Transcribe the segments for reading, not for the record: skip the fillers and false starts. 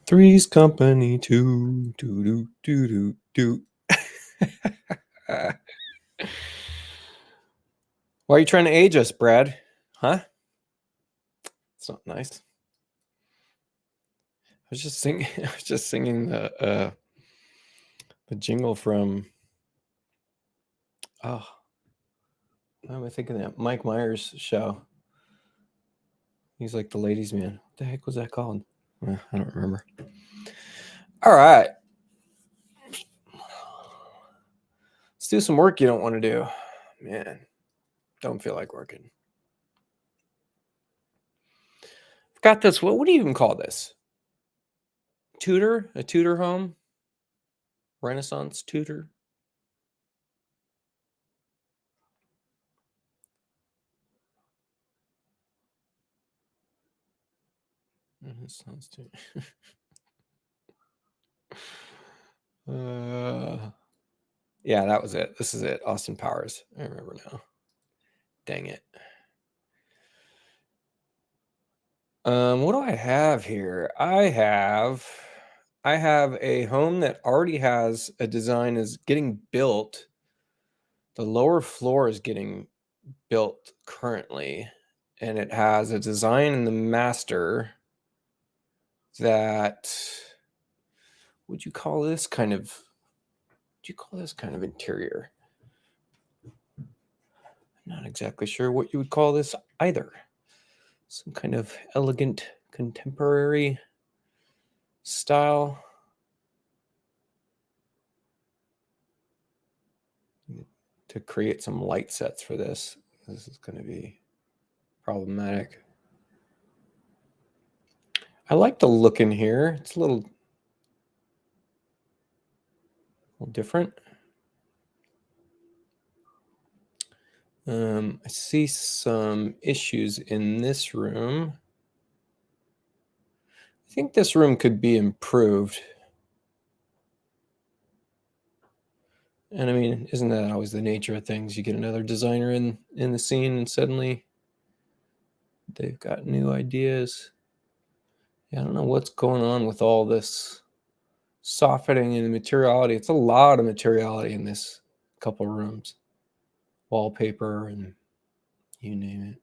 Three's company, two, do, do, do, do, do. Why are you trying to age us, Brad? Huh? It's not nice. I was just singing. I was just singing the jingle from. Oh, why am I thinking that Mike Myers show? He's like the ladies' man. What the heck was that called? I don't remember. All right. Let's do some work you don't want to do. Man, don't feel like working. I've got this. What do you even call this? Tudor? A Tudor home? Renaissance Tudor? Renaissance Tudor. Yeah, that was it. This is it. Austin Powers. I remember now. Dang it. What do I have here? I have a home that already has a design is getting built. The lower floor is getting built currently, and it has a design in the master that would you call this kind of interior? I'm not exactly sure what you would call this either. Some kind of elegant contemporary style. To create some light sets for this. This is going to be problematic. I like the look in here. It's a little different. I see some issues in this room. I think this room could be improved. And I mean, isn't that always the nature of things? You get another designer in the scene and suddenly they've got new ideas. Yeah, I don't know what's going on with all this softening and materiality. It's a lot of materiality in this couple rooms. Wallpaper and you name it.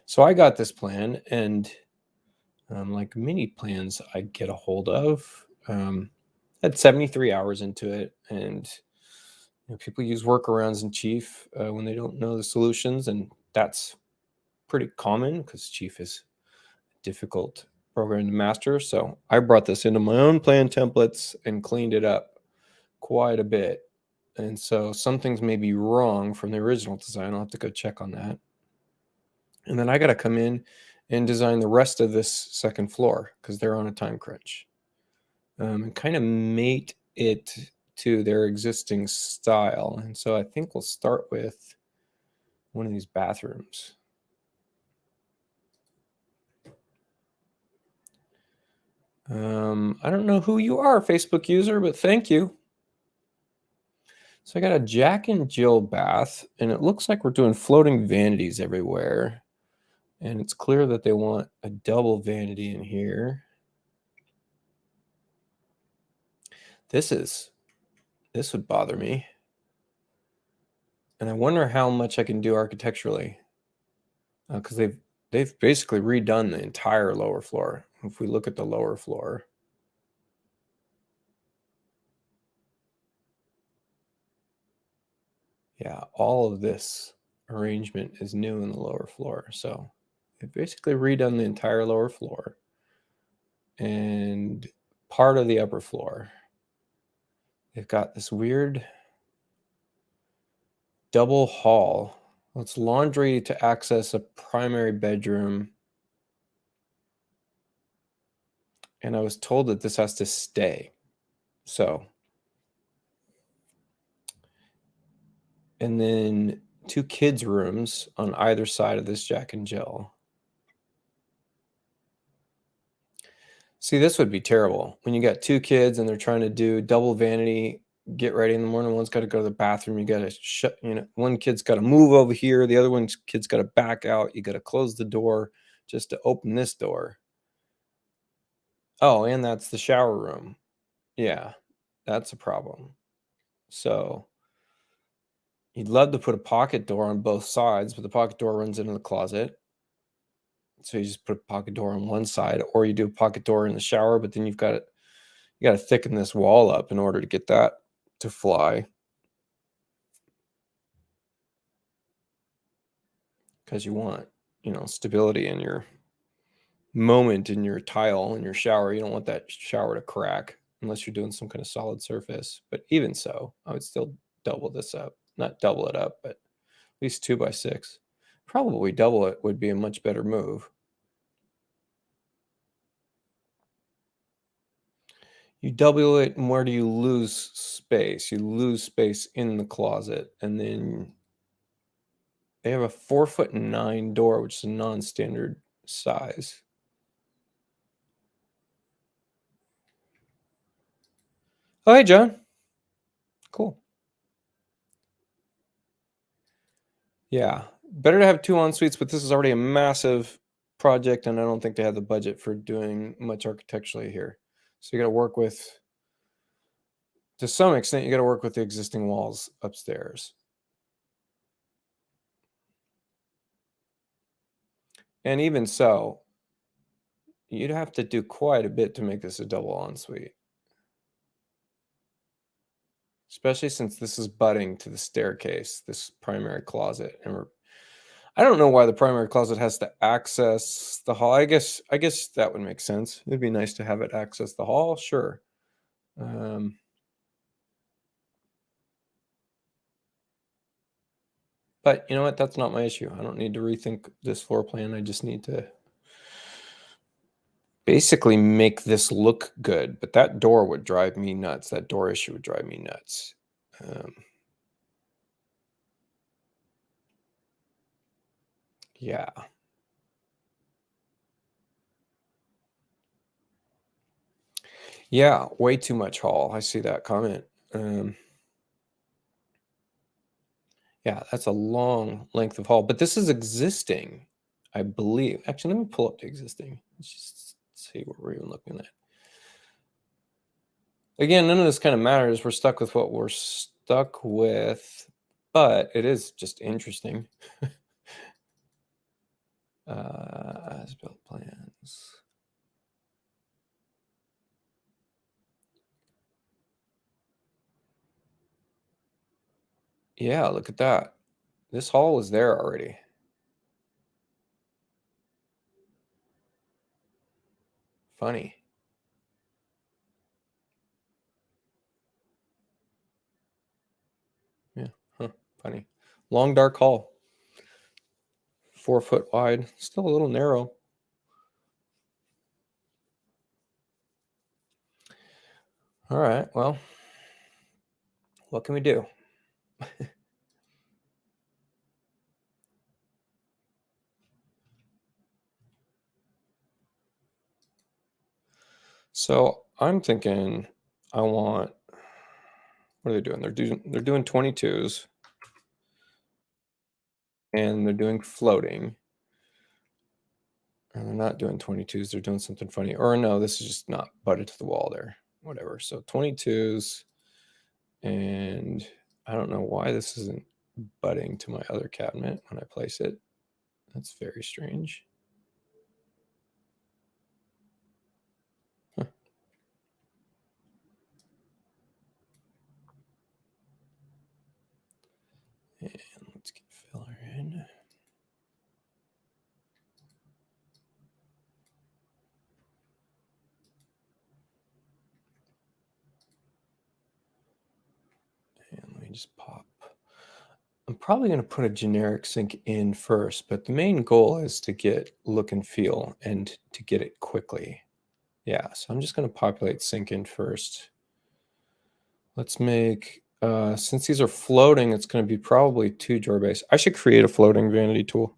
So I got this plan, and like many plans I get a hold of, had 73 hours into it, and people use workarounds in Chief when they don't know the solutions, and that's pretty common because Chief is a difficult program to master. So I brought this into my own plan templates and cleaned it up quite a bit. And so some things may be wrong from the original design. I'll have to go check on that. And then I got to come in and design the rest of this second floor because they're on a time crunch. And kind of mate it to their existing style. And so I think we'll start with one of these bathrooms. I don't know who you are, Facebook user, but thank you. So I got a Jack and Jill bath, and it looks like we're doing floating vanities everywhere. And it's clear that they want a double vanity in here. This would bother me. And I wonder how much I can do architecturally. Because they've basically redone the entire lower floor. If we look at the lower floor. Yeah, all of this arrangement is new in the lower floor. So they've basically redone the entire lower floor and part of the upper floor. They've got this weird double hall. It's laundry to access a primary bedroom. And I was told that this has to stay. So, and then 2 kids' rooms on either side of this Jack and Jill. See, this would be terrible when you got 2 kids and they're trying to do double vanity, get ready in the morning. One's got to go to the bathroom. You got to one kid's got to move over here. The other kid's got to back out. You got to close the door. just to open this door. Oh, and that's the shower room. Yeah, that's a problem. So you'd love to put a pocket door on both sides, but the pocket door runs into the closet. So you just put a pocket door on one side, or you do a pocket door in the shower, but then you got to thicken this wall up in order to get that to fly. Because you want, stability in your moment in your tile in your shower. You don't want that shower to crack unless you're doing some kind of solid surface. But even so, I would still double this up. Not double it up, but at least 2x6. Probably double it would be a much better move. You double it, and where do you lose space? You lose space in the closet, and then they have a 4'9" door, which is a non-standard size. Oh, hey, John. Cool. Yeah, better to have 2 en suites, but this is already a massive project, and I don't think they have the budget for doing much architecturally here. So you got to work with, to some extent, you got to work with the existing walls upstairs. And even so, you'd have to do quite a bit to make this a double ensuite. Especially since this is butting to the staircase, this primary closet. And I don't know why the primary closet has to access the hall. I guess that would make sense. It'd be nice to have it access the hall, sure. But you know what? That's not my issue. I don't need to rethink this floor plan. I just need to basically make this look good. But that door would drive me nuts. That door issue would drive me nuts. Yeah. Yeah, way too much hall. I see that comment. Yeah, that's a long length of hall. But this is existing, I believe. Actually, let me pull up the existing. Let's just see what we're even looking at. Again, none of this kind of matters. We're stuck with what we're stuck with, but it is just interesting. As-built plans. Yeah, look at that. This hall was there already. Funny. Yeah, huh, funny. Long, dark hall. 4 foot wide. Still a little narrow. All right, well, what can we do? So I'm thinking I want, what are they doing? They're doing 22s and they're doing floating. And they're not doing 22s, they're doing something funny. Or no, this is just not butted to the wall there. Whatever. So 22s, and I don't know why this isn't butting to my other cabinet when I place it. That's very strange. Huh. And let's get filler in. And let me just pop. I'm probably going to put a generic sink in first, but the main goal is to get look and feel and to get it quickly. Yeah, so I'm just going to populate sink in first. Let's make, since these are floating, it's going to be probably 2 drawer base. I should create a floating vanity tool.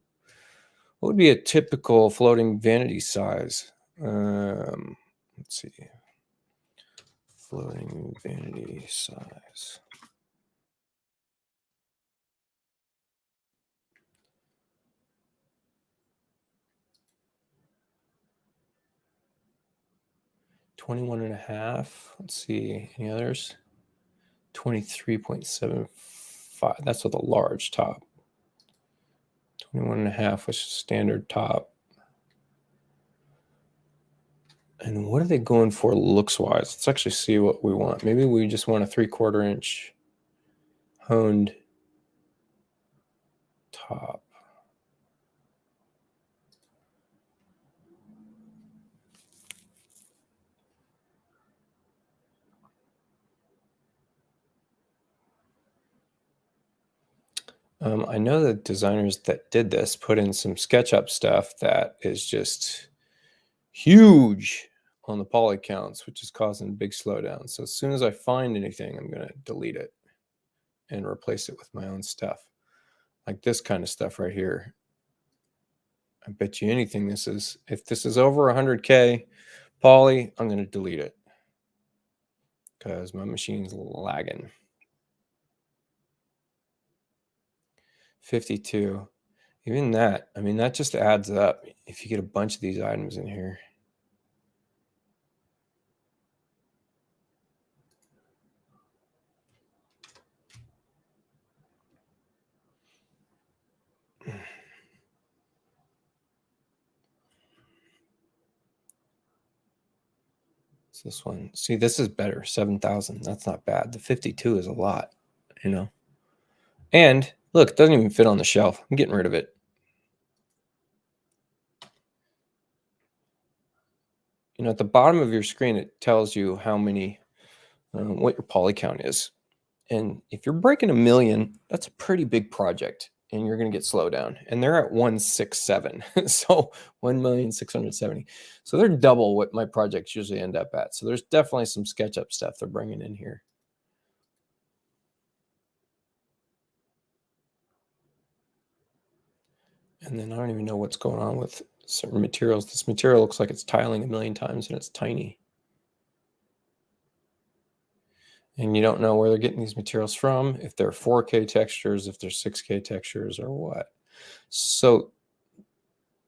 What would be a typical floating vanity size? Let's see. Floating vanity size. 21 and a half. Let's see, any others? 23.75. That's with a large top. 21 and a half was standard top. And what are they going for looks wise? Let's actually see what we want. Maybe we just want a 3/4 inch honed top. I know the designers that did this put in some SketchUp stuff that is just huge on the poly counts, which is causing big slowdowns. So as soon as I find anything, I'm going to delete it and replace it with my own stuff. Like this kind of stuff right here. I bet you anything this is, if this is over 100K poly, I'm going to delete it because my machine's lagging. 52. Even that, I mean, that just adds up if you get a bunch of these items in here. It's this one. See, this is better. 7,000. That's not bad. The 52 is a lot, you know. And look, it doesn't even fit on the shelf. I'm getting rid of it. You know, at the bottom of your screen, it tells you how many, what your poly count is. And if you're breaking 1 million, that's a pretty big project, and you're going to get slowed down. And they're at 167, so 1,670,000. So they're double what my projects usually end up at. So there's definitely some SketchUp stuff they're bringing in here. And then I don't even know what's going on with certain materials. This material looks like it's tiling 1 million times, and it's tiny. And you don't know where they're getting these materials from, if they're 4K textures, if they're 6K textures, or what. So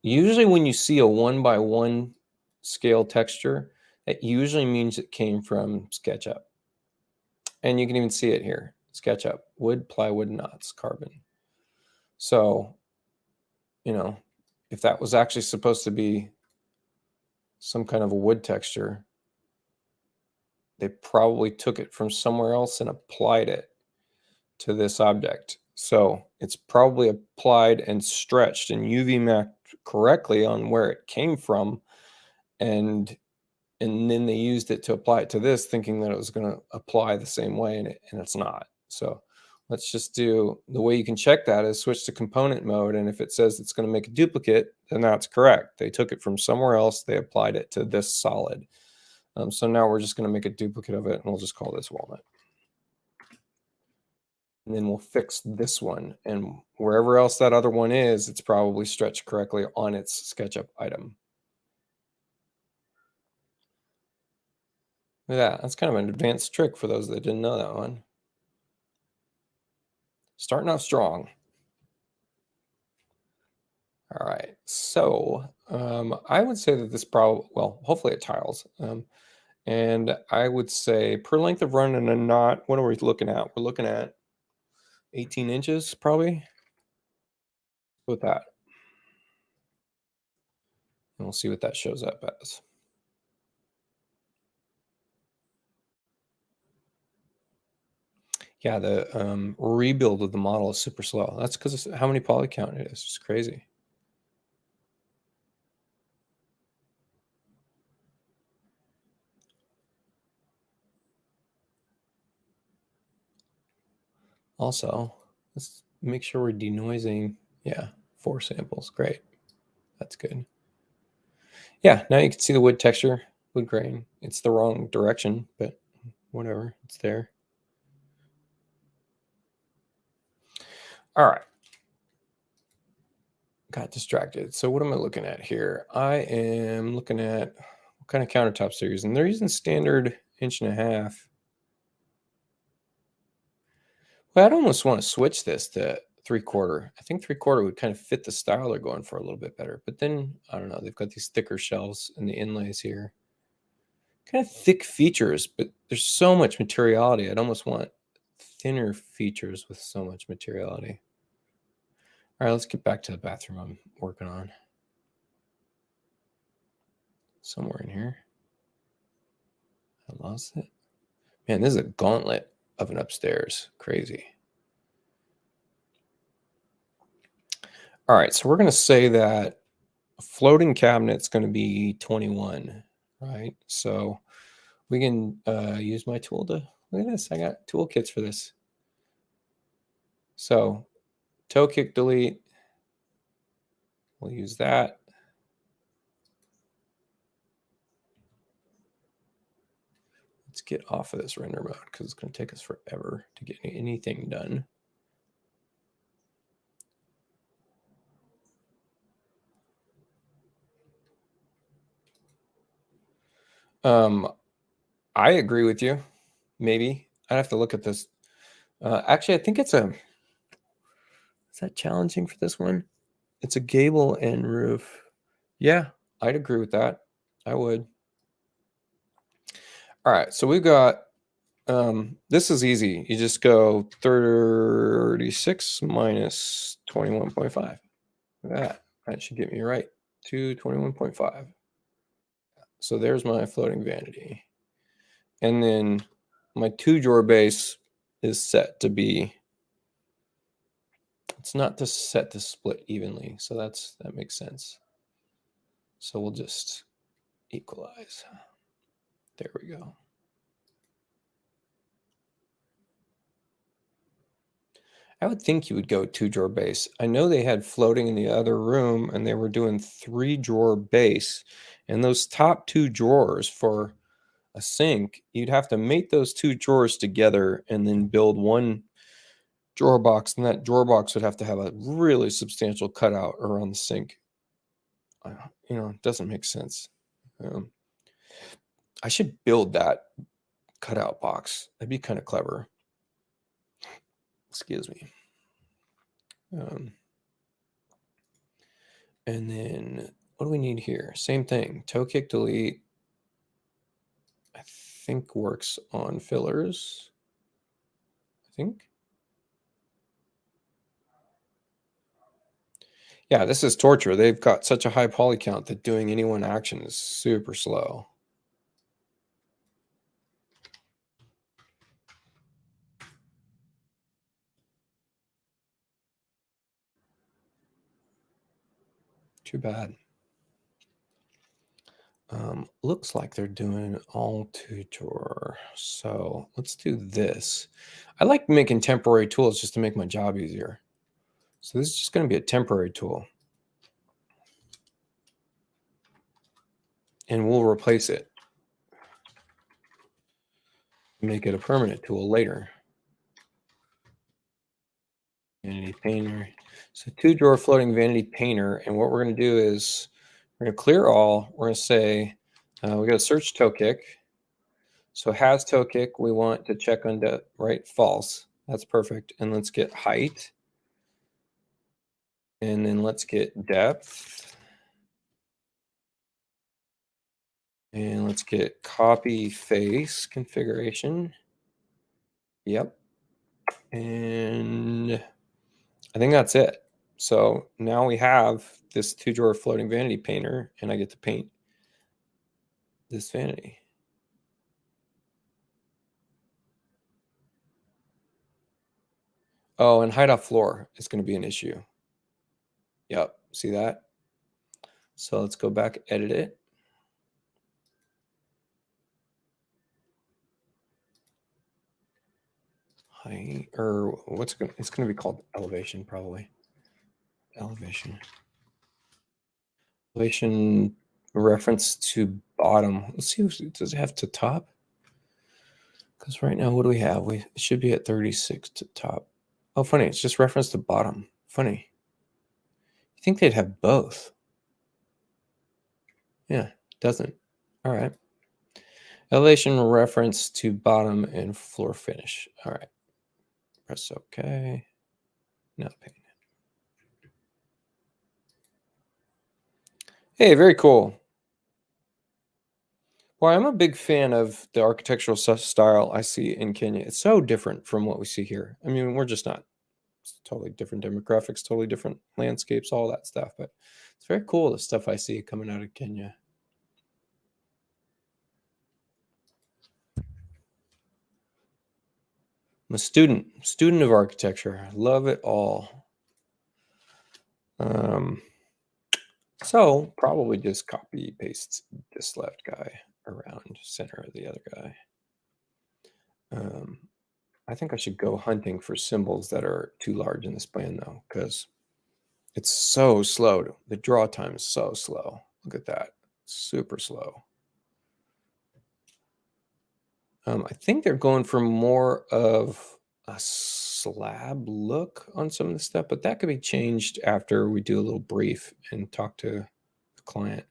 usually when you see a 1x1 scale texture, that usually means it came from SketchUp. And you can even see it here. SketchUp, wood, plywood, knots, carbon. So, you know, if that was actually supposed to be some kind of a wood texture, they probably took it from somewhere else and applied it to this object. So it's probably applied and stretched and UV mapped correctly on where it came from. And then they used it to apply it to this, thinking that it was going to apply the same way, and it's not. So let's just do, the way you can check that is switch to component mode. And if it says it's going to make a duplicate, then that's correct. They took it from somewhere else. They applied it to this solid. So now we're just going to make a duplicate of it, and we'll just call this walnut. And then we'll fix this one. And wherever else that other one is, it's probably stretched correctly on its SketchUp item. Yeah, that's kind of an advanced trick for those that didn't know that one. Starting off strong. All right, so I would say that this probably, well, hopefully it tiles. And I would say per length of run and a knot, what are we looking at? We're looking at 18 inches probably with that. And we'll see what that shows up as. Yeah, the rebuild of the model is super slow. That's because of how many poly count it is. It's crazy. Also, let's make sure we're denoising. Yeah, 4 samples. Great. That's good. Yeah, now you can see the wood texture, wood grain. It's the wrong direction, but whatever. It's there. All right. Got distracted. So what am I looking at here? I am looking at what kind of countertops they're using. They're using standard 1.5 inch. Well, I'd almost want to switch this to 3/4. I think 3/4 would kind of fit the style they're going for a little bit better. But then, I don't know, they've got these thicker shelves and the inlays here. kind of thick features, but there's so much materiality. I'd almost want thinner features with so much materiality. All right, let's get back to the bathroom I'm working on. Somewhere in here. I lost it. Man, this is a gauntlet of an upstairs. Crazy. All right, so we're going to say that a floating cabinet's going to be 21, right? So we can use my tool to, look at this, I got toolkits for this. So toe kick delete, we'll use that. Let's get off of this render mode because it's going to take us forever to get anything done. I agree with you. Maybe I'd have to look at this. Actually, I think it's a. Is that challenging for this one? It's a gable and roof. Yeah, I'd agree with that. I would. All right, so we've got. This is easy. You just go 36 minus 21.5. That should get me right to 21.5. So there's my floating vanity. And then my 2-drawer base is set to be, it's not set to split evenly. So that makes sense. So we'll just equalize. There we go. I would think you would go 2-drawer base. I know they had floating in the other room and they were doing 3-drawer base. And those top 2 drawers for a sink, you'd have to mate those 2 drawers together and then build one drawer box, and that drawer box would have to have a really substantial cutout around the sink. It doesn't make sense. I should build that cutout box. That'd be kind of clever. Excuse me. And then what do we need here? Same thing. Toe kick delete. I think works on fillers. I think. Yeah, this is torture. They've got such a high poly count that doing any one action is super slow. Too bad. Looks like they're doing all 2-drawer. So let's do this. I like making temporary tools just to make my job easier. So this is just going to be a temporary tool. And we'll replace it. Make it a permanent tool later. Vanity painter. So 2-drawer floating vanity painter. And what we're going to do is we're going to clear all. We're going to say we got to search toe kick. So has toe kick, we want to check on the right, false. That's perfect. And let's get height. And then let's get depth. And let's get copy face configuration. Yep. And I think that's it. So now we have this 2-drawer floating vanity painter, and I get to paint this vanity. Oh, and height off floor is going to be an issue. Yep. See that? So let's go back, edit it. Height, or it's going to be called elevation, probably. Elevation reference to bottom. Let's see, does it have to top? Because right now, what do we have? We should be at 36 to top. Oh, funny. It's just reference to bottom. Funny. You think they'd have both? Yeah, doesn't. All right. Elevation reference to bottom and floor finish. All right. Press OK. Now paint it. Hey, very cool. Well, I'm a big fan of the architectural style I see in Kenya. It's so different from what we see here. I mean, we're just not, it's totally different demographics, totally different landscapes, all that stuff. But it's very cool, the stuff I see coming out of Kenya. I'm a student of architecture. I love it all. So probably just copy paste this left guy around center of the other guy. I think I should go hunting for symbols that are too large in this plan though, because it's so slow. The draw time is so slow. Look at that. Super slow. I think they're going for more of a slab look on some of the stuff, but that could be changed after we do a little brief and talk to the client.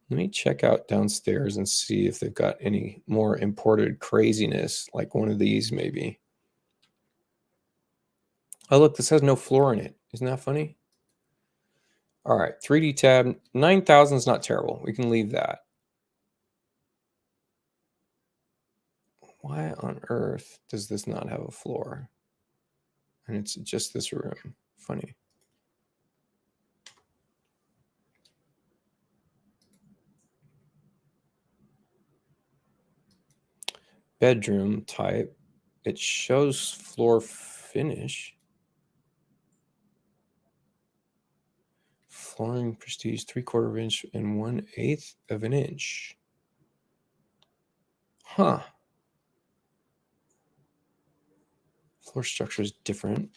Let me check out downstairs and see if they've got any more imported craziness, like one of these maybe. Oh, look, this has no floor in it. Isn't that funny? All right, 3D tab. 9,000 is not terrible. We can leave that. Why on earth does this not have a floor? And it's just this room. Funny. Bedroom type. It shows floor finish. Flooring prestige 3/4 of an inch and 1/8 of an inch. Huh. Floor structure is different.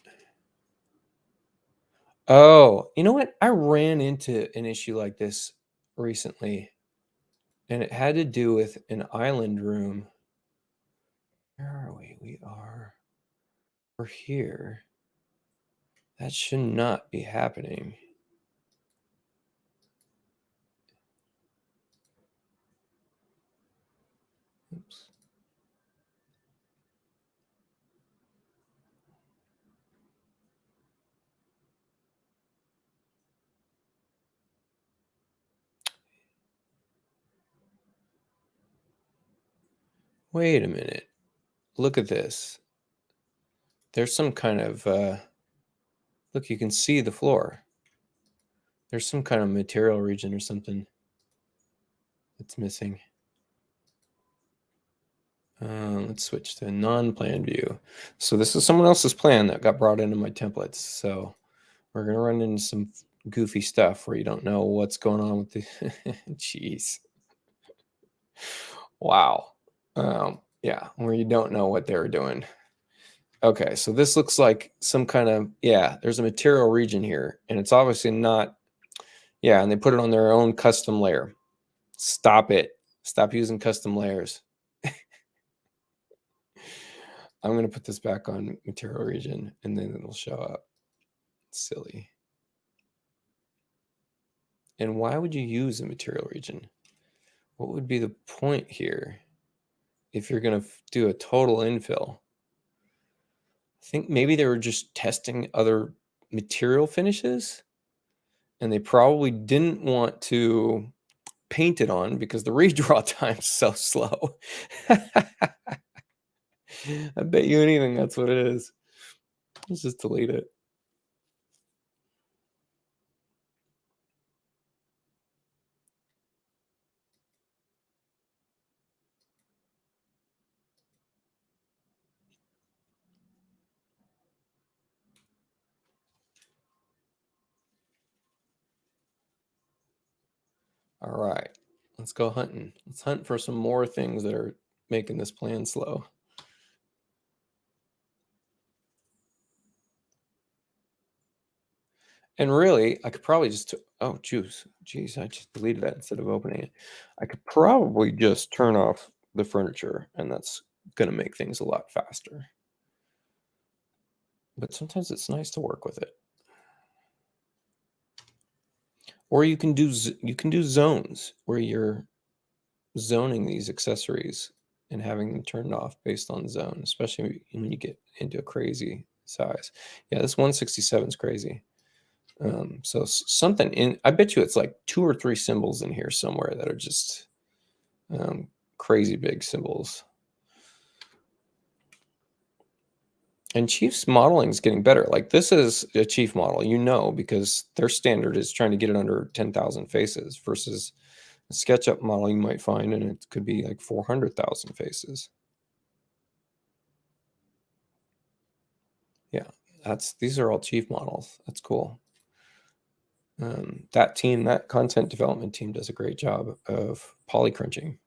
Oh, you know what? I ran into an issue like this recently, and it had to do with an island room. Where are we? We're here. That should not be happening. Oops. Wait a minute. Look at this. There's some kind of, look, you can see the floor. There's some kind of material region or something that's missing. Let's switch to non-plan view. So this is someone else's plan that got brought into my templates. So we're going to run into some goofy stuff where you don't know what's going on with the, jeez. Wow. Yeah, where you don't know what they're doing. Okay, so this looks like some kind of, yeah, there's a material region here, and it's obviously not, yeah, and they put it on their own custom layer. Stop it. Stop using custom layers. I'm going to put this back on material region, and then it'll show up. Silly. And why would you use a material region? What would be the point here if you're going to do a total infill? I think maybe they were just testing other material finishes, and they probably didn't want to paint it on because the redraw time's so slow. I bet you anything that's what it is. Let's just delete it. All right, let's go hunting. Let's hunt for some more things that are making this plan slow. And really, I could probably just, oh, geez, I just deleted that instead of opening it. I could probably just turn off the furniture, and that's going to make things a lot faster. But sometimes it's nice to work with it. Or you can do zones where you're zoning these accessories and having them turned off based on zone, especially when you get into a crazy size. Yeah, this 167 is crazy. So something in, I bet you it's like 2 or 3 symbols in here somewhere that are just crazy big symbols. And Chief's modeling is getting better. Like this is a Chief model, you know, because their standard is trying to get it under 10,000 faces versus a SketchUp model you might find, and it could be like 400,000 faces. Yeah, these are all Chief models. That's cool. That team, that content development team, does a great job of poly crunching.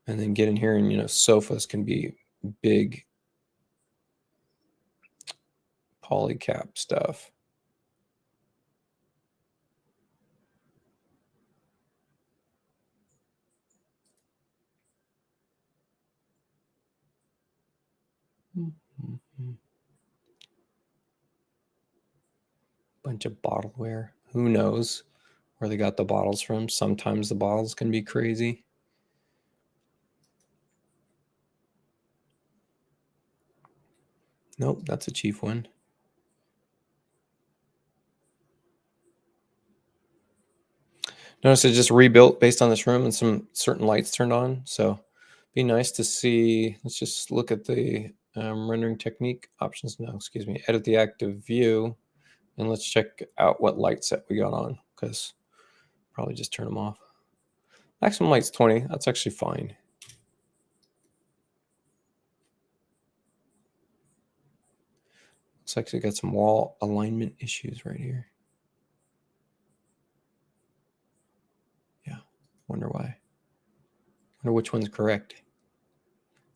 And then get in here, and sofas can be big polycap stuff. Bunch of bottleware. Who knows where they got the bottles from? Sometimes the bottles can be crazy. Nope, that's a Chief one. Notice it just rebuilt based on this room and some certain lights turned on. So be nice to see. Let's just look at the rendering technique options. No, excuse me. Edit the active view. And let's check out what light set we got on, because probably just turn them off. Maximum light's 20. That's actually fine. Looks like we got some wall alignment issues right here. Yeah, wonder why. Wonder which one's correct.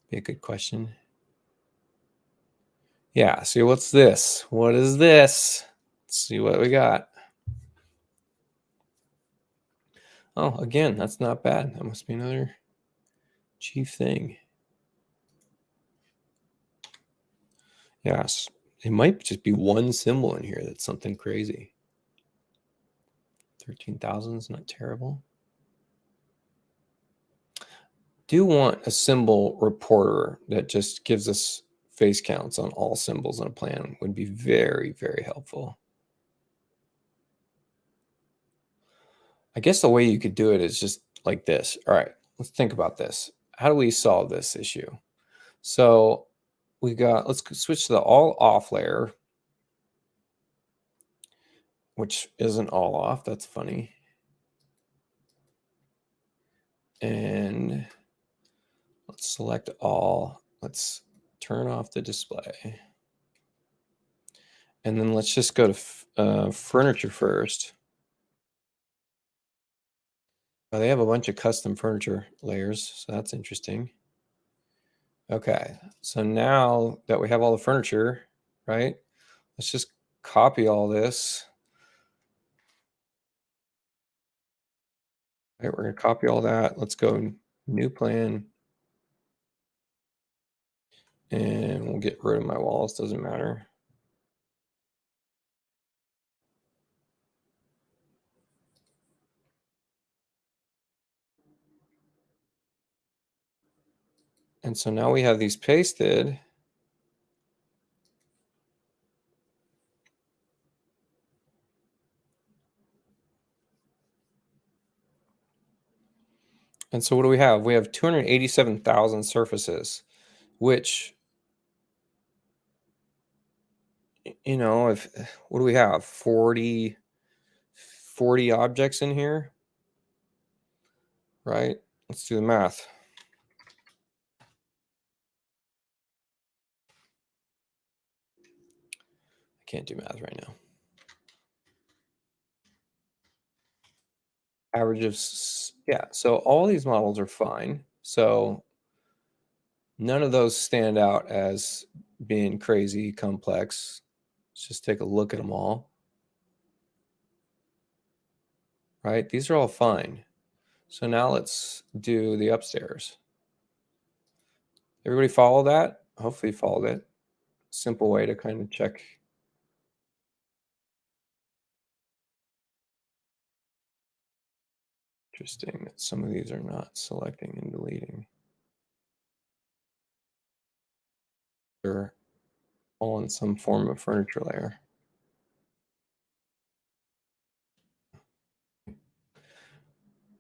Be a good question. Yeah, see, what's this? What is this? Let's see what we got. Oh, again, that's not bad. That must be another Chief thing. Yes, it might just be one symbol in here that's something crazy. 13,000 is not terrible. Do want a symbol reporter that just gives us face counts on all symbols in a plan. Would be very, very helpful. I guess the way you could do it is just like this. All right, let's think about this. How do we solve this issue? So let's switch to the all off layer, which isn't all off. That's funny. And let's select all. Let's turn off the display. And then let's just go to furniture first. They have a bunch of custom furniture layers, so that's interesting. Okay, so now that we have all the furniture, right, let's just copy all this. All right, we're going to copy all that. Let's go new plan. And we'll get rid of my walls, doesn't matter. And so now we have these pasted. And so what do we have? We have 287,000 surfaces, which, if what do we have? 40 objects in here, right? Let's do the math. I can't do math right now. Average of, yeah, so all these models are fine. So none of those stand out as being crazy complex. Let's just take a look at them all. Right? These are all fine. So now let's do the upstairs. Everybody follow that? Hopefully you followed it. Simple way to kind of check. Interesting that some of these are not selecting and deleting. They're all in some form of furniture layer.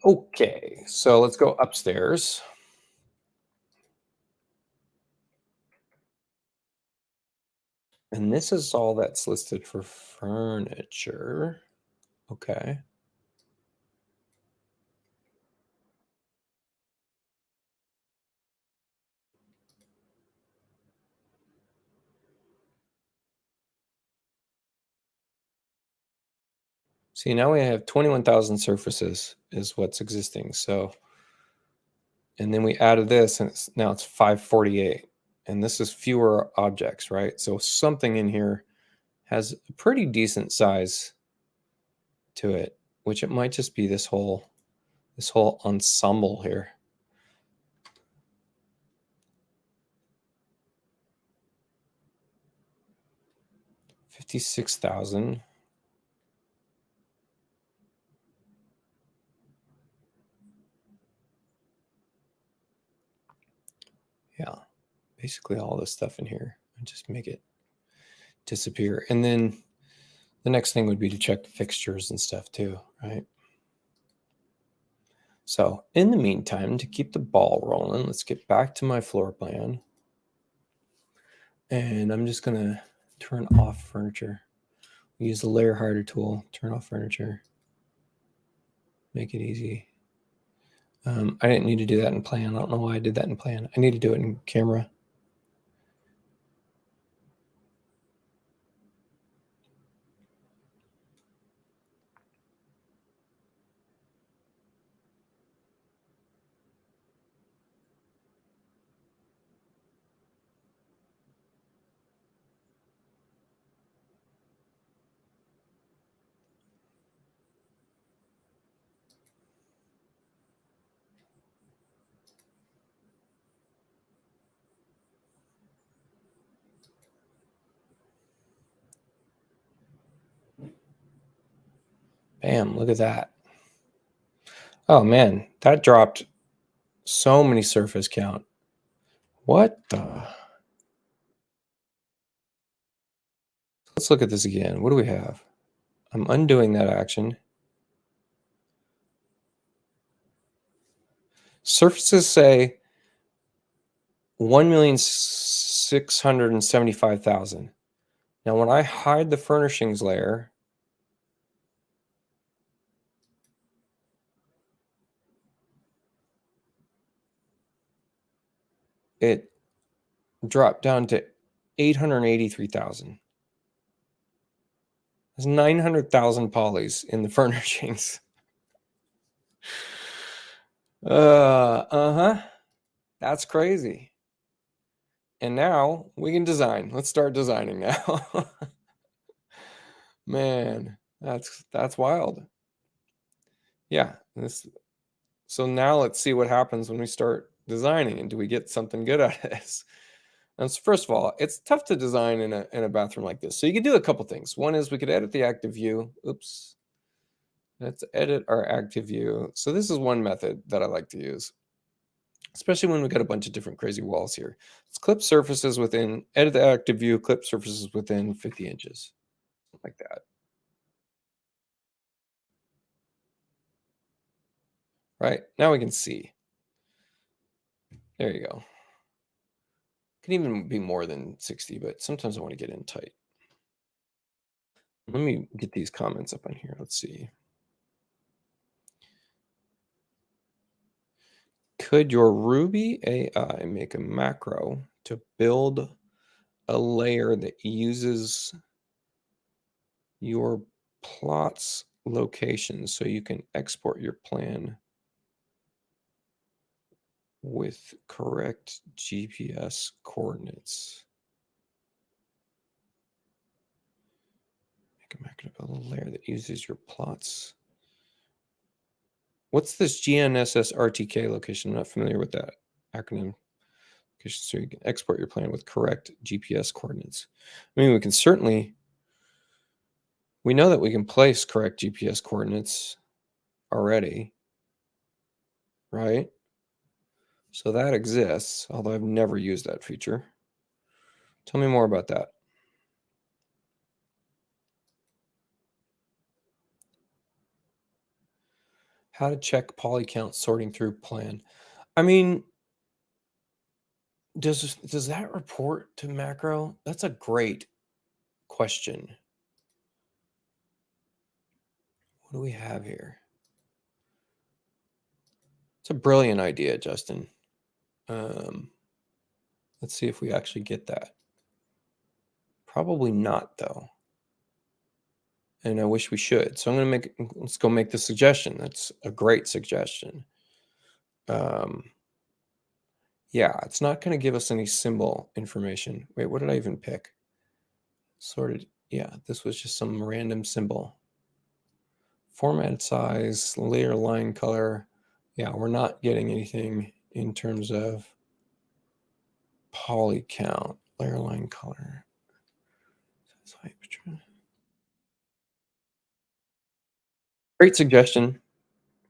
Okay, so let's go upstairs. And this is all that's listed for furniture. Okay. See, now we have 21,000 surfaces is what's existing. So, and then we added this and now it's 548. And this is fewer objects, right? So something in here has a pretty decent size to it, which it might just be this whole ensemble here. 56,000. Yeah, basically all this stuff in here and just make it disappear. And then the next thing would be to check the fixtures and stuff too, right? So in the meantime, to keep the ball rolling, let's get back to my floor plan. And I'm just gonna turn off furniture. Use the layer hider tool, turn off furniture, make it easy. I didn't need to do that in plan. I don't know why I did that in plan. I need to do it in camera. Bam, look at that. Oh man, that dropped so many surface count. What the? Let's look at this again. What do we have? I'm undoing that action. Surfaces say 1,675,000. Now, when I hide the furnishings layer, it dropped down to 883,000. There's 900,000 polys in the furnishings. Uh-huh. That's crazy. And now we can design. Let's start designing now. Man, that's wild. Yeah. So now let's see what happens when we start designing, and do we get something good out of this? And so first of all, it's tough to design in a bathroom like this. So you could do a couple things. One is we could edit the active view. Oops. Let's edit our active view. So this is one method that I like to use, especially when we got a bunch of different crazy walls here. Let's clip surfaces within, edit the active view, clip surfaces within 50 inches, like that. Right, now we can see. There you go. Can even be more than 60, but sometimes I want to get in tight. Let me get these comments up on here. Let's see. Could your Ruby AI make a macro to build a layer that uses your plot's location so you can export your plan with correct GPS coordinates? Make a macro to build a layer that uses your plots. What's this GNSS RTK location? I'm not familiar with that acronym. So you can export your plan with correct GPS coordinates. I mean, we can certainly, we know that we can place correct GPS coordinates already, right? So that exists, although I've never used that feature. Tell me more about that. How to check poly count sorting through plan. I mean, does that report to macro? That's a great question. What do we have here? It's a brilliant idea, Justin. Let's see if we actually get that. Probably not, though. And I wish we should. So I'm going to let's go make the suggestion. That's a great suggestion. Yeah, it's not going to give us any symbol information. Wait, what did I even pick? Sorted. Yeah, this was just some random symbol. Format size, layer line color. Yeah, we're not getting anything in terms of poly count, layer line color. Great suggestion.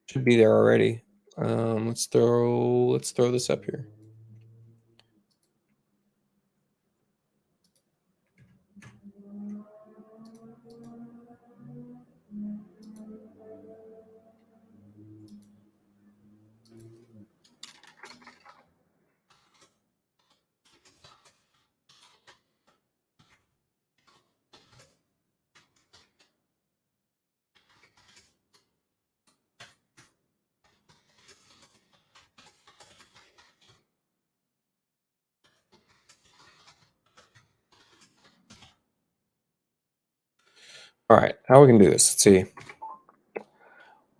Should be there already. Let's throw this up here. All right, how are we gonna do this? Let's see.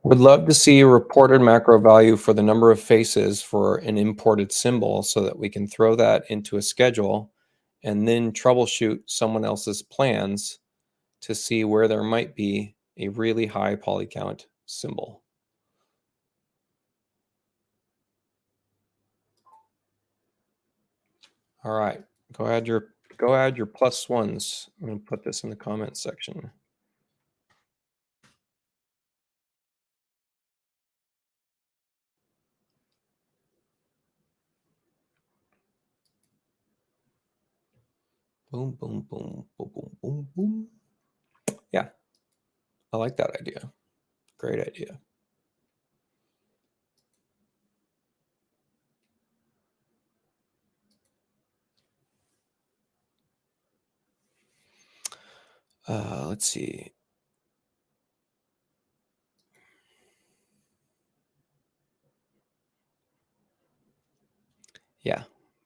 Would love to see a reported macro value for the number of faces for an imported symbol so that we can throw that into a schedule and then troubleshoot someone else's plans to see where there might be a really high poly count symbol. All right, go add your plus ones. I'm gonna put this in the comments section. Boom, boom, boom, boom, boom, boom, boom. Yeah, I like that idea. Great idea. Let's see. Yeah,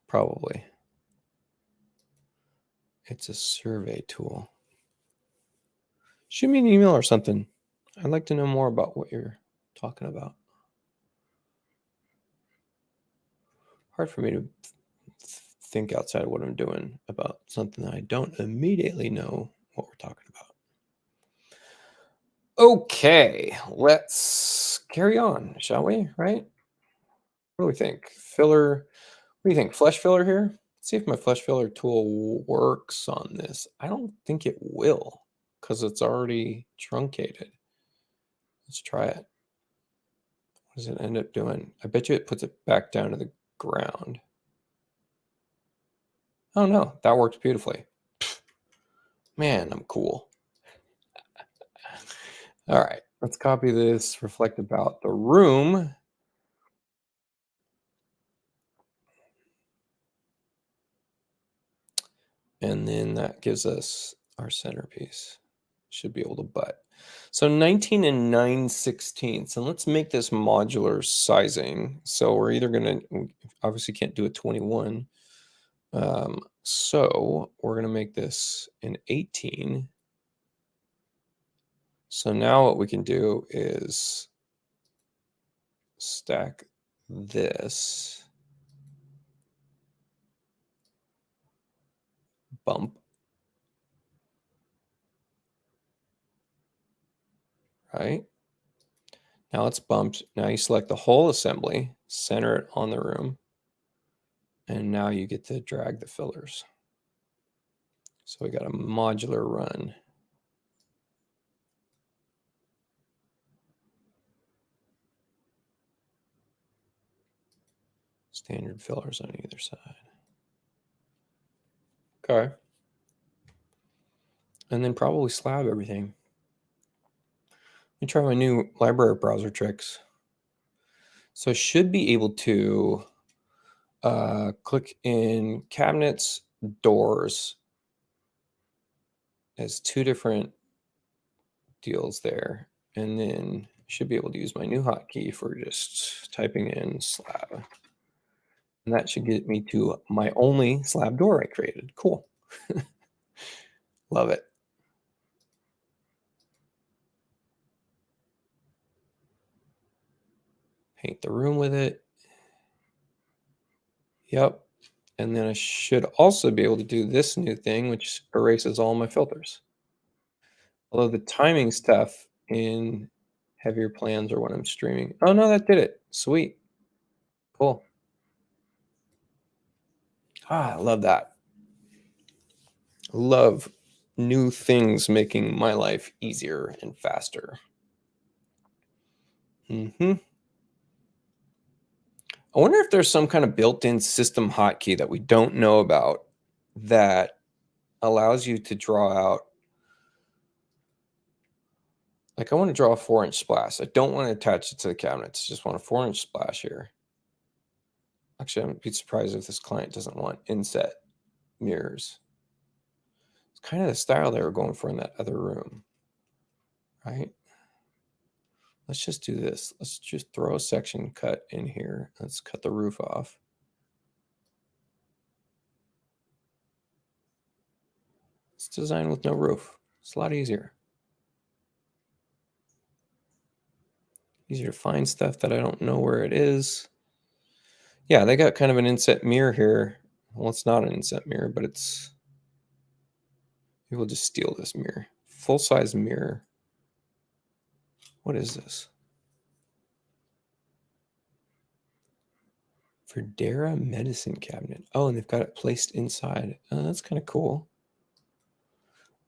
probably. It's a survey tool. Shoot me an email or something. I'd like to know more about what you're talking about. Hard for me to think outside of what I'm doing about something that I don't immediately know what we're talking about. Okay, let's carry on, shall we? Right? What do we think? Filler. What do you think? Flesh filler here? Let's see if my flesh filler tool works on this. I don't think it will because it's already truncated. Let's try it. What does it end up doing? I bet you it puts it back down to the ground. Oh no, that worked beautifully. Man, I'm cool. All right, let's copy this, reflect about the room. And then that gives us our centerpiece. Should be able to butt. So 19 and 9/16. And let's make this modular sizing. So we're either going to, obviously can't do a 21. So we're going to make this an 18. So now what we can do is stack this, bump, right? Now it's bumped. Now you select the whole assembly, center it on the room, and now you get to drag the fillers. So we got a modular run. Standard fillers on either side. Okay. And then probably slab everything. Let me try my new library browser tricks. So should be able to click in cabinets, doors as two different deals there. And then should be able to use my new hotkey for just typing in slab. And that should get me to my only slab door I created. Cool. Love it. Paint the room with it. Yep. And then I should also be able to do this new thing, which erases all my filters. Although the timing stuff in heavier plans or when I'm streaming. Oh no, that did it. Sweet. Cool. I love that. Love new things making my life easier and faster. I wonder if there's some kind of built-in system hotkey that we don't know about that allows you to draw out. Like I want to draw a 4-inch splash. I don't want to attach it to the cabinets. I just want a 4-inch splash here. Actually, I'd be surprised if this client doesn't want inset mirrors. It's kind of the style they were going for in that other room, right? Let's just do this. Let's just throw a section cut in here. Let's cut the roof off. Let's design with no roof. It's a lot easier. Easier to find stuff that I don't know where it is. Yeah, they got kind of an inset mirror here. Well, it's not an inset mirror, but it's... We'll just steal this mirror. Full-size mirror. What is this? Verdera medicine cabinet. Oh, and they've got it placed inside. Oh, that's kind of cool.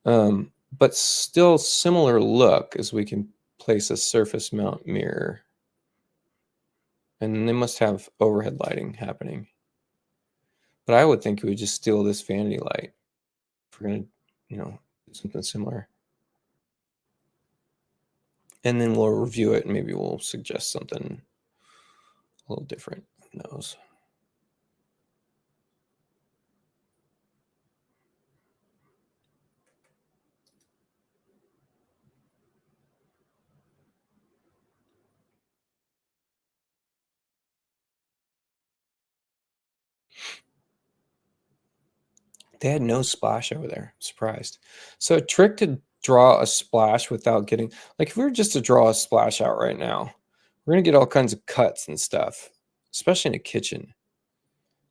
But still similar look, as we can place a surface mount mirror. And they must have overhead lighting happening. But I would think we would just steal this vanity light if we're going to, do something similar. And then we'll review it and maybe we'll suggest something a little different. Who knows? They had no splash over there. I'm surprised. So a trick to draw a splash without getting, like if we were just to draw a splash out right now, we're going to get all kinds of cuts and stuff, especially in a kitchen.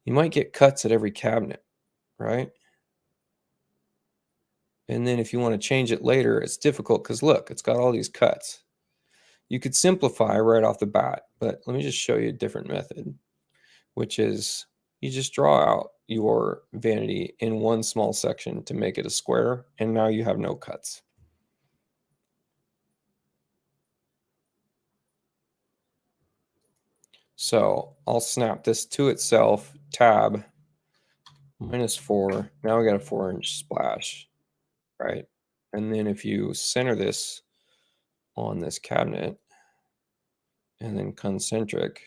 You might get cuts at every cabinet, right? And then if you want to change it later, it's difficult because look, it's got all these cuts. You could simplify right off the bat, but let me just show you a different method, which is you just draw out your vanity in one small section to make it a square, and now you have no cuts. So I'll snap this to itself, tab, -4. Now we got a 4-inch splash, right? And then if you center this on this cabinet and then concentric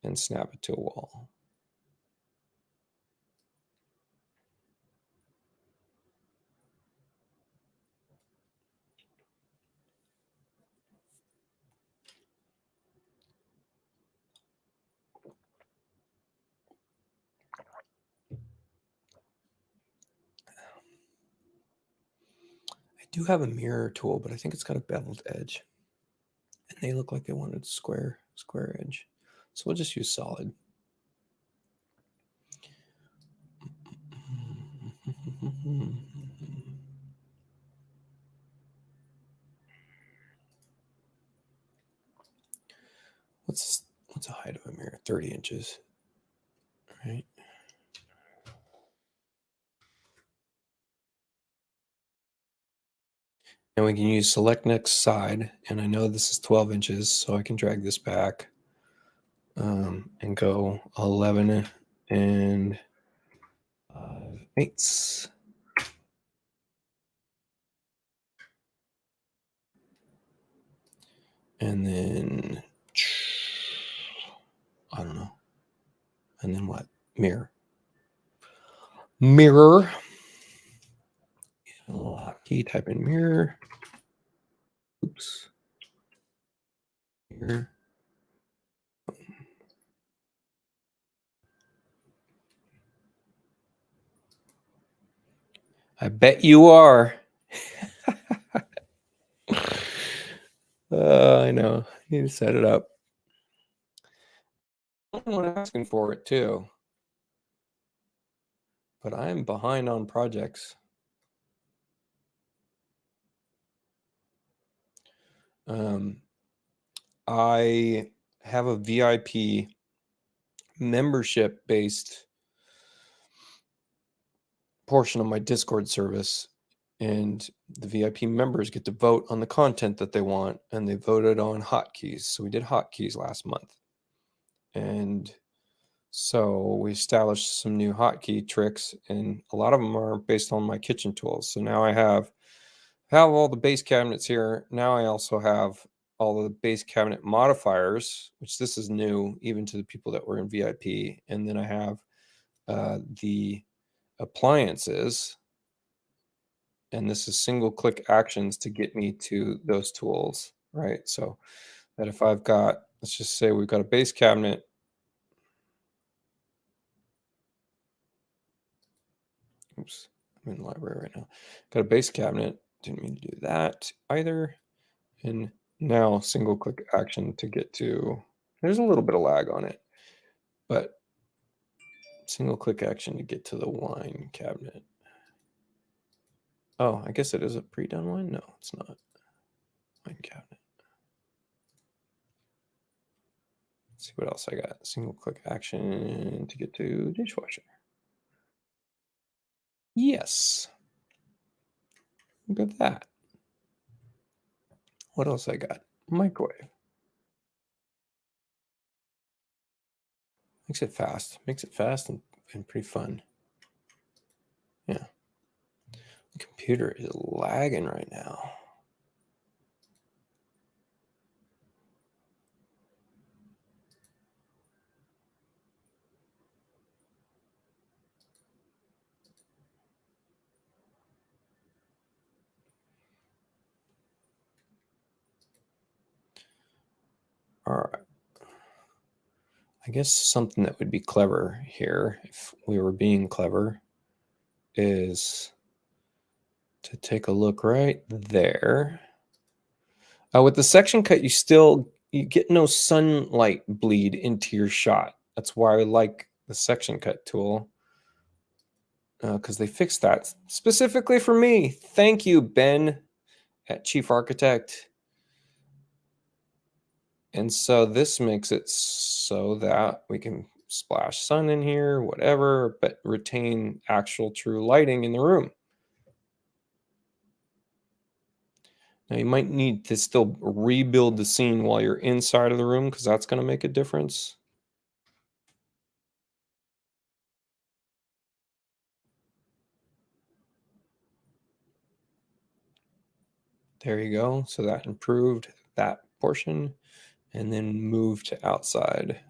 and snap it to a wall. I do have a mirror tool, but I think it's got a beveled edge. And they look like they wanted square edge. So we'll just use solid. What's the height of a mirror? 30 inches, right? And we can use select next side. And I know this is 12 inches, so I can drag this back and go 11 and 5/8. And then Mirror. Hotkey, type in mirror. Oops. Mirror. I bet you are. I know. I need to set it up. I'm asking for it too. But I'm behind on projects. I have a VIP membership based portion of my Discord service, and the VIP members get to vote on the content that they want, and they voted on hotkeys. So we did hotkeys last month, and so we established some new hotkey tricks, and a lot of them are based on my kitchen tools. So now I have all the base cabinets here. Now I also have all of the base cabinet modifiers, which this is new even to the people that were in VIP. And then I have the appliances, and this is single click actions to get me to those tools, right? So that if I've got, let's just say we've got a base cabinet. Oops, I'm in the library right now. Got a base cabinet. Didn't mean to do that either. And now single click action to get to, there's a little bit of lag on it, but single click action to get to the wine cabinet. Oh, I guess it is a pre-done wine. No, it's not. Wine cabinet. Let's see what else I got. Single click action to get to dishwasher. Yes. Look at that. What else I got? Microwave. Makes it fast. Makes it fast and pretty fun. Yeah. The computer is lagging right now. All right. I guess something that would be clever here, if we were being clever, is to take a look right there. With the section cut, you get no sunlight bleed into your shot. That's why I like the section cut tool, because they fixed that specifically for me. Thank you, Ben, at Chief Architect. And so this makes it so that we can splash sun in here, whatever, but retain actual true lighting in the room. Now you might need to still rebuild the scene while you're inside of the room, because that's going to make a difference. There you go. So that improved that portion, and then moved to outside.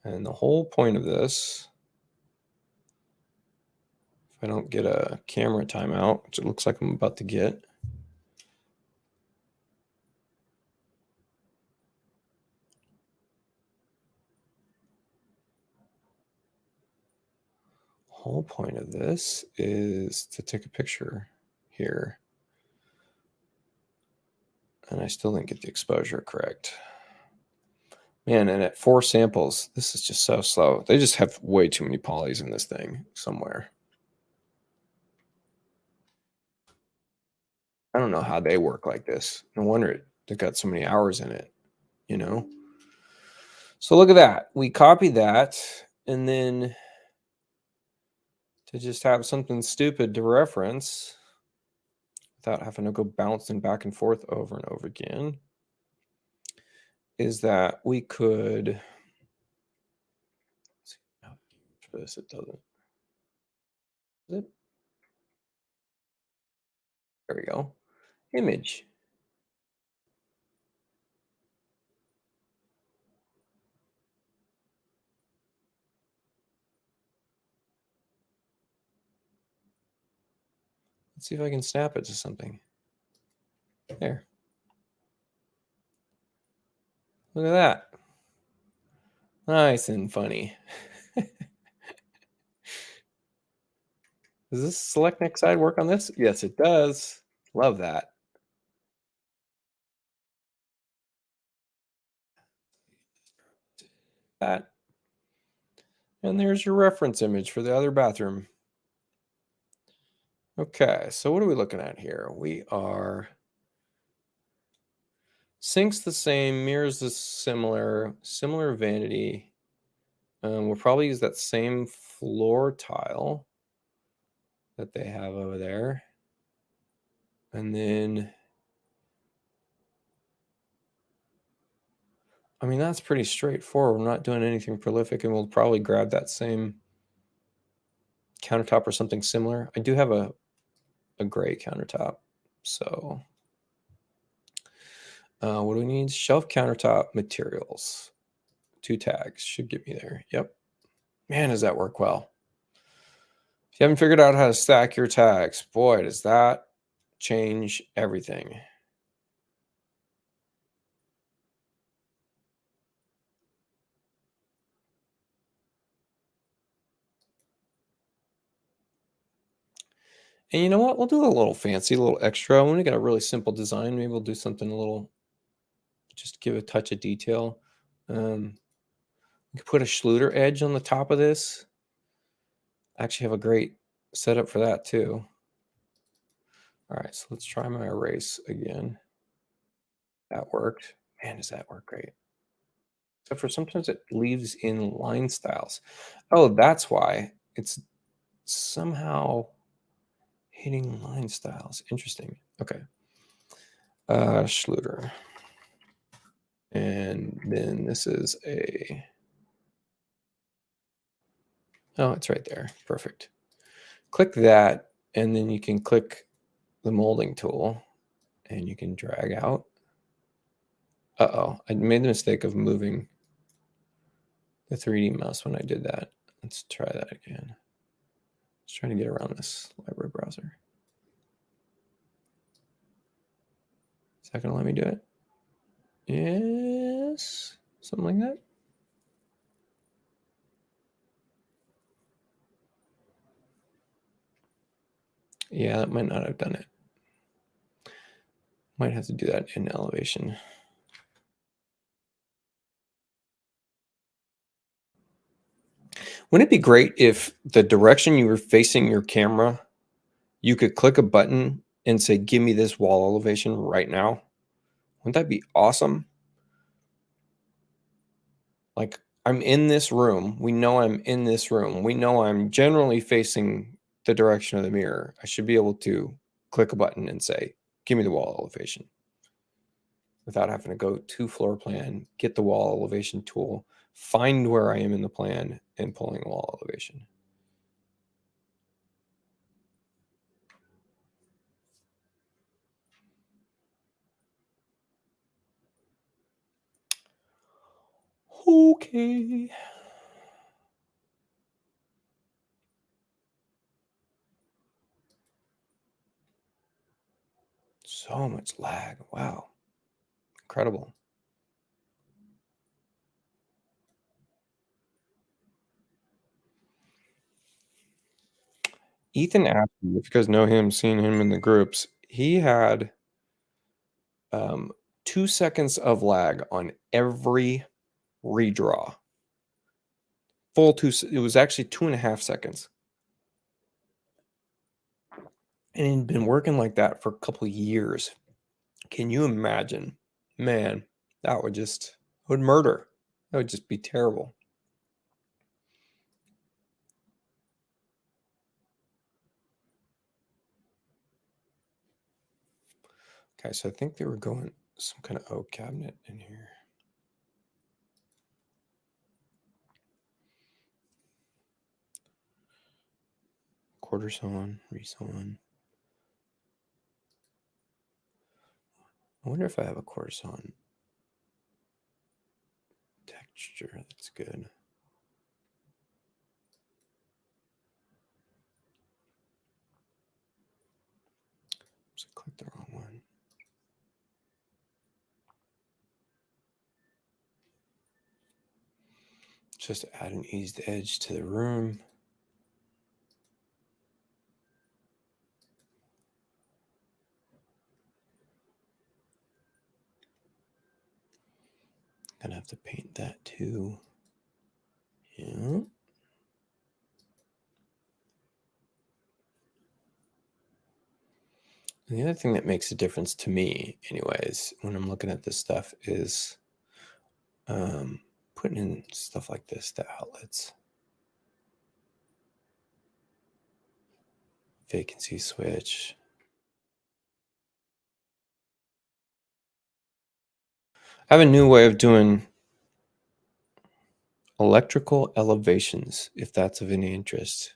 And the whole point of this, if I don't get a camera timeout, which it looks like I'm about to get, whole point of this is to take a picture here. And I still didn't get the exposure correct. Man, and at 4 samples, this is just so slow. They just have way too many polys in this thing somewhere. I don't know how they work like this. No wonder they got so many hours in it, you know? So look at that. We copied that, and then to just have something stupid to reference without having to go bouncing back and forth over and over again, is that we could, let's see how this it doesn't. Is it? There we go. Image. Let's see if I can snap it to something. There. Look at that. Nice and funny. Does this select next side work on this? Yes, it does. Love that. That. And there's your reference image for the other bathroom. Okay, so what are we looking at here? We are sinks the same, mirrors the similar vanity. We'll probably use that same floor tile that they have over there. And then, I mean, that's pretty straightforward. We're not doing anything prolific, and we'll probably grab that same countertop or something similar. I do have a gray countertop. So what do we need? Shelf countertop materials. 2 tags should get me there. Yep. Man, does that work well. If you haven't figured out how to stack your tags, boy, does that change everything. And you know what? We'll do a little fancy, a little extra. When we got a really simple design, maybe we'll do something a little, just give a touch of detail. We could put a Schluter Edge on the top of this. I actually have a great setup for that too. All right, so let's try my erase again. That worked. Man, does that work great. Except for sometimes it leaves in line styles. Oh, that's why it's somehow hitting line styles. Interesting. Okay. Schluter. And then this is a, oh, it's right there. Perfect. Click that, and then you can click the molding tool, and you can drag out. Uh-oh, I made the mistake of moving the 3D mouse when I did that. Let's try that again. Just trying to get around this library browser. Is that going to let me do it? Yes, something like that. Yeah, that might not have done it. Might have to do that in elevation. Wouldn't it be great if the direction you were facing your camera, you could click a button and say, give me this wall elevation right now? Wouldn't that be awesome? Like, I'm in this room. We know I'm in this room. We know I'm generally facing the direction of the mirror. I should be able to click a button and say, give me the wall elevation, without having to go to floor plan, get the wall elevation tool, find where I am in the plan, and pulling wall elevation. Okay. So much lag. Wow. Incredible. Ethan Ashley, if you guys know him, seen him in the groups, he had 2 seconds of lag on every redraw. Full 2, it was actually 2.5 seconds. And he'd been working like that for a couple of years. Can you imagine? Man, that would murder. That would just be terrible. Okay, so I think they were going some kind of oak cabinet in here. Quarter sawn, resawn. I wonder if I have a quarter sawn texture that's good. Click the wrong one. Just add an eased edge to the room. Gonna have to paint that too. Yeah. And the other thing that makes a difference to me, anyways, when I'm looking at this stuff is putting in stuff like this, the outlets. Vacancy switch. I have a new way of doing electrical elevations, if that's of any interest.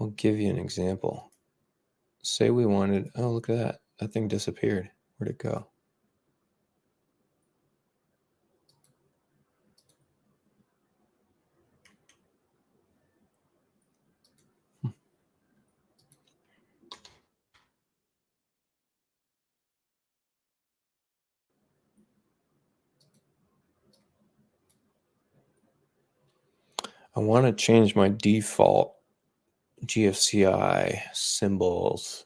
I'll give you an example. Say we wanted, oh, look at that. That thing disappeared. Where'd it go? I want to change my default GFCI symbols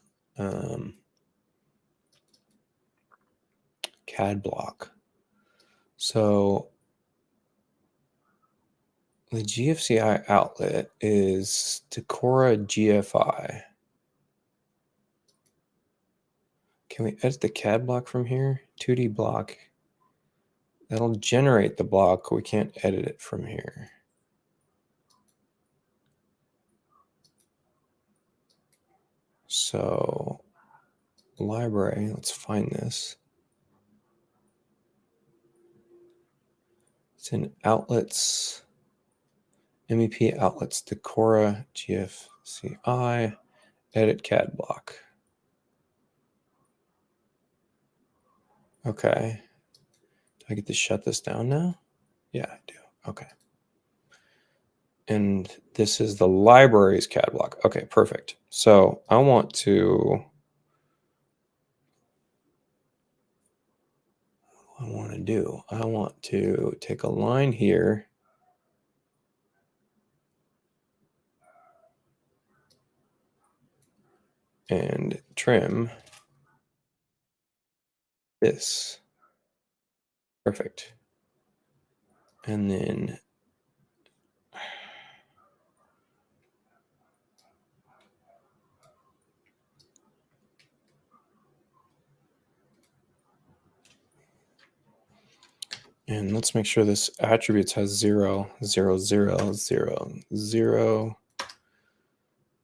CAD block. So the GFCI outlet is Decora GFI. Can we edit the CAD block from here? 2D block. That'll generate the block. We can't edit it from here. So library, let's find this. It's in outlets, MEP outlets, Decora GFCI, edit CAD block. Okay. Do I get to shut this down now? Yeah, I do. Okay. And this is the library's CAD block. Okay, perfect. So I want to, what do I want to do? I want to take a line here. And trim this. Perfect. And then and let's make sure this attributes has 0, 0, 0, 0, 0.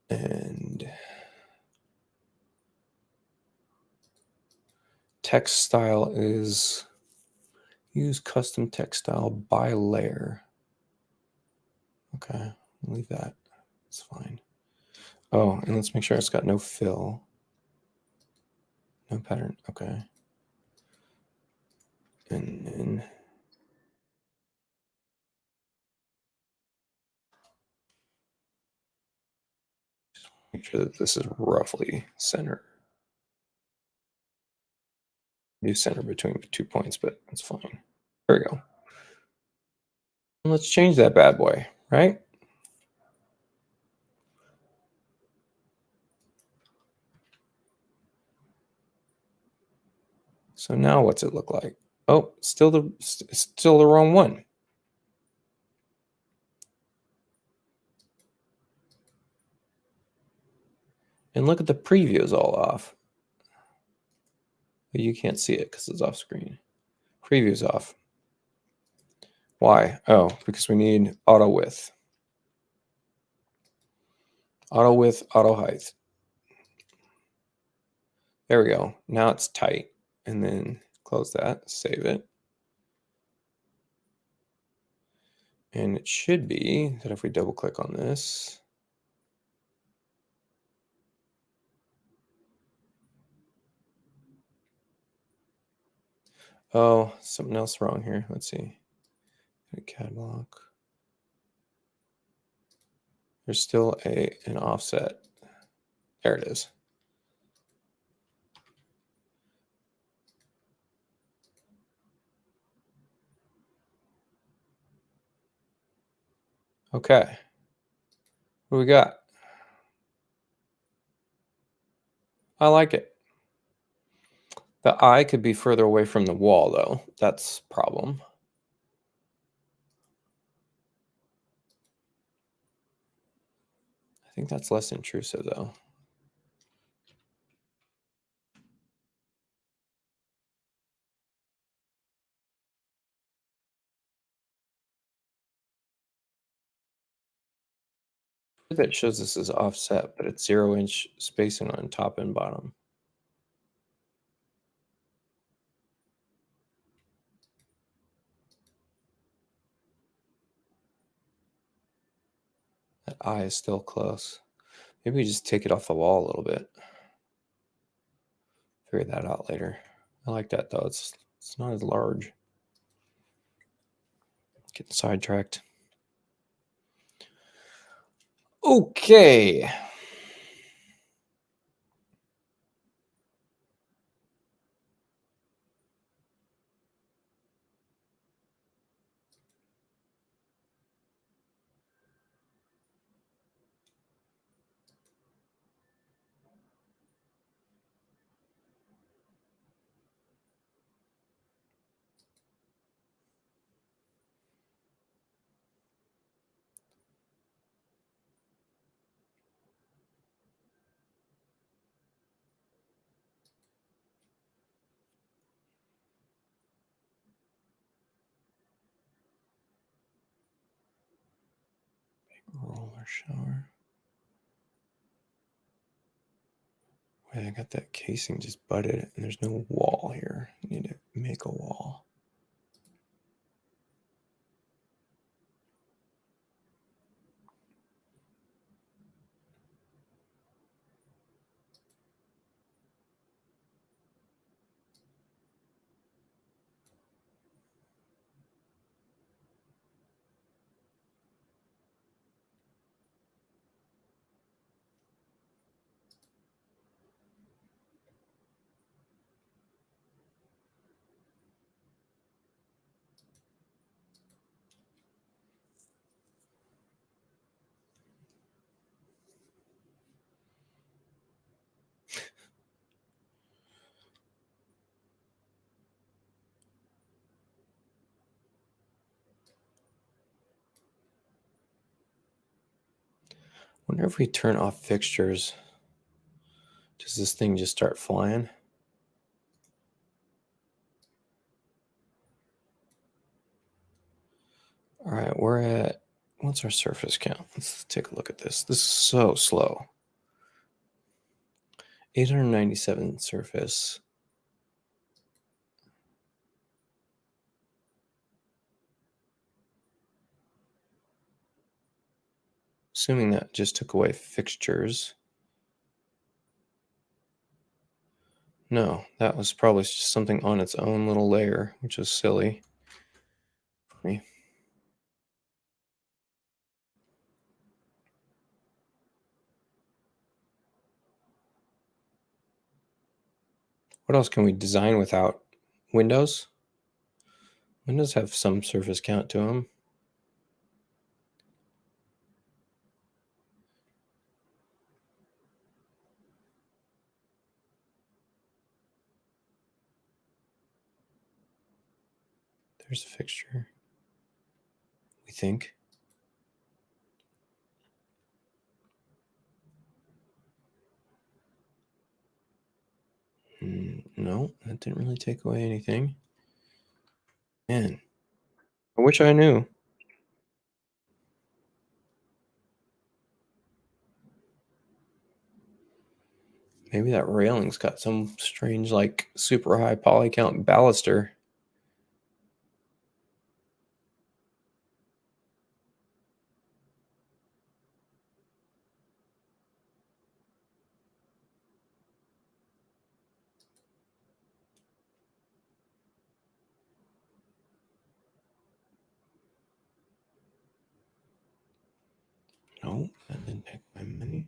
And text style is use custom text style by layer. Okay, leave that. It's fine. Oh, and let's make sure it's got no fill. No pattern. Okay. And then make sure that this is roughly center. New center between 2 points, but that's fine. There we go. And let's change that bad boy, right? So now what's it look like? Oh, still the wrong one. And look at the preview is all off. But you can't see it because it's off screen. Preview's off. Why? Oh, because we need auto width. Auto width, auto height. There we go. Now it's tight. And then close that, save it. And it should be that if we double click on this, oh, something else wrong here. Let's see. CAD block. There's still an offset. There it is. Okay. What do we got? I like it. The eye could be further away from the wall, though. That's a problem. I think that's less intrusive, though. That shows this is offset, but it's 0-inch spacing on top and bottom. That eye is still close. Maybe we just take it off the wall a little bit. Figure that out later. I like that though. It's not as large. Getting sidetracked. Okay. Roller shower. Wait, I got that casing just butted and there's no wall here. I need to make a wall. Wonder if we turn off fixtures, does this thing just start flying? All right, we're at, what's our surface count? Let's take a look at this. This is so slow. 897 surface. Assuming that just took away fixtures. No, that was probably just something on its own little layer, which was silly for me. What else can we design without windows? Windows have some surface count to them. There's a fixture, we think. No, that didn't really take away anything. Man, I wish I knew. Maybe that railing's got some strange, like, super high poly count baluster. No, that Really?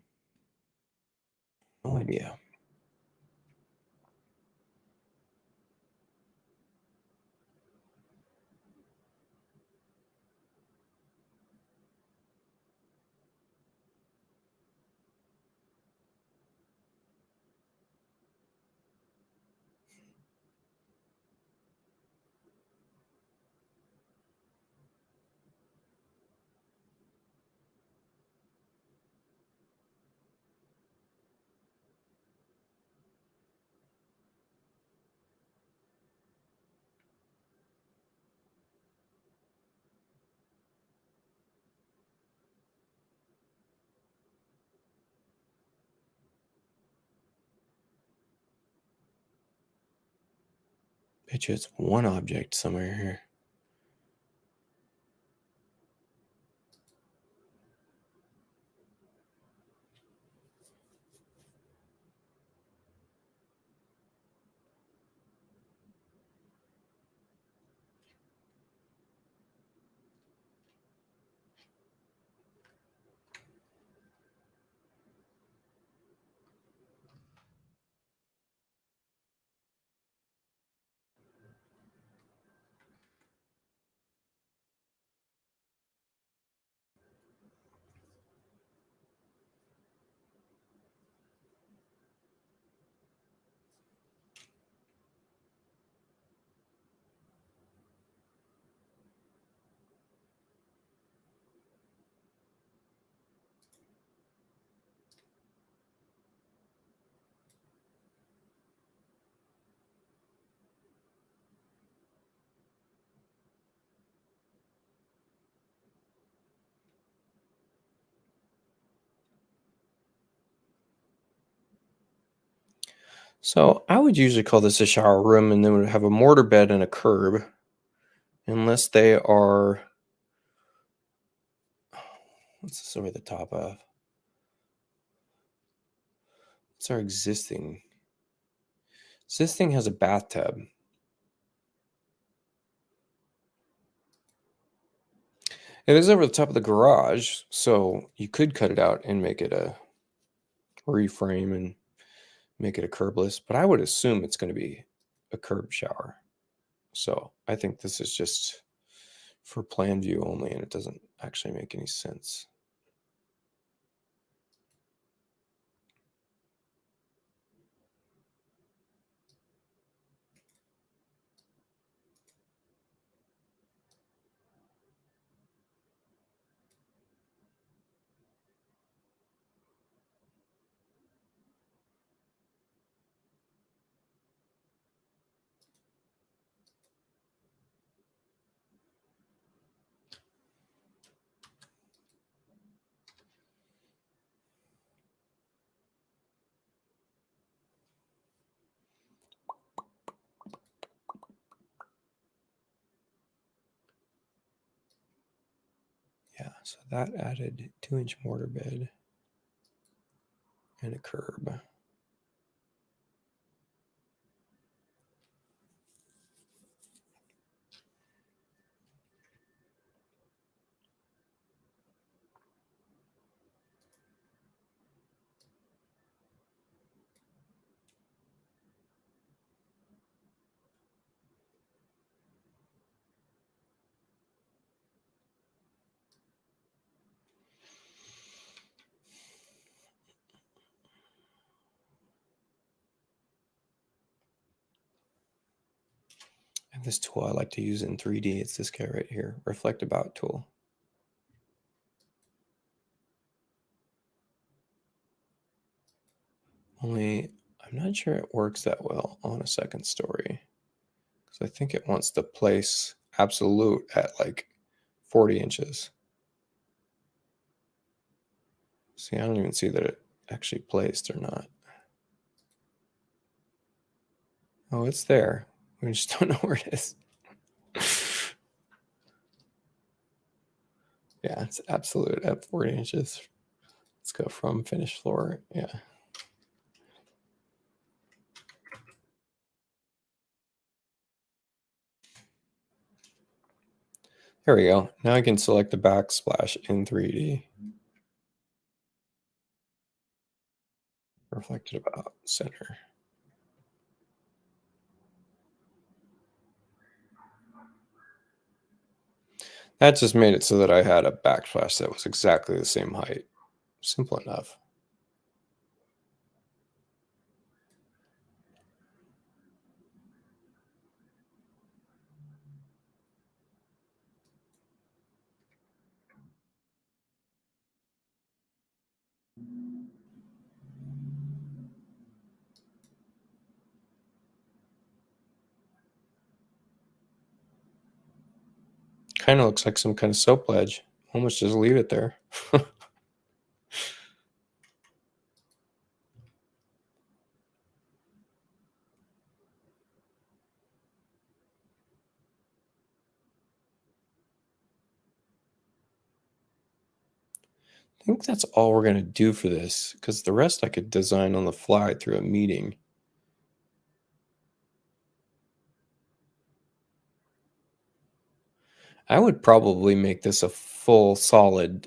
No idea. Bet you it's one object somewhere here. So I would usually call this a shower room, and then would have a mortar bed and a curb, unless they are. What's this over the top of? What's our existing? So this thing has a bathtub. It is over the top of the garage, so you could cut it out and make it a reframe and make it a curbless, but I would assume it's going to be a curb shower. So I think this is just for plan view only, and it doesn't actually make any sense. Yeah, so that added 2-inch mortar bed and a curb. And this tool I like to use in 3D. It's this guy right here, Reflect About tool. Only I'm not sure it works that well on a second story, because I think it wants to place absolute at like 40 inches. See, I don't even see that it actually placed or not. Oh, it's there. We just don't know where it is. Yeah, it's absolute at 40 inches. Let's go from finished floor. Yeah. There we go. Now I can select the backsplash in 3D. reflected about center. That just made it so that I had a backsplash that was exactly the same height. Simple enough. Kind of looks like some kind of soap ledge. Almost just leave it there. I think that's all we're going to do for this, because the rest I could design on the fly through a meeting. I would probably make this a full solid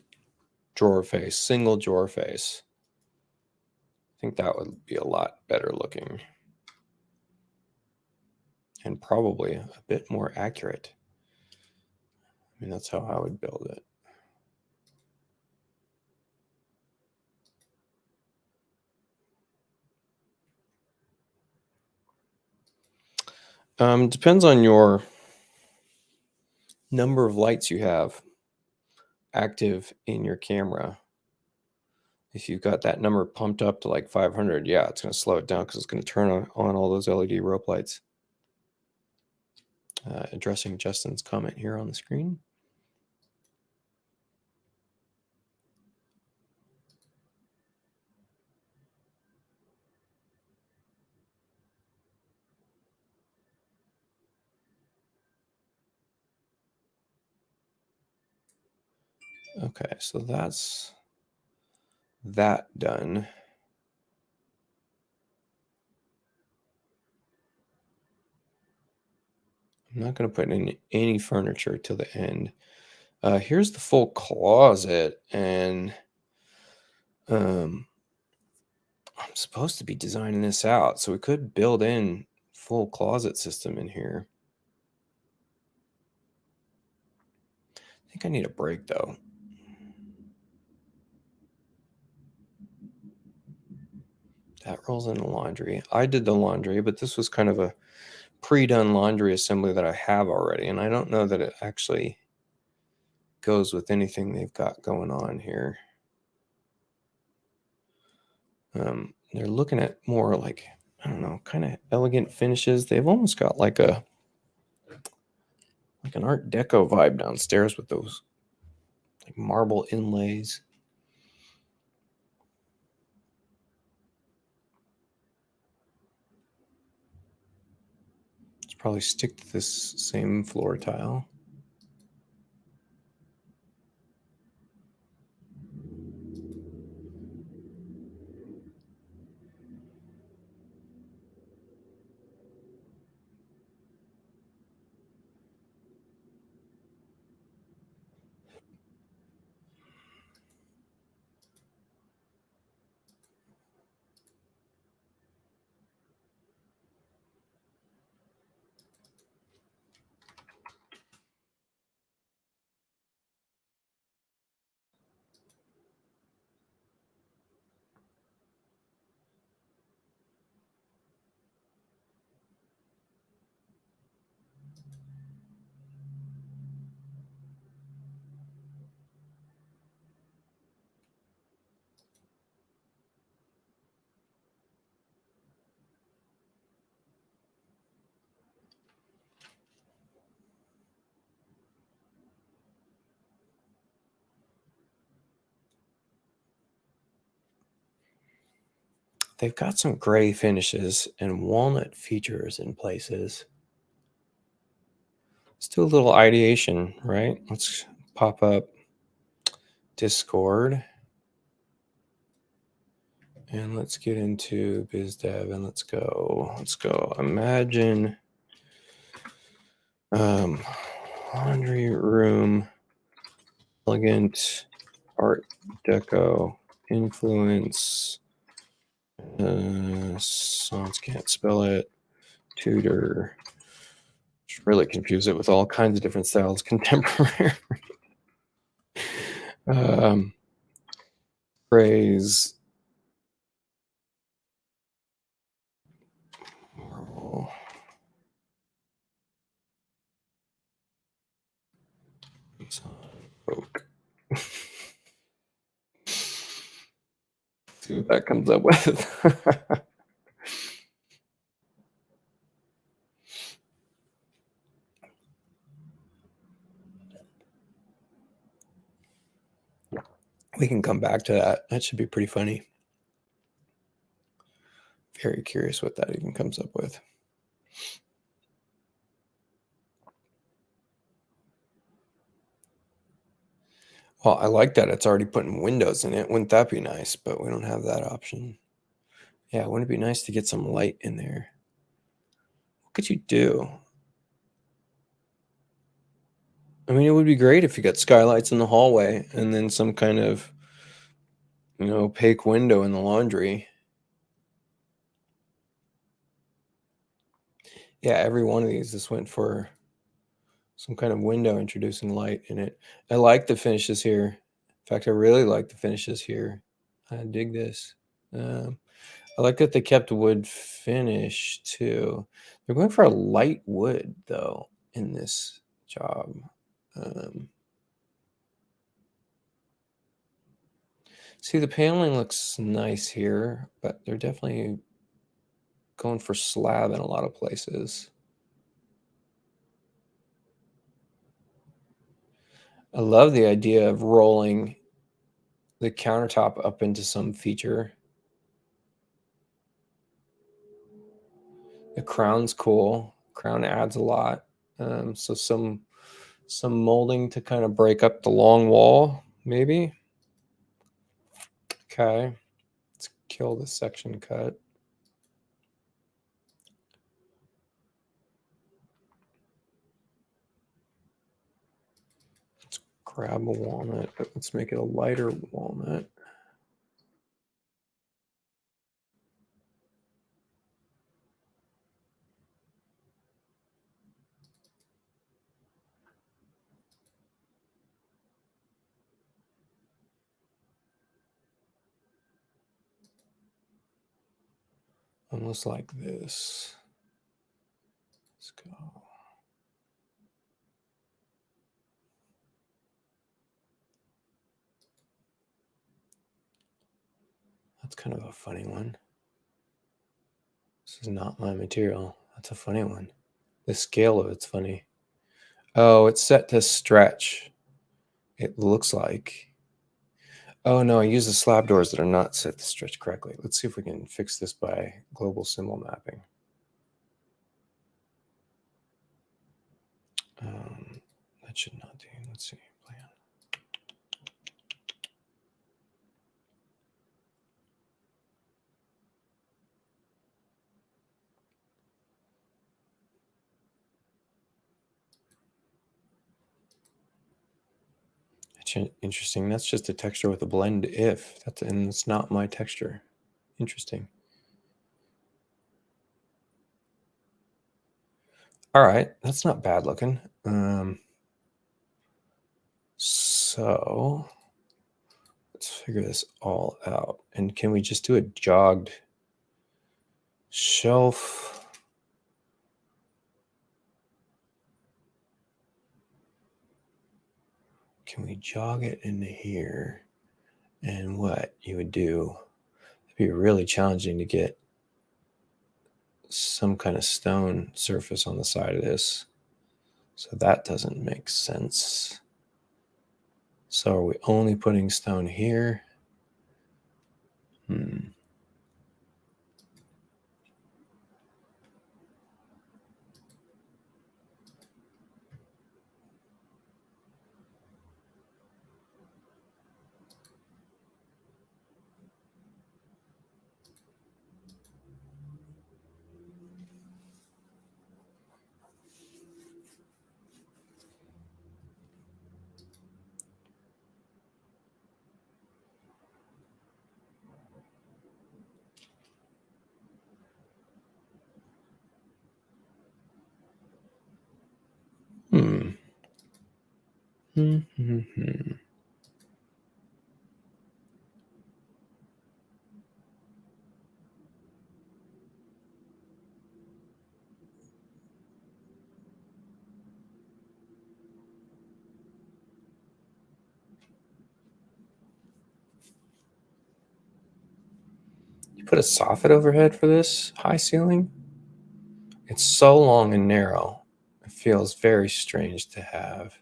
drawer face, single drawer face. I think that would be a lot better looking and probably a bit more accurate. I mean, that's how I would build it. Depends on your number of lights you have active in your camera. If you've got that number pumped up to like 500, yeah, it's going to slow it down because it's going to turn on all those LED rope lights. Addressing Justin's comment here on the screen. Okay, so that's that done. I'm not going to put in any furniture till the end. Here's the full closet, and I'm supposed to be designing this out, so we could build in full closet system in here. I think I need a break though. That rolls in the laundry. I did the laundry, but this was kind of a pre-done laundry assembly that I have already, and I don't know that it actually goes with anything they've got going on here. They're looking at more like, I don't know, kind of elegant finishes. They've almost got like an Art Deco vibe downstairs with those like marble inlays. Let's probably stick to this same floor tile. They've got some gray finishes and walnut features in places. Let's do a little ideation, right? Let's pop up Discord. And let's get into biz dev and let's go. Imagine laundry room, elegant Art Deco influence, Sans can't spell it. Tudor. Just really confuse it with all kinds of different styles. Contemporary. Phrase. Oh. Oak. See what that comes up with. We can come back to that. That should be pretty funny. Very curious what that even comes up with. Well, I like that it's already putting windows in it. Wouldn't that be nice? But we don't have that option. Yeah, wouldn't it be nice to get some light in there? What could you do? I mean, it would be great if you got skylights in the hallway and then some kind of, opaque window in the laundry. Yeah, every one of these just went for some kind of window introducing light in it. I like the finishes here. In fact, I really like the finishes here. I dig this. I like that they kept wood finish too. They're going for a light wood though in this job. See, the paneling looks nice here, but they're definitely going for slab in a lot of places. I love the idea of rolling the countertop up into some feature. The crown's cool. Crown adds a lot. So some molding to kind of break up the long wall, maybe. Okay, let's kill the section cut. Let's grab a walnut, but let's make it a lighter walnut. Almost like this. Let's go. That's kind of a funny one. This is not my material. That's a funny one. The scale of it's funny. Oh, it's set to stretch. It looks like. Oh no, I use the slab doors that are not set to stretch correctly. Let's see if we can fix this by global symbol mapping. That should not do. Let's see. Plan. Interesting. That's just a texture with a blend if. And it's not my texture. Interesting. All right, that's not bad looking. So let's figure this all out. And can we just do a jogged shelf? Can we jog it into here? And what you would do, it'd be really challenging to get some kind of stone surface on the side of this. So that doesn't make sense. So are we only putting stone here? You put a soffit overhead for this high ceiling? It's so long and narrow. It feels very strange to have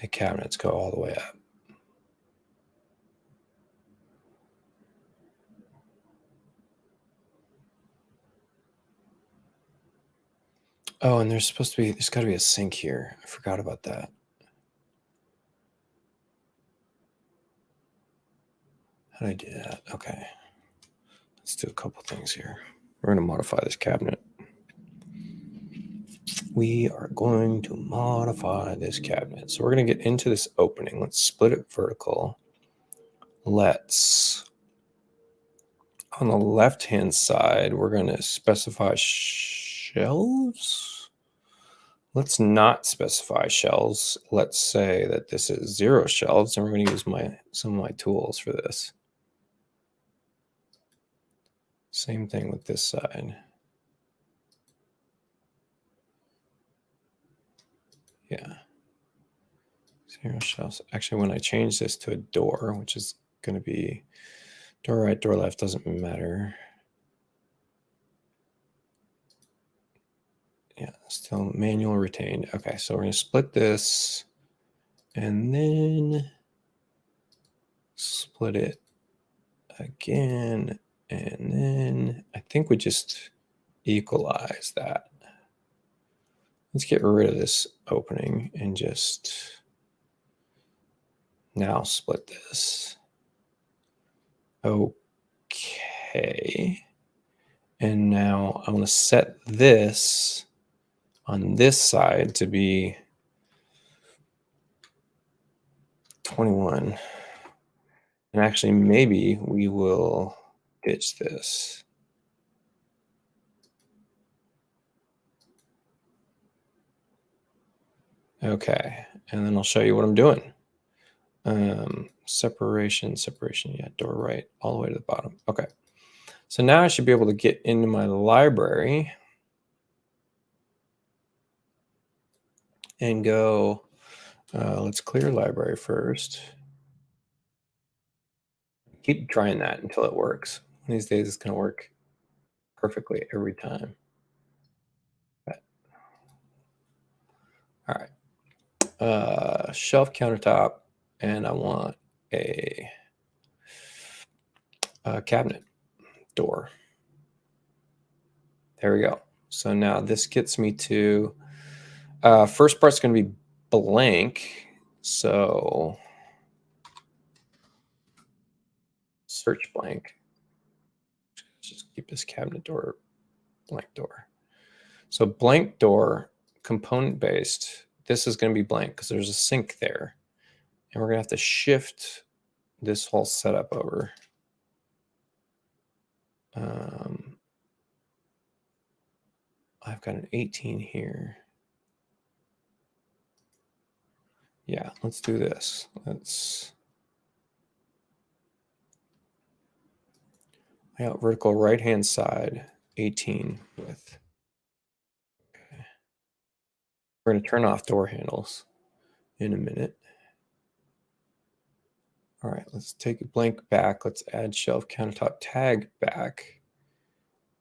the cabinets go all the way up. Oh, and there's got to be a sink here. I forgot about that. How did I do that? Okay. Let's do a couple things here. We're going to modify this cabinet. We are going to modify this cabinet. So we're going to get into this opening. Let's split it vertical. Let's, on the left-hand side, we're going to specify shelves. Let's not specify shelves. Let's say that this is 0 shelves, and we're going to use some of my tools for this. Same thing with this side. Yeah. 0 shelves. Actually, when I change this to a door, which is going to be door right, door left, doesn't matter. Yeah, still manual retained. Okay, so we're going to split this and then split it again. And then I think we just equalize that. Let's get rid of this opening and just now split this. Okay. And now I'm going to set this on this side to be 21. And actually, maybe we will ditch this. Okay, and then I'll show you what I'm doing. Separation, yeah, door right, all the way to the bottom. Okay, so now I should be able to get into my library and go, let's clear library first. Keep trying that until it works. One of these days it's going to work perfectly every time. Okay. All right. Shelf countertop, and I want a cabinet door. There we go. So now this gets me to first part's going to be blank. So search blank. Just keep this cabinet door blank door. So blank door, component based. This is going to be blank because there's a sink there. And we're going to have to shift this whole setup over. I've got an 18 here. Yeah, let's do this. I got vertical right-hand side, 18 width. Okay. We're going to turn off door handles in a minute. All right, let's take a blank back. Let's add shelf countertop tag back.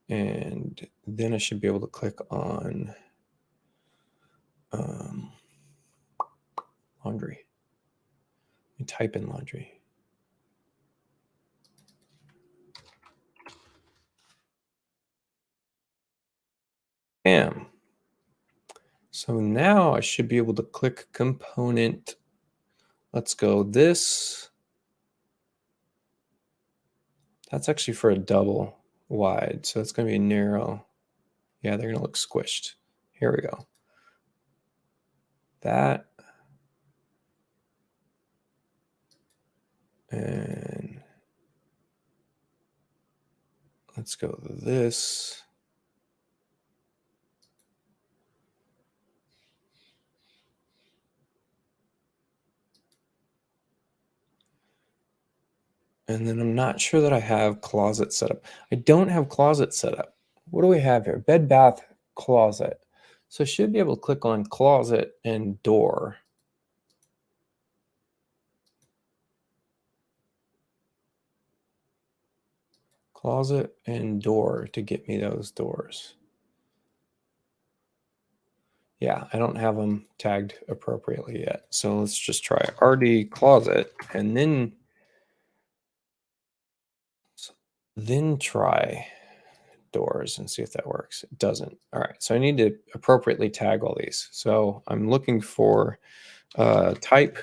And then I should be able to click on laundry. Let me type in laundry. Bam. So now I should be able to click component. Let's go this. That's actually for a double wide. So it's going to be narrow. Yeah, they're going to look squished. Here we go. That. And let's go this. And then I'm not sure that I have closet set up. I don't have closet set up. What do we have here? Bed, bath, closet. So I should be able to click on closet and door. Closet and door to get me those doors. Yeah, I don't have them tagged appropriately yet. So let's just try RD closet and then try doors and see if that works. It doesn't. All right, so I need to appropriately tag all these. So I'm looking for type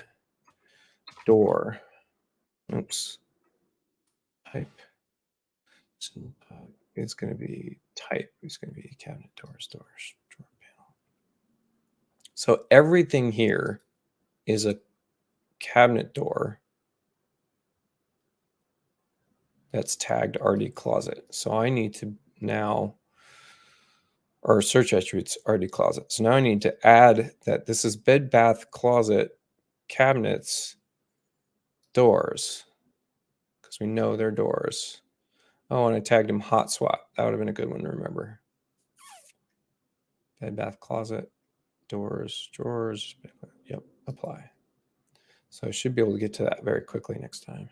door. Oops. Type. It's going to be type. It's going to be cabinet doors, drawer panel. So everything here is a cabinet door that's tagged RD closet. So I need to now, or search attributes RD closet. So now I need to add that this is bed, bath, closet, cabinets, doors, because we know they're doors. Oh, and I tagged them hot swap. That would have been a good one to remember. Bed, bath, closet, doors, drawers. Yep, apply. So I should be able to get to that very quickly next time.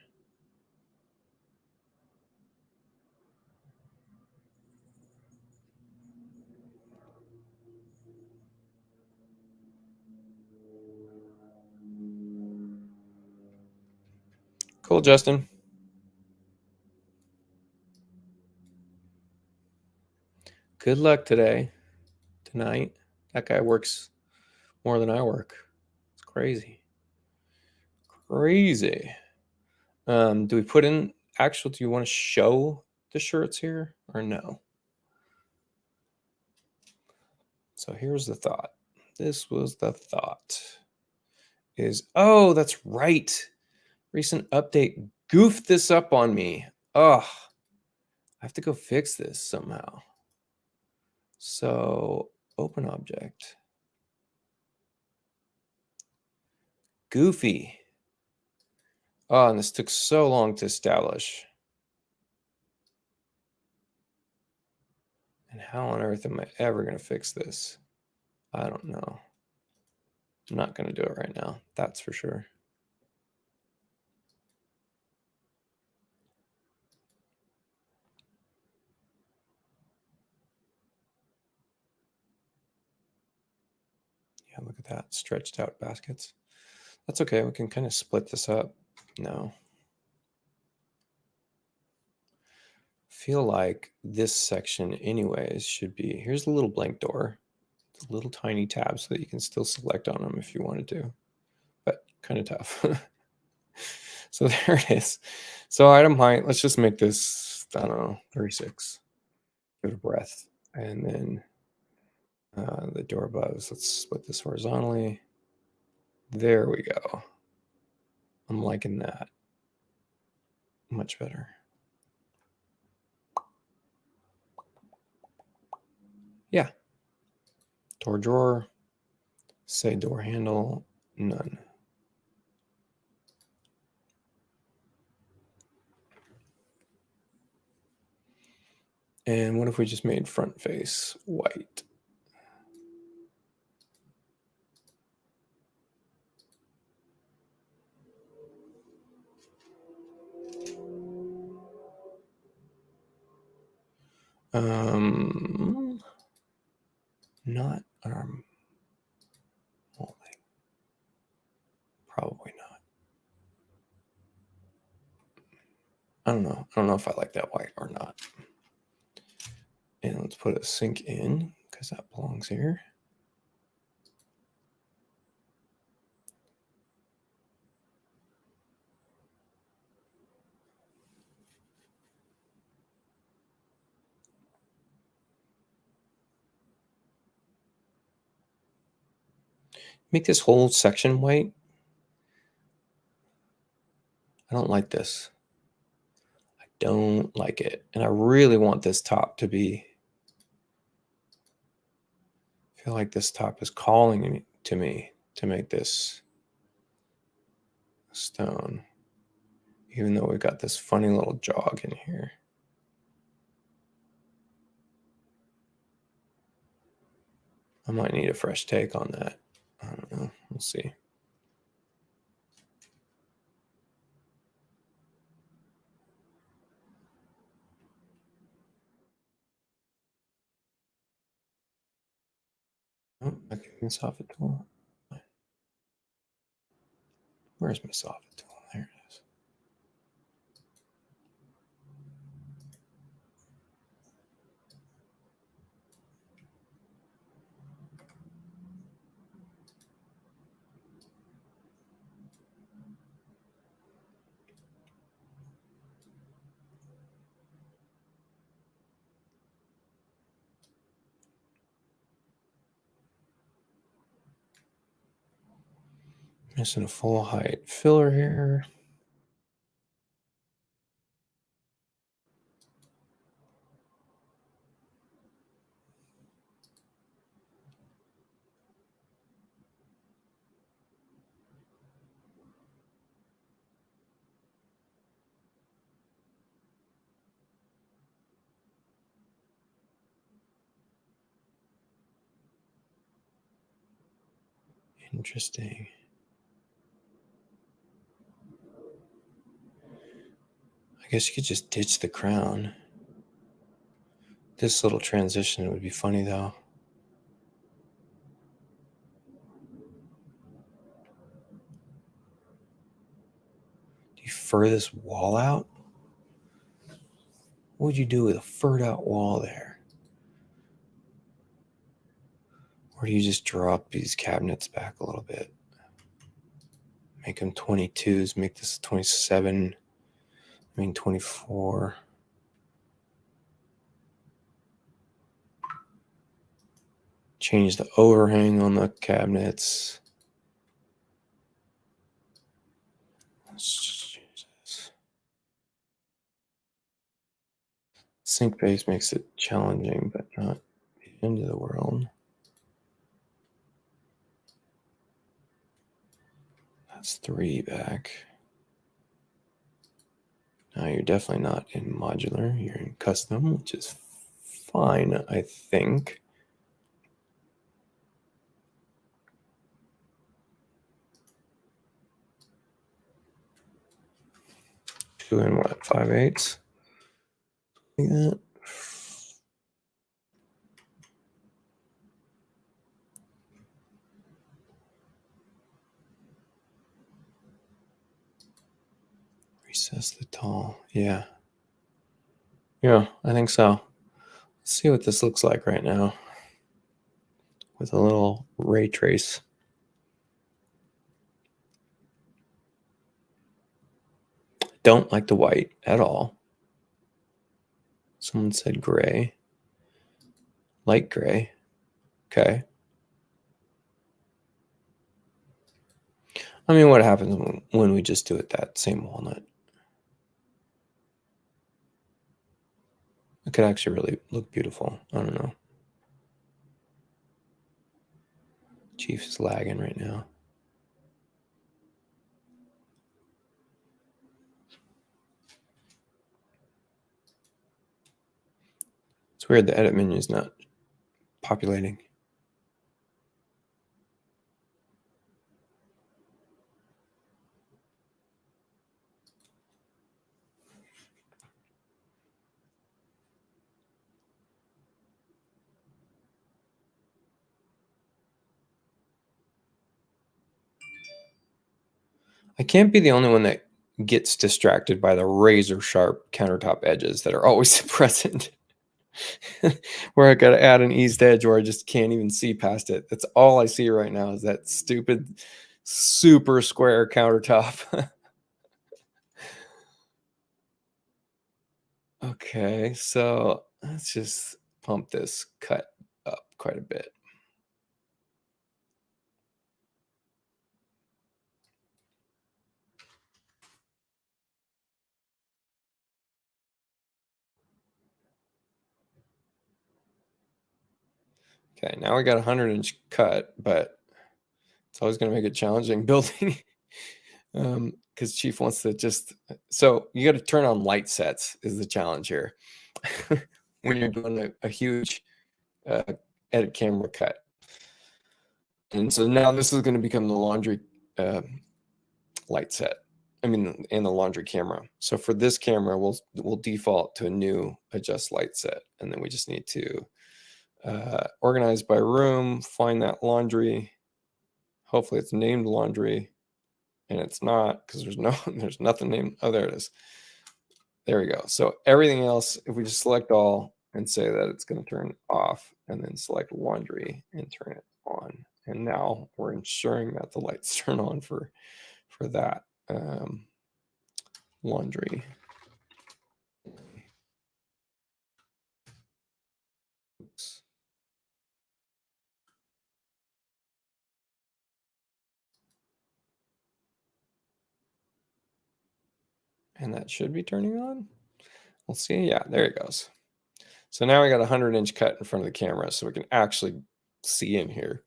Cool, Justin. Good luck today, tonight. That guy works more than I work. It's crazy. Crazy. Do we put in actual, do you want to show the shirts here or no? So here's the thought. This was the thought is, oh, that's right. Recent update goofed this up on me. Oh, I have to go fix this somehow. So open object. Goofy. Oh, and this took so long to establish. And how on earth am I ever going to fix this? I don't know. I'm not going to do it right now. That's for sure. Yeah, look at that. Stretched out baskets. That's okay. We can kind of split this up. No. Feel like this section anyways should be, here's a little blank door. It's a little tiny tab so that you can still select on them if you wanted to, but kind of tough. So there it is. So item height, let's just make this, I don't know, 36. Give it a breath. And then the door above, let's split this horizontally. There we go. I'm liking that. Much better. Yeah. Door drawer. Say door handle. None. And what if we just made front face white? Not arm molding. Probably not. I don't know. I don't know if I like that white or not. And let's put a sink in because that belongs here. Make this whole section white. I don't like this. I don't like it. And I really want this top to be, I feel like this top is calling to me to make this stone. even though we've got this funny little jog in here. I might need a fresh take on that. I don't know. We'll see. Oh, okay, the soffit tool. Where's my soffit tool? There it is. Missing a full height filler here. Interesting. I guess you could just ditch the crown. This little transition would be funny though. Do you fur this wall out? What would you do with a furred out wall there? Or do you just drop these cabinets back a little bit? Make them 22s, make this 27, 24. Change the overhang on the cabinets. Jesus. Sink base makes it challenging, but not the end of the world. That's 3 back. Now you're definitely not in modular, you're in custom, which is fine, I think. Two and what, 5/8? Like that. Recess the tall. Yeah. Yeah, I think so. Let's see what this looks like right now with a little ray trace. Don't like the white at all. Someone said gray. Light gray. Okay. I mean, what happens when we just do it that same walnut? It could actually really look beautiful. I don't know. Chief is lagging right now. It's weird the edit menu is not populating. I can't be the only one that gets distracted by the razor sharp countertop edges that are always present. Where I got to add an eased edge where I just can't even see past it. That's all I see right now is that stupid super square countertop. Okay, so let's just pump this cut up quite a bit. Okay, now we got a 100-inch cut, but it's always going to make it challenging building Because Chief wants to just, so you got to turn on light sets is the challenge here when you're doing a huge uh, edit camera cut. And so now this is going to become the laundry light set. I mean, and the laundry camera. So for this camera, we'll default to a new adjust light set, and then we just need to organize by room, find that laundry. Hopefully it's named laundry, and it's not, because there's nothing named. Oh, there it is. There we go. So everything else, if we just select all and say that it's going to turn off, and then select laundry and turn it on, and now we're ensuring that the lights turn on for that laundry. Oops. And that should be turning on. We'll see. Yeah, there it goes. So now we got a 100-inch cut in front of the camera, so we can actually see in here.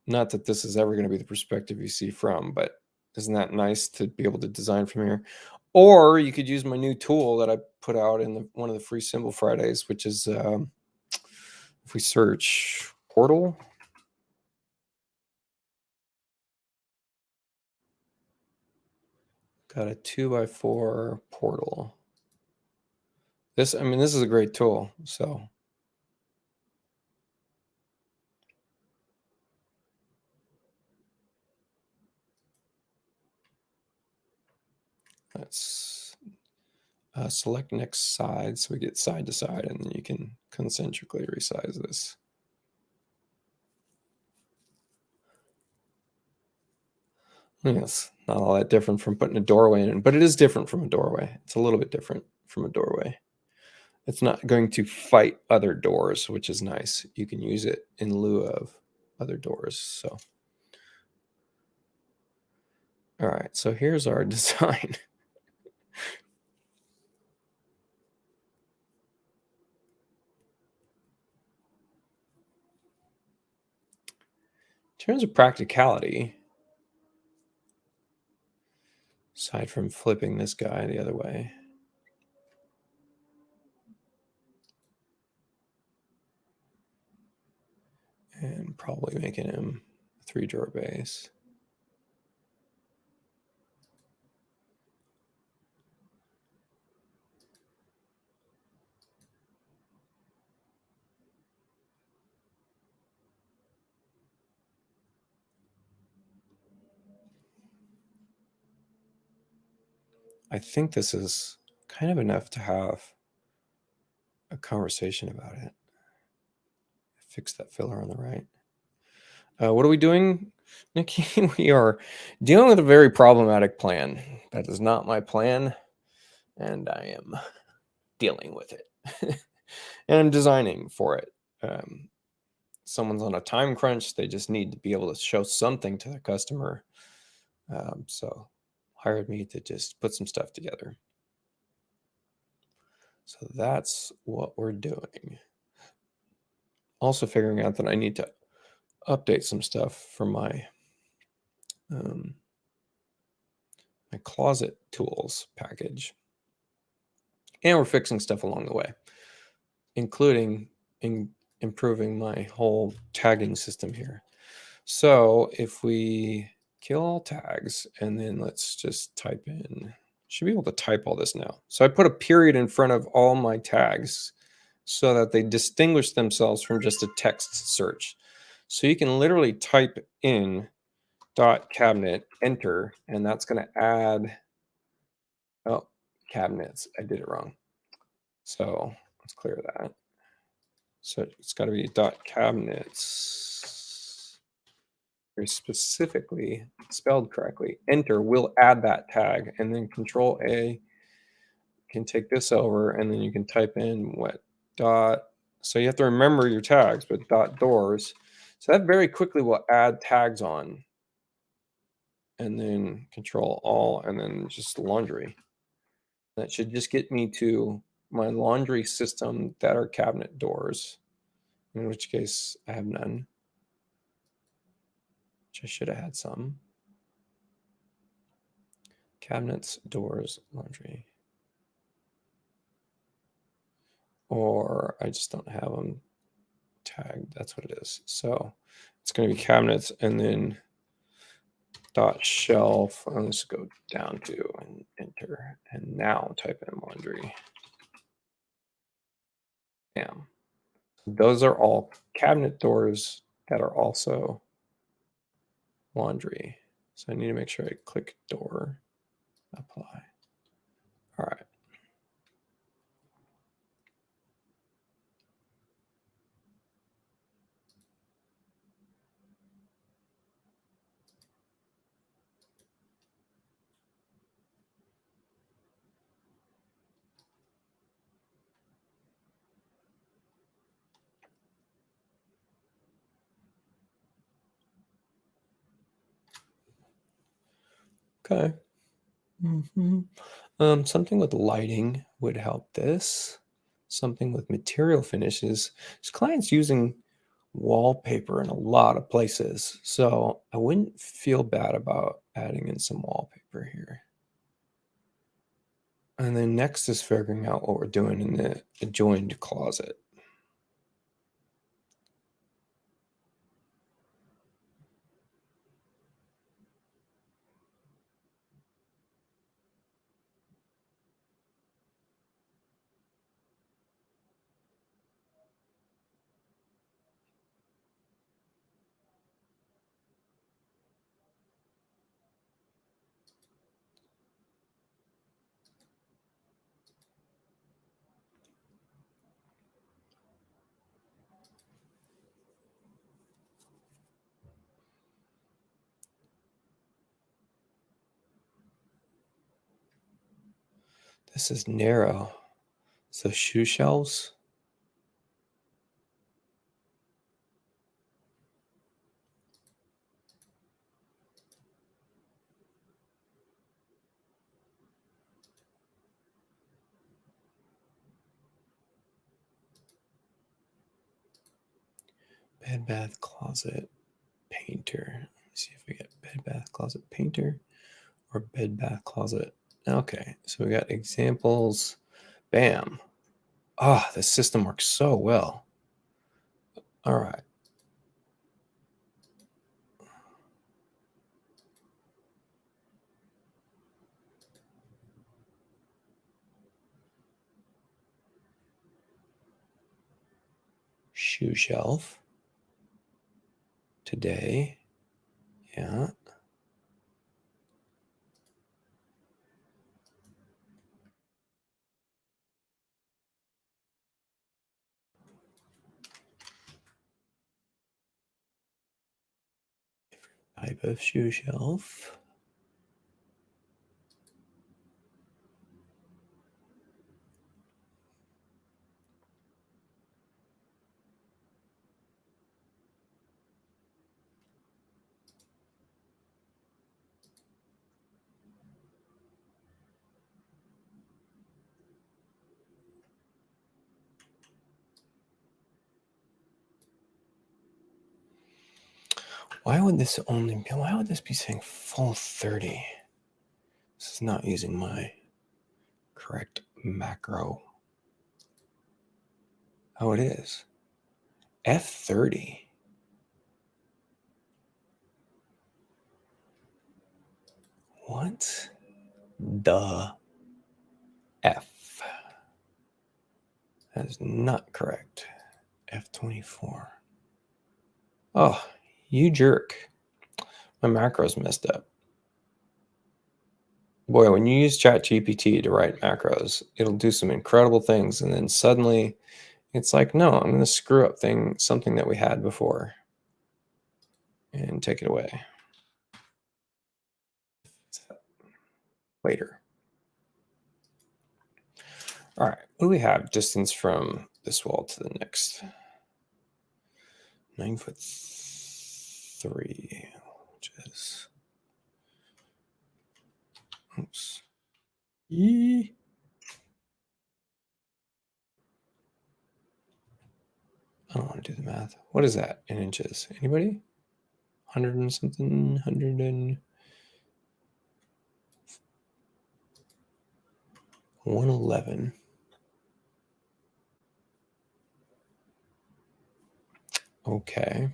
Not that this is ever going to be the perspective you see from, but isn't that nice to be able to design from here? Or you could use my new tool that I put out in one of the free Symbol Fridays, which is if we search portal. Got a 2x4 portal. This is a great tool. So let's select next side, so we get side to side, and then you can concentrically resize this. Yes, not all that different from putting a doorway in, but it is different from a doorway. It's a little bit different from a doorway. It's not going to fight other doors, which is nice. You can use it in lieu of other doors. So, all right, so here's our design. In terms of practicality, aside from flipping this guy the other way, and probably making him a 3-drawer base. I think this is kind of enough to have a conversation about it. Fix that filler on the right. What are we doing, Nikki? We are dealing with a very problematic plan. That is not my plan, and I am dealing with it. And I'm designing for it. Someone's on a time crunch. They just need to be able to show something to the customer. So hired me to just put some stuff together. So that's what we're doing. Also figuring out that I need to update some stuff for my my closet tools package. And we're fixing stuff along the way, including improving my whole tagging system here. So if we kill all tags, and then let's just type in, should be able to type all this now. So I put a period in front of all my tags so that they distinguish themselves from just a text search. So you can literally type in .cabinet, enter, and that's going to add, oh, cabinets. I did it wrong. So let's clear that. So it's got to be .cabinets, very specifically spelled correctly. Enter will add that tag, and then Control A can take this over, and then you can type in what dot. So you have to remember your tags, but .doors. So that very quickly will add tags on, and then Control All, and then just laundry. That should just get me to my laundry system that are cabinet doors, in which case I have none, which I should have had some. Cabinets, doors, laundry. Or I just don't have them tagged. That's what it is. So it's going to be cabinets and then dot shelf. Let's go down to and enter. And now type in laundry. Bam. Those are all cabinet doors that are also laundry. So I need to make sure I click door, apply. All right. Okay. Something with lighting would help this. Something with material finishes. This client's using wallpaper in a lot of places, so I wouldn't feel bad about adding in some wallpaper here. And then next is figuring out what we're doing in the adjoined closet. This is narrow. So shoe shelves. Bed, bath, closet, painter. Let me see if we get bed, bath, closet, painter or bed, bath, closet. Okay, so we got examples. Bam. Ah, oh, the system works so well. All right. Shoe shelf. Today. Yeah. Type of shoe shelf. Why would this be saying full 30? This is not using my correct macro. Oh, it is. F30. What the F? That is not correct. F24. Oh, you jerk. My macro's messed up. Boy, when you use ChatGPT to write macros, it'll do some incredible things. And then suddenly it's like, no, I'm going to screw up something that we had before and take it away later. All right, what do we have? Distance from this wall to the next. 9'3", which is, oops. Yee. I don't want to do the math. What is that in inches? Anybody? 100 and something? 100 and 111. Okay.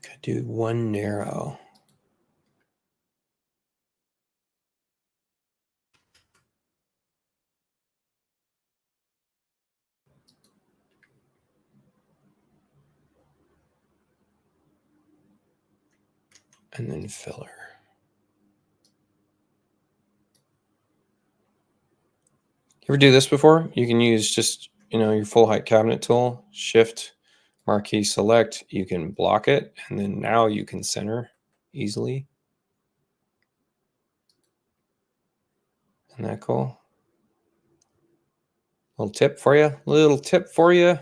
Could do one narrow. And then filler. You ever do this before? You can use just, your full height cabinet tool, shift, marquee, select. You can block it, and then now you can center easily. Isn't that cool? Little tip for you.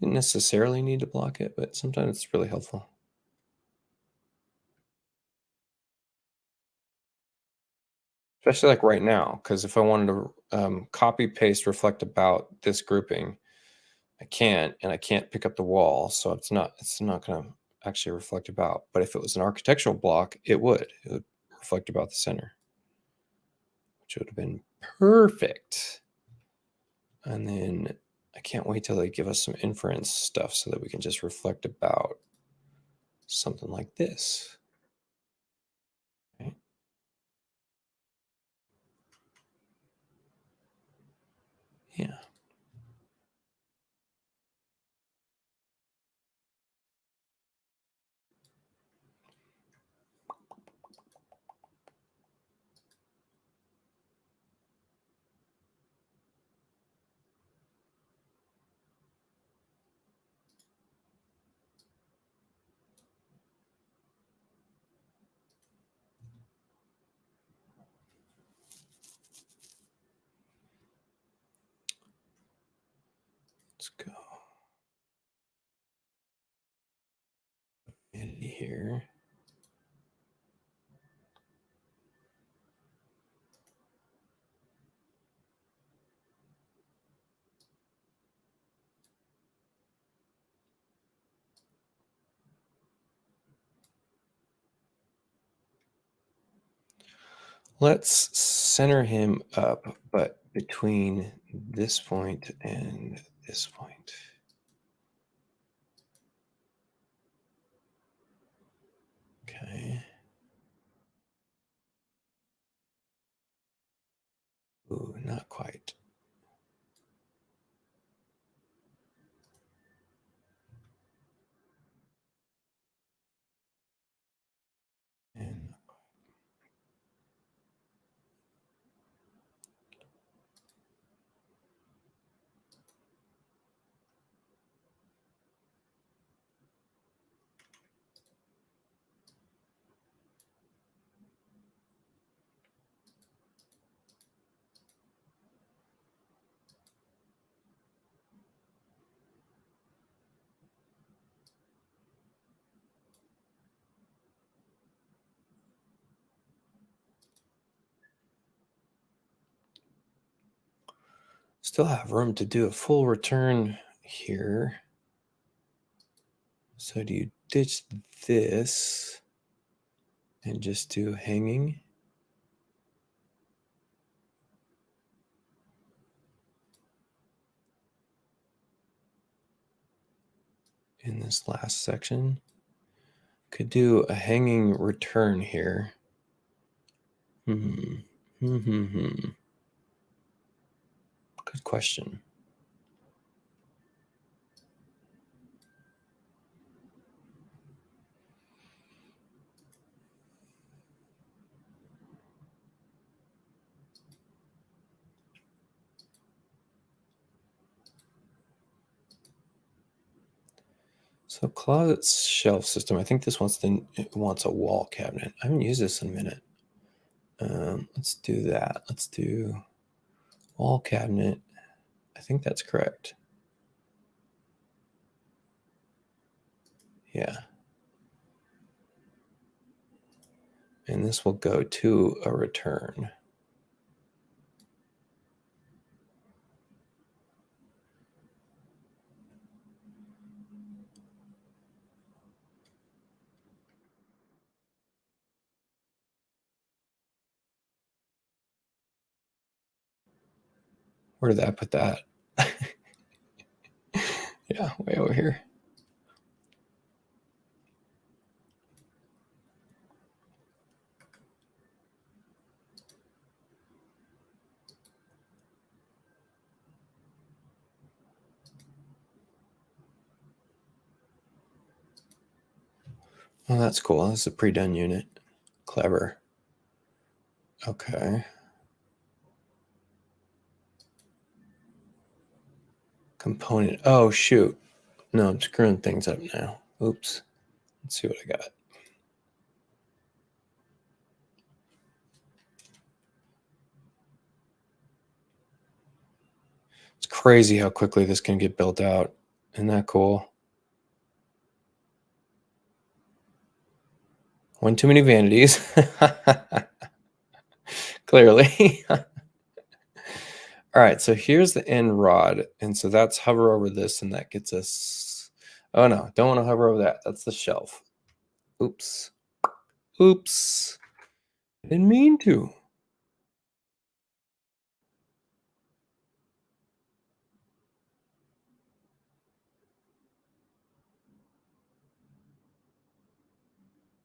You don't necessarily need to block it, but sometimes it's really helpful. Especially like right now, because if I wanted to copy, paste, reflect about this grouping, I can't, and I can't pick up the wall, so it's not going to actually reflect about. But if it was an architectural block, it would reflect about the center, which would have been perfect. And then I can't wait till they give us some inference stuff so that we can just reflect about something like this. Okay. Yeah. Let's go in here. Let's center him up, but between this point and this point. Okay. Ooh, not quite. And still have room to do a full return here. So do you ditch this and just do hanging? In this last section? Could do a hanging return here. Good question. So closet shelf system. I think this it wants a wall cabinet. I haven't used this in a minute. Let's do that. Let's do Wall cabinet. I think that's correct. Yeah. And this will go to a return. Where did I put that? Yeah, way over here. Oh, that's cool. That's a pre-done unit. Clever. Okay. Component. Oh, shoot. No, I'm screwing things up now. Oops. Let's see what I got. It's crazy how quickly this can get built out. Isn't that cool? One too many vanities. Clearly. All right, so here's the end rod. And so that's hover over this, and that gets us. Oh, no, don't want to hover over that. That's the shelf. Oops. Oops. I didn't mean to.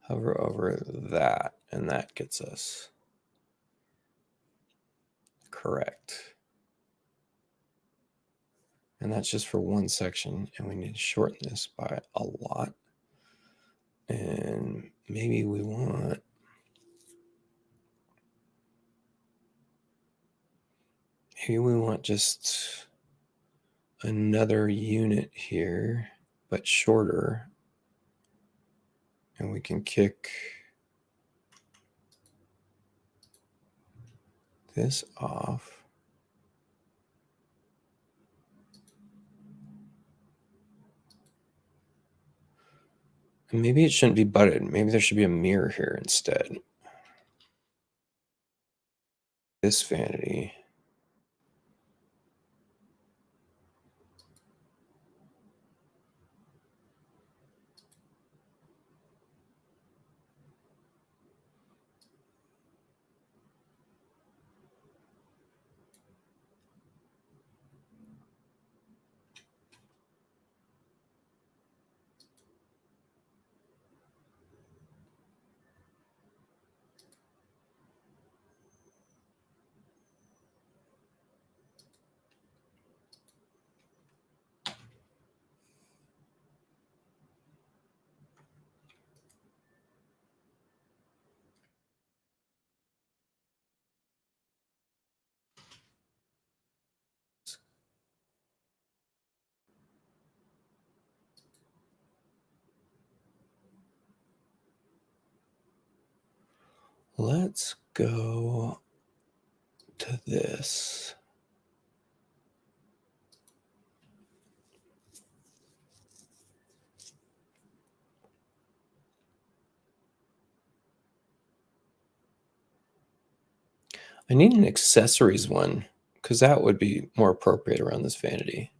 Hover over that, and that gets us. Correct. And that's just for one section, and we need to shorten this by a lot. And maybe we want just another unit here, but shorter. And we can kick this off. And maybe it shouldn't be butted. Maybe there should be a mirror here instead. This vanity. Let's go to this. I need an accessories one because that would be more appropriate around this vanity.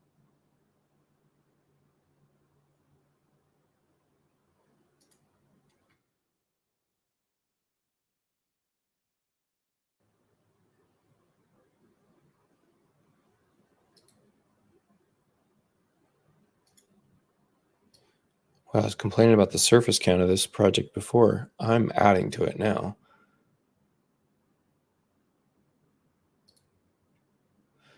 Well, I was complaining about the surface count of this project before. I'm adding to it now.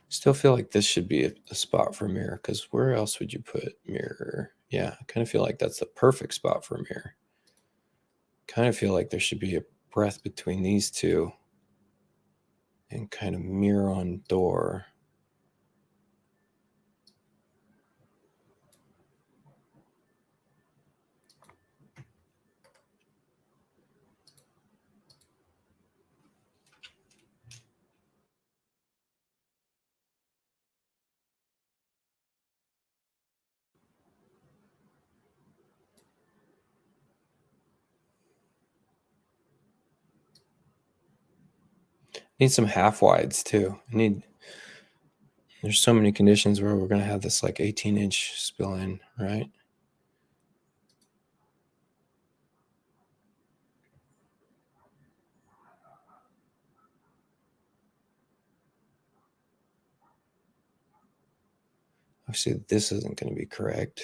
Still feel like this should be a spot for a mirror because where else would you put mirror? Yeah, I kind of feel like that's the perfect spot for a mirror. Kind of feel like there should be a breath between these two and kind of mirror on door. Need some half wides too. There's so many conditions where we're going to have this like 18-inch spill in, right? Obviously, this isn't going to be correct.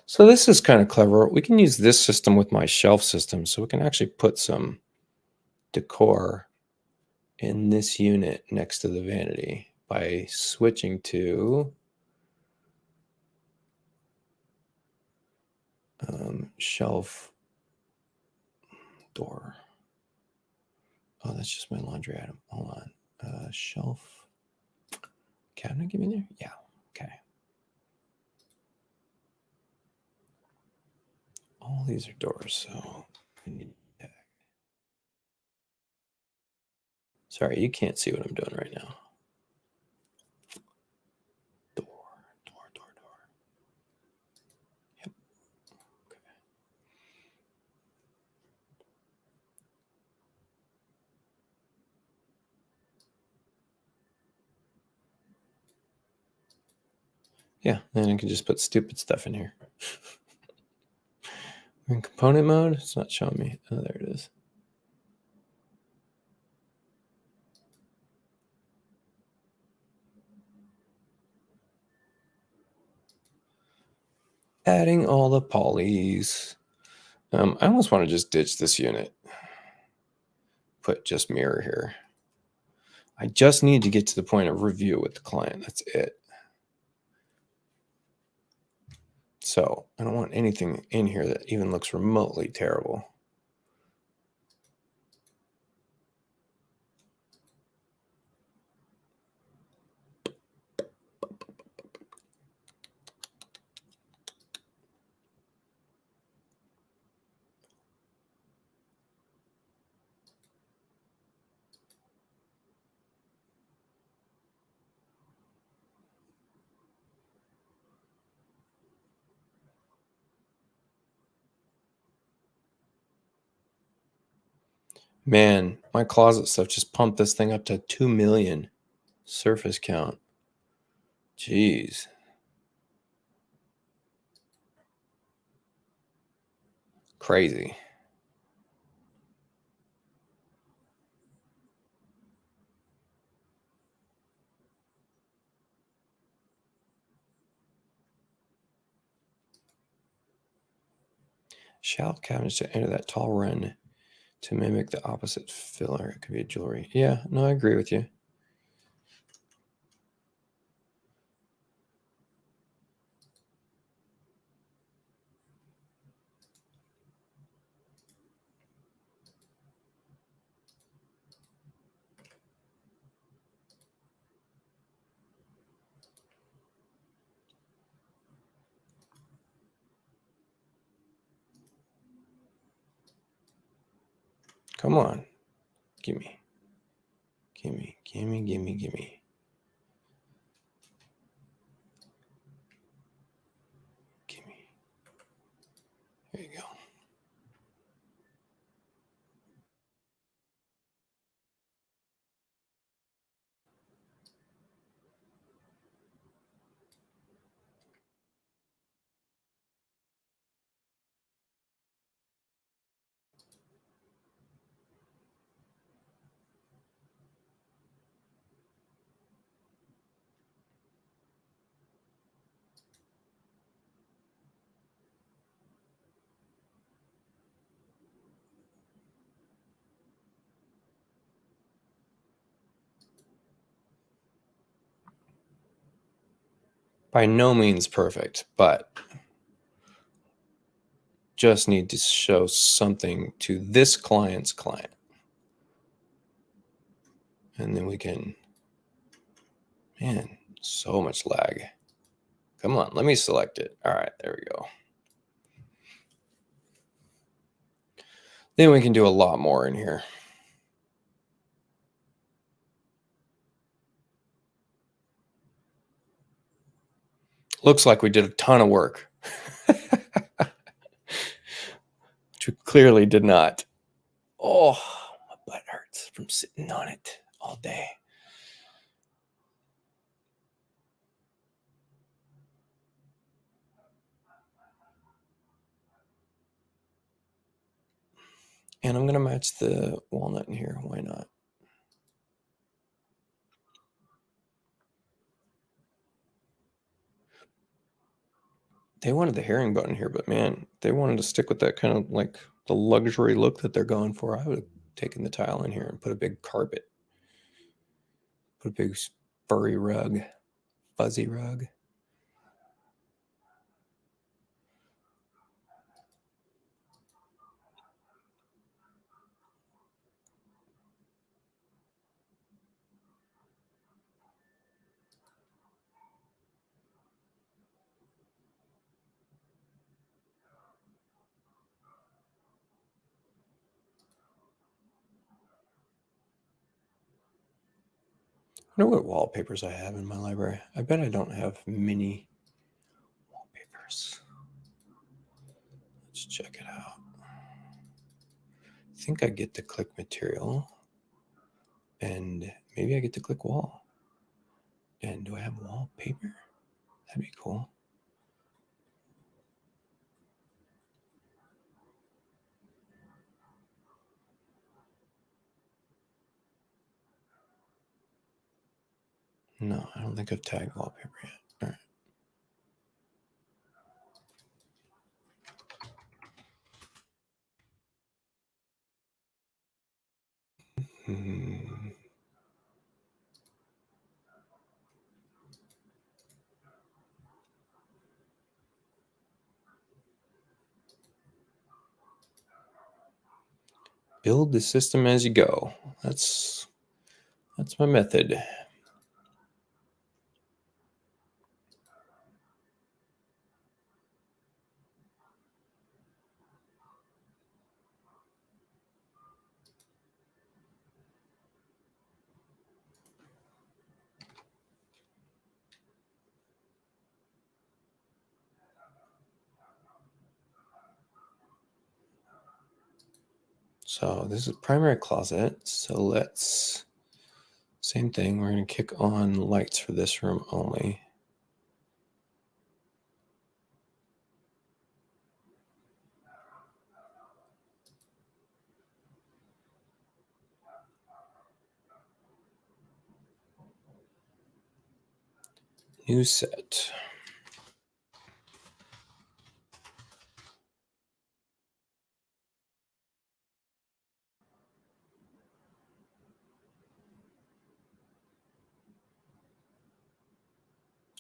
So this is kind of clever. We can use this system with my shelf system. So we can actually put some decor in this unit next to the vanity by switching to shelf door. Oh, that's just my laundry item. Hold on. Shelf cabinet, give me there? Yeah. Okay. All these are doors, so I need that. Sorry, you can't see what I'm doing right now. Door. Yep. Okay. Yeah, then I can just put stupid stuff in here. In component mode, it's not showing me. Oh, there it is. Adding all the polys. I almost want to just ditch this unit. Put just mirror here. I just need to get to the point of review with the client. That's it. So I don't want anything in here that even looks remotely terrible. Man, my closet stuff just pumped this thing up to 2 million surface count. Jeez. Crazy. Shelf cabinets to enter that tall run to mimic the opposite filler. It could be a jewelry. Yeah, no, I agree with you. Come on. Gimme. Gimme. There you go. By no means perfect, but just need to show something to this client's client. And then we can, man, so much lag. Come on, let me select it. All right, there we go. Then we can do a lot more in here. Looks like we did a ton of work. Which we clearly did not. Oh, my butt hurts from sitting on it all day. And I'm going to match the walnut in here. Why not? They wanted the herringbone here, but man, they wanted to stick with that kind of like the luxury look that they're going for. I would have taken the tile in here and put a big carpet. Put a big furry rug, fuzzy rug. I wonder what wallpapers I have in my library. I bet I don't have many wallpapers. Let's check it out. I think I get to click material, and maybe I get to click wall. And do I have wallpaper? That'd be cool. No, I don't think I've tagged wallpaper yet. All right. Build the system as you go. That's my method. So this is primary closet. So let's, same thing. We're going to kick on lights for this room only. New set.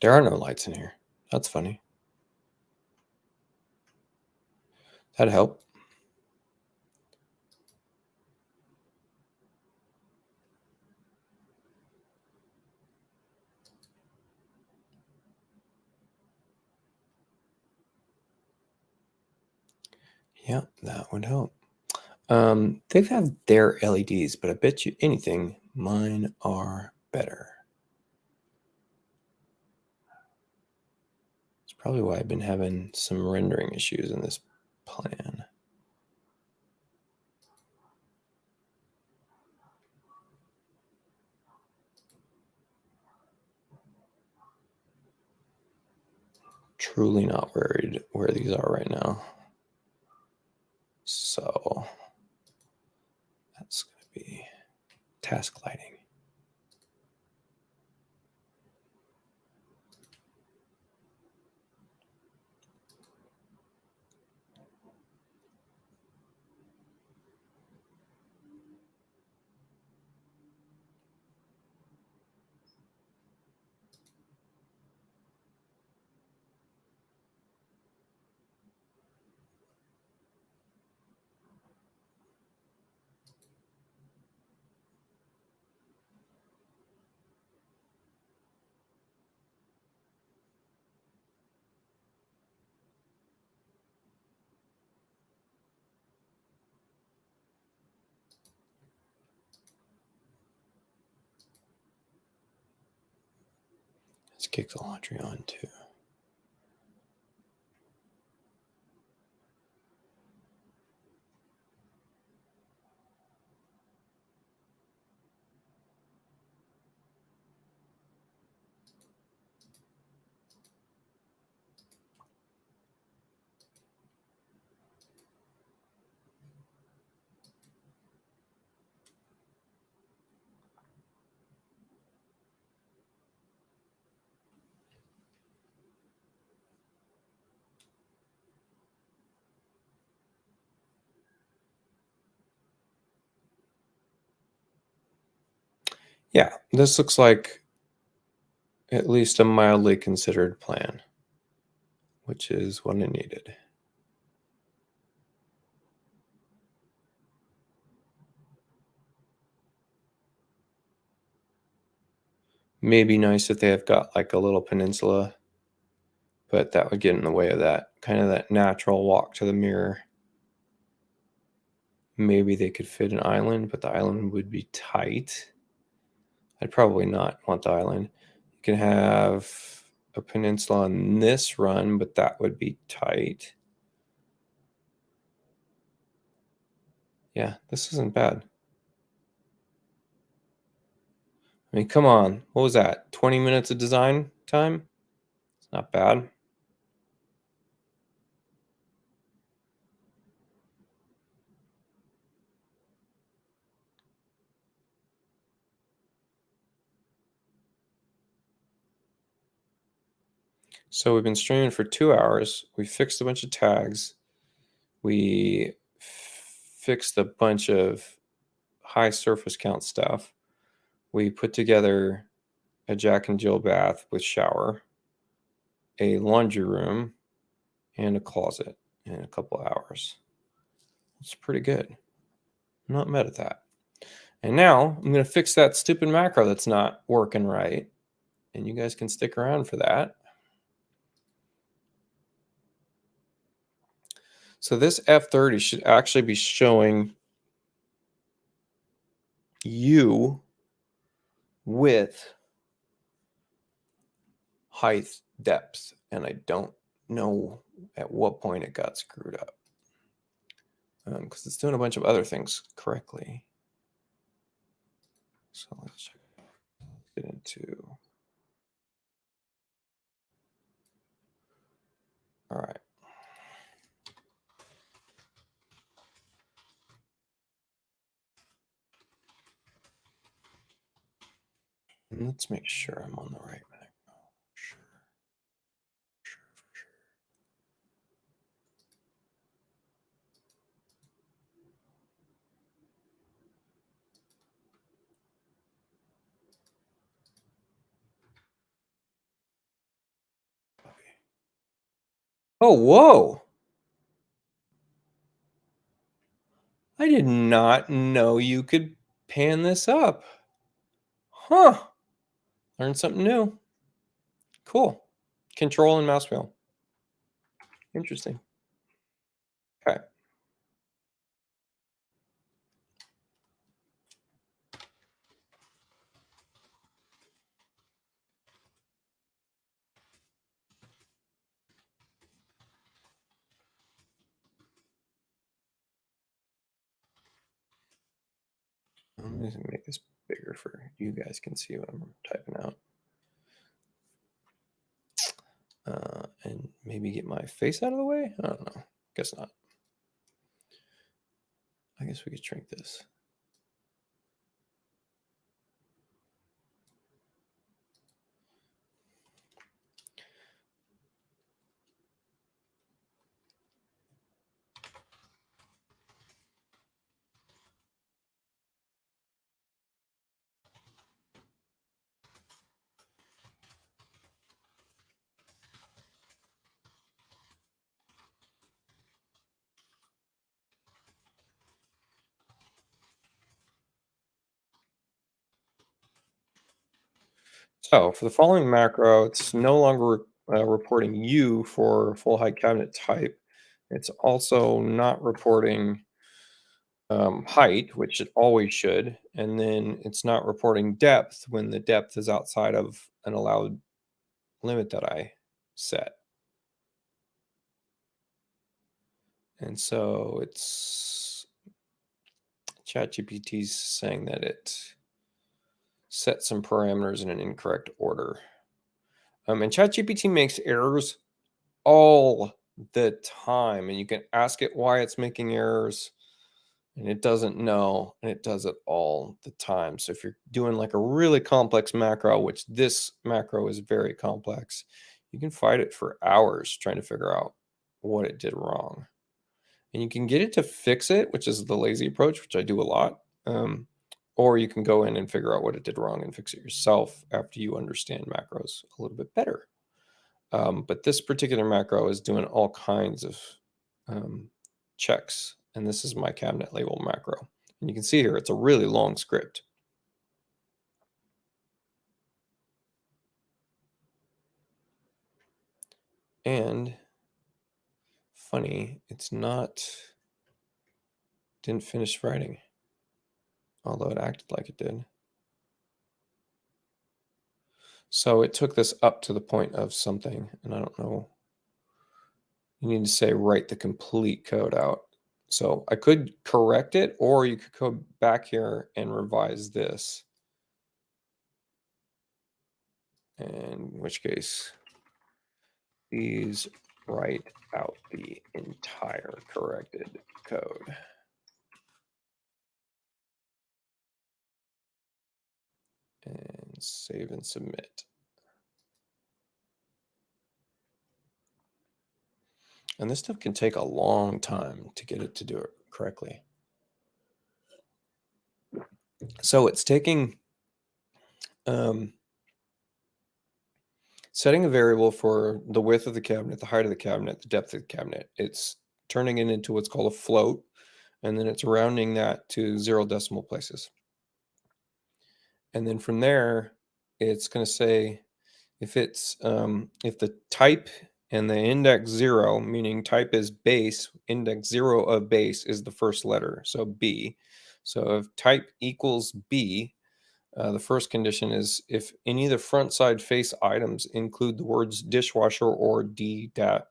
There are no lights in here. That's funny. That'd help. Yeah, that would help. They have their LEDs, but I bet you anything, mine are better. It's probably why I've been having some rendering issues in this plan. Truly not worried where these are right now. So that's going to be task lighting. Let's kick the laundry on too. Yeah, this looks like at least a mildly considered plan, which is what I needed. Maybe nice if they have got like a little peninsula, but that would get in the way of that kind of that natural walk to the mirror. Maybe they could fit an island, but the island would be tight. I'd probably not want the island. You can have a peninsula on this run, but that would be tight. Yeah, this isn't bad. I mean, come on. What was that? 20 minutes of design time? It's not bad. So we've been streaming for 2 hours. We fixed a bunch of tags. We fixed a bunch of high surface count stuff. We put together a Jack and Jill bath with shower, a laundry room, and a closet in a couple hours. It's pretty good. I'm not mad at that. And now I'm going to fix that stupid macro that's not working right. And you guys can stick around for that. So this F30 should actually be showing you with height, depth, and I don't know at what point it got screwed up because it's doing a bunch of other things correctly. So let's get into. All right. And let's make sure I'm on the right macro. Sure. Oh, whoa. I did not know you could pan this up. Huh. Learned something new. Cool. Control and mouse wheel. Interesting. Okay. I'm going to make this bigger for you guys can see what I'm typing out. And maybe get my face out of the way? I don't know. Guess not. I guess we could shrink this. So for the following macro, it's no longer reporting you for full height cabinet type. It's also not reporting height, which it always should. And then it's not reporting depth when the depth is outside of an allowed limit that I set. And so it's ChatGPT's saying that it set some parameters in an incorrect order. And ChatGPT makes errors all the time, and you can ask it why it's making errors, and it doesn't know, and it does it all the time. So if you're doing like a really complex macro, which this macro is very complex, you can fight it for hours trying to figure out what it did wrong. And you can get it to fix it, which is the lazy approach, which I do a lot. or you can go in and figure out what it did wrong and fix it yourself after you understand macros a little bit better. But this particular macro is doing all kinds of checks, and this is my cabinet label macro. And you can see here, it's a really long script. And funny, it's not, didn't finish writing, although it acted like it did. So it took this up to the point of something, and I don't know. You need to say write the complete code out. So I could correct it, or you could go back here and revise this. In which case, please write out the entire corrected code. And save and submit. And this stuff can take a long time to get it to do it correctly. So it's taking, setting a variable for the width of the cabinet, the height of the cabinet, the depth of the cabinet. It's turning it into what's called a float, and then it's rounding that to 0 decimal places. And then from there, it's going to say if it's if the type and the index 0, meaning type is base, index 0 of base is the first letter, so B. So if type equals B, the first condition is if any of the front side face items include the words dishwasher or D/W,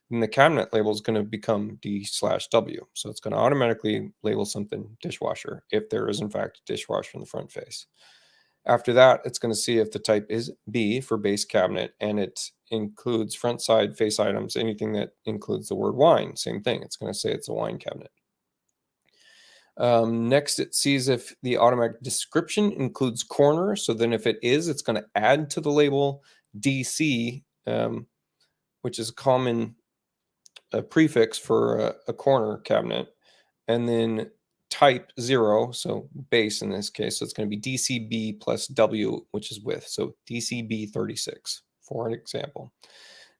then the cabinet label is going to become D/W. So it's going to automatically label something dishwasher if there is in fact a dishwasher in the front face. After that, it's going to see if the type is B for base cabinet and it includes front side face items, anything that includes the word wine. Same thing. It's going to say it's a wine cabinet. Next, it sees if the automatic description includes corner. So then if it is, it's going to add to the label DC, which is a common prefix for a corner cabinet. And then type 0, so base in this case. So it's going to be DCB plus W, which is width. So DCB 36 for an example.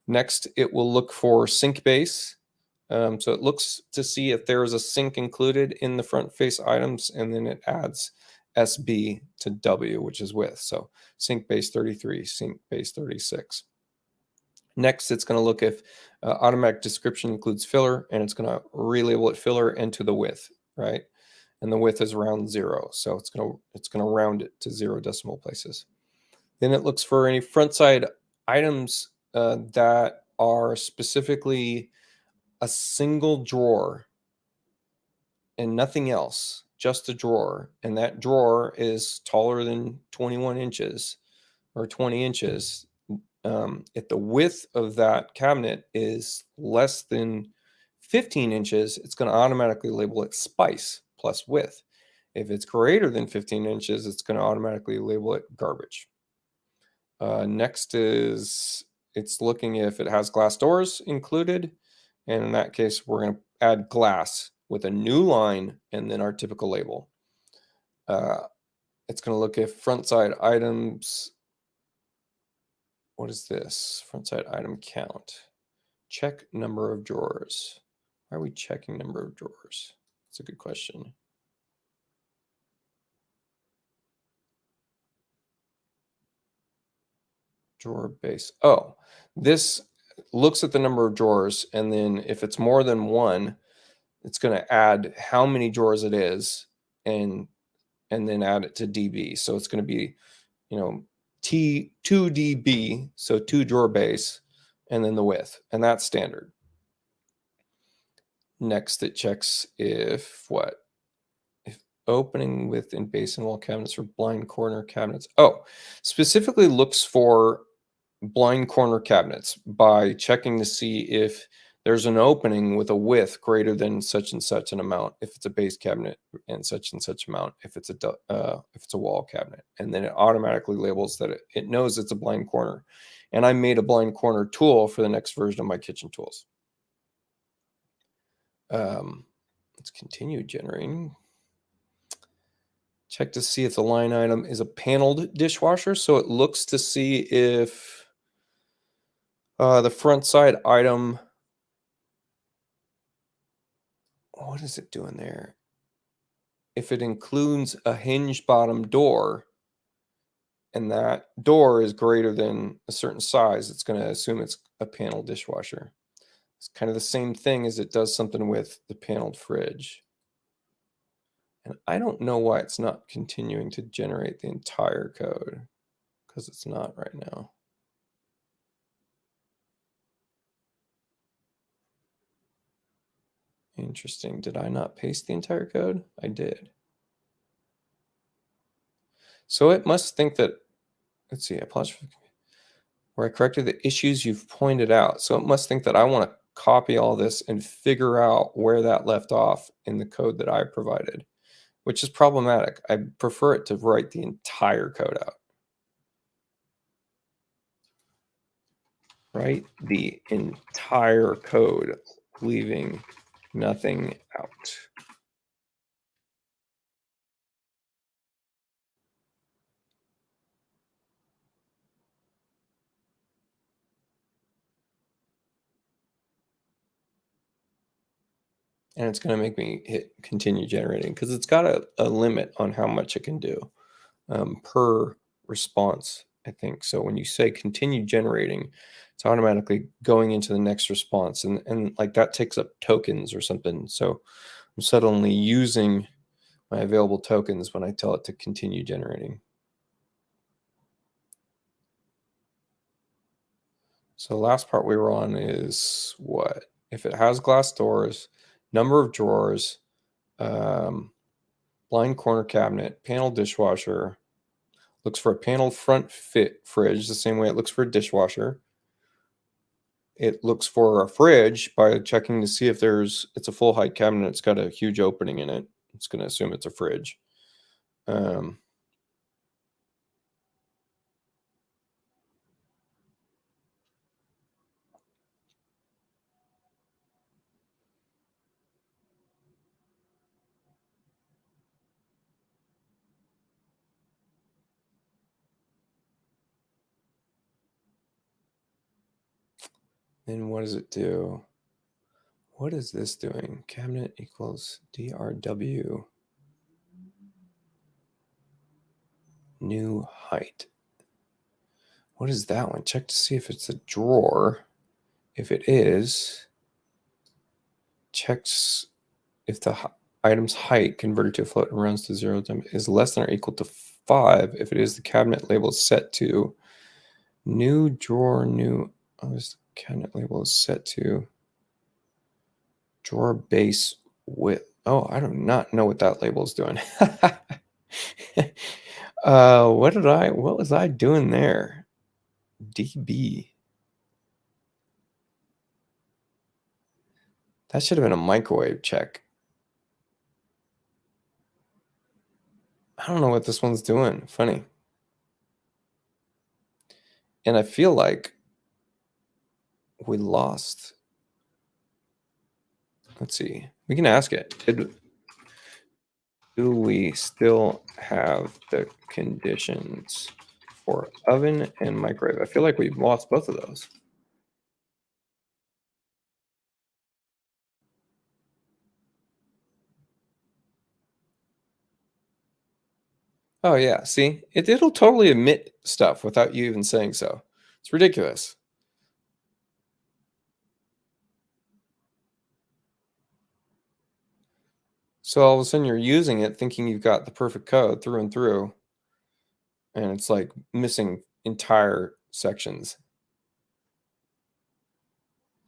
Next, it will look for sync base. So it looks to see if there is a sync included in the front face items, and then it adds SB to W, which is width. So sync base 33, sync base 36. Next, it's going to look if automatic description includes filler, and it's going to relabel it filler into the width, right? And the width is around 0, so it's going to round it to 0 decimal places. Then it looks for any front side items that are specifically a single drawer and nothing else, just a drawer, and that drawer is taller than 21 inches or 20 inches. If the width of that cabinet is less than 15 inches, it's going to automatically label it spice plus width. If it's greater than 15 inches, it's going to automatically label it garbage. Next is it's looking if it has glass doors included. And in that case, we're going to add glass with a new line and then our typical label. It's going to look if front side items. What is this? Front side item count. Check number of drawers. Why are we checking number of drawers? That's a good question. Drawer base. Oh, this looks at the number of drawers, and then if it's more than one, it's going to add how many drawers it is, and then add it to dB. So it's going to be, T2 dB, so 2 drawer base, and then the width, and that's standard. Next, it checks if opening width in base and wall cabinets or blind corner cabinets. Oh, specifically looks for blind corner cabinets by checking to see if there's an opening with a width greater than such and such an amount if it's a base cabinet, and such amount if it's a wall cabinet. And then it automatically labels that it knows it's a blind corner. And I made a blind corner tool for the next version of my kitchen tools. Let's continue generating. Check to see if the line item is a paneled dishwasher. So it looks to see if the front side item, what is it doing there? If it includes a hinged bottom door and that door is greater than a certain size, it's going to assume it's a panel dishwasher. It's kind of the same thing as it does something with the paneled fridge. And I don't know why it's not continuing to generate the entire code, because it's not right now. Interesting. Did I not paste the entire code? I did. So it must think that, let's see, apologize where I corrected the issues you've pointed out. So it must think that I want to copy all this and figure out where that left off in the code that I provided, which is problematic. I prefer it to write the entire code out. Write the entire code, leaving nothing out. And it's going to make me hit continue generating because it's got a limit on how much it can do per response, I think. So when you say continue generating, it's automatically going into the next response. And like that takes up tokens or something. So I'm suddenly using my available tokens when I tell it to continue generating. So the last part we were on is what? If it has glass doors, number of drawers, blind corner cabinet, panel dishwasher, looks for a panel front fit fridge the same way it looks for a dishwasher. It looks for a fridge by checking to see if it's a full height cabinet. It's got a huge opening in it. It's going to assume it's a fridge. Then what does it do? What is this doing? Cabinet equals DRW. New height. What is that one? Check to see if it's a drawer. If it is, checks if the item's height converted to a float and runs to 0 time is less than or equal to 5. If it is, the cabinet label is set to new drawer, new. Oh, this cabinet label is set to drawer base width. Oh, I do not know what that label is doing. What was I doing there? DB. That should have been a microwave check. I don't know what this one's doing. Funny. And I feel like we lost. Let's see. We can ask it. Do we still have the conditions for oven and microwave? I feel like we've lost both of those. Oh yeah, see? It'll totally admit stuff without you even saying so. It's ridiculous. So all of a sudden you're using it thinking you've got the perfect code through and through, and it's like missing entire sections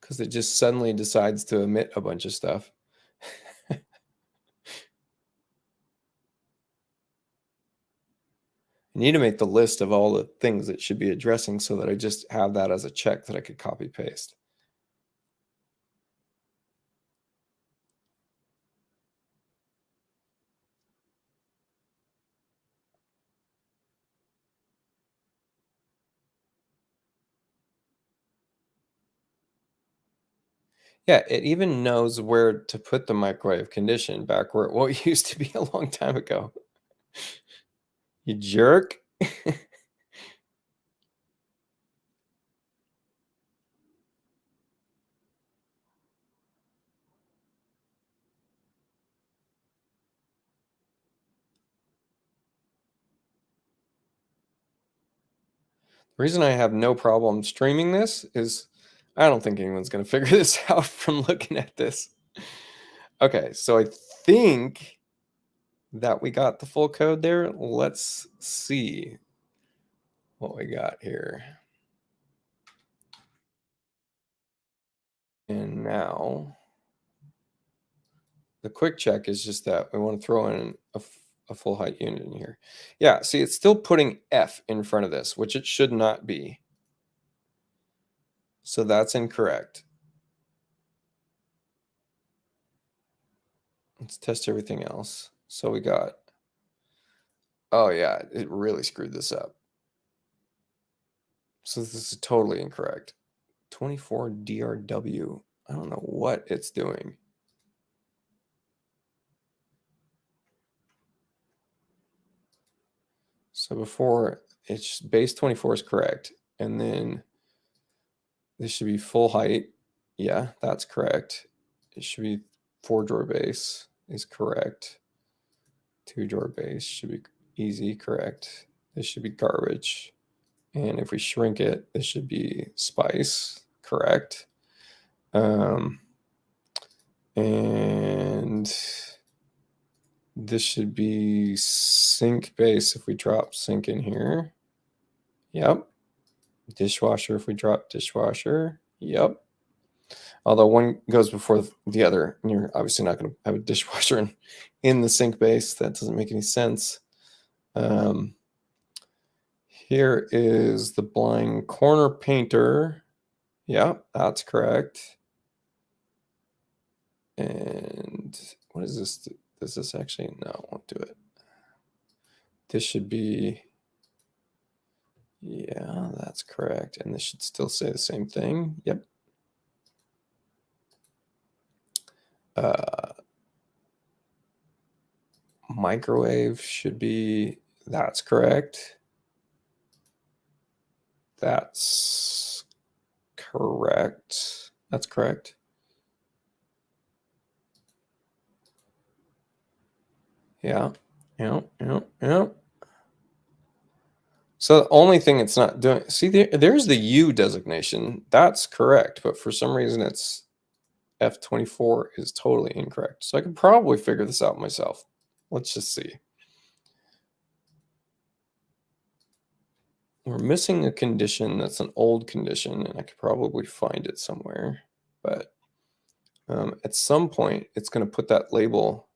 because it just suddenly decides to omit a bunch of stuff. I need to make the list of all the things it should be addressing so that I just have that as a check that I could copy paste. Yeah, it even knows where to put the microwave condition back where it used to be a long time ago. You jerk. The reason I have no problem streaming this is I don't think anyone's going to figure this out from looking at this. Okay, so I think that we got the full code there. Let's see what we got here. And now the quick check is just that we want to throw in a full height unit in here. Yeah, see, it's still putting F in front of this, which it should not be. So that's incorrect. Let's test everything else. So we got, oh yeah, it really screwed this up. So this is totally incorrect. 24 DRW. I don't know what it's doing. So before, it's base 24 is correct. And then this should be full height. Yeah, that's correct. It should be 4-drawer base is correct. 2-drawer base should be easy, correct. This should be garbage. And if we shrink it, this should be spice, correct. And this should be sink base if we drop sink in here. Yep. Dishwasher if we drop dishwasher. Yep. Although one goes before the other, and you're obviously not going to have a dishwasher in the sink base. That doesn't make any sense. Here is the blind corner painter. Yep, that's correct. And what is this? Does this actually? No, it won't do it. This should be, yeah, that's correct. And this should still say the same thing. Yep. Microwave should be, that's correct. That's correct. That's correct. Yeah. Yeah. So the only thing it's not doing, see, there's the U designation. That's correct. But for some reason, it's F24 is totally incorrect. So I could probably figure this out myself. Let's just see. We're missing a condition that's an old condition, and I could probably find it somewhere. But at some point, it's going to put that label.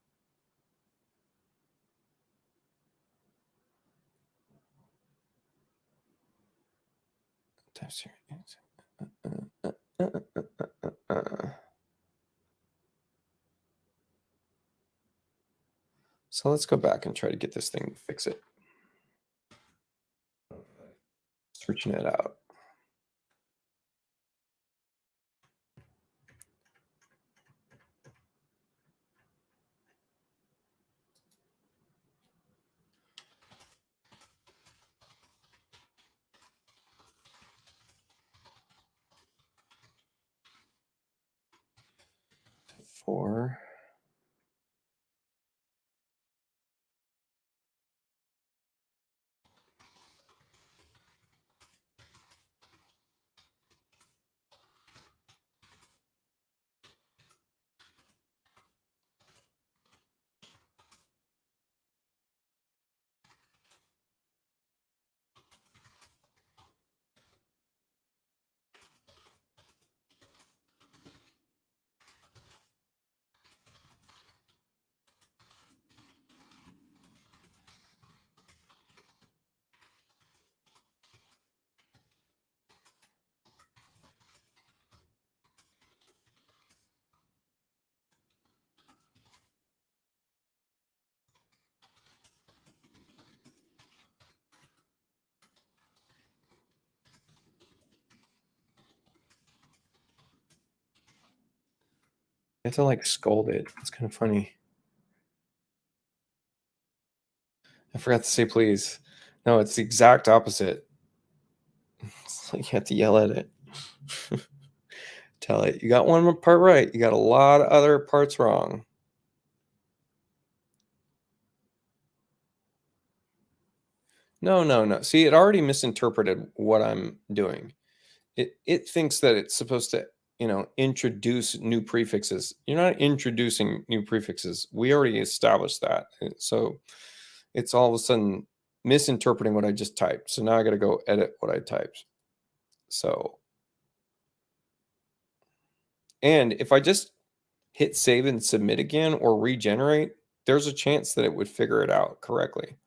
So let's go back and try to get this thing to fix it. Searching it out. Four. I have to like scold it. It's kind of funny. I forgot to say please. No, it's the exact opposite. It's like you have to yell at it. Tell it, you got one part right. You got a lot of other parts wrong. No, no, no. See, it already misinterpreted what I'm doing. It thinks that it's supposed to, introduce new prefixes. You're not introducing new prefixes. We already established that. So it's all of a sudden misinterpreting what I just typed. So now I got to go edit what I typed. So, and if I just hit save and submit again or regenerate, there's a chance that it would figure it out correctly.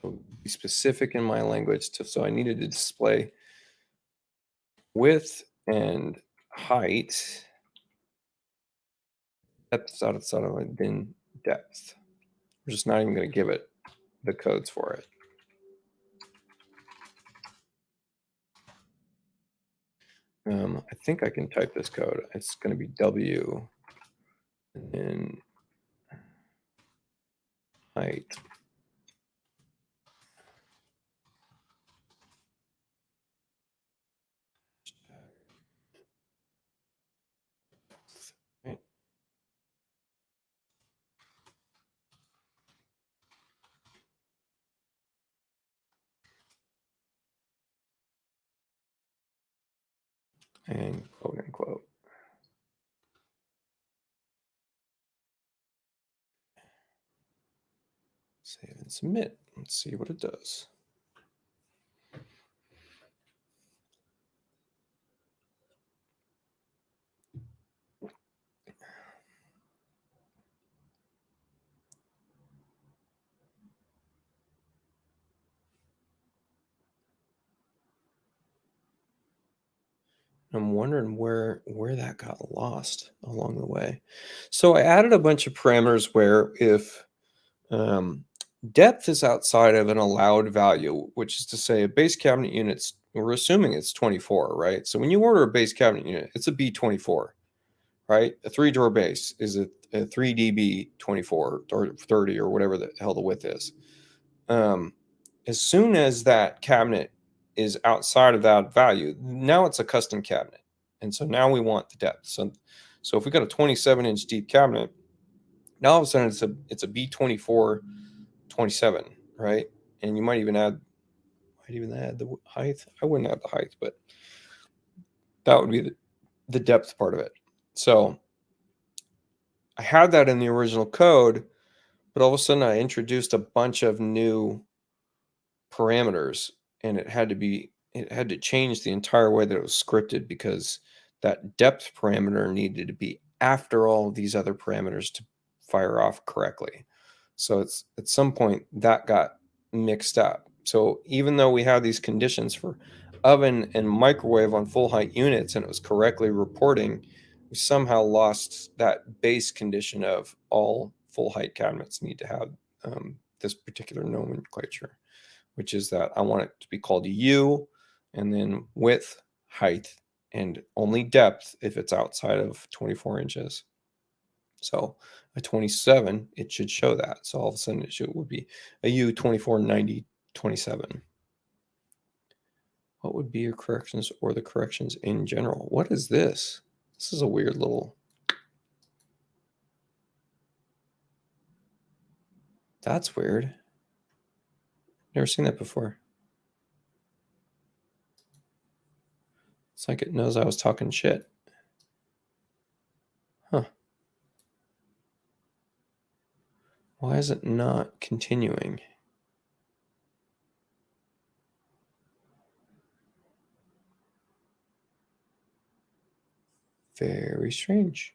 So be specific in my language. So I needed to display width and height. Depth outside of then depth. We're just not even going to give it the codes for it. I think I can type this code. It's going to be W and then height. Right. And quote unquote. Save and submit. Let's see what it does. I'm wondering where that got lost along the way. So I added a bunch of parameters where if depth is outside of an allowed value, which is to say a base cabinet unit's, we're assuming it's 24, right? So when you order a base cabinet unit, it's a B24, right? A 3-drawer base is a 3DB 24 or 30 or whatever the hell the width is. As soon as that cabinet is outside of that value, now it's a custom cabinet. And so now we want the depth. So if we got a 27-inch deep cabinet, now all of a sudden it's a B24 27, right? And you might even add the height. I wouldn't add the height, but that would be the depth part of it. So I had that in the original code, but all of a sudden I introduced a bunch of new parameters, and it had to change the entire way that it was scripted because that depth parameter needed to be after all of these other parameters to fire off correctly. So it's at some point that got mixed up. So even though we have these conditions for oven and microwave on full height units and it was correctly reporting, we somehow lost that base condition of all full height cabinets need to have this particular nomenclature, which is that I want it to be called U and then width, height, and only depth if it's outside of 24 inches. So a 27, it should show that. So all of a sudden it would be a U 2490 27. What would be your corrections or the corrections in general? What is this? This is a weird little. That's weird. Never seen that before. It's like it knows I was talking shit. Huh. Why is it not continuing? Very strange.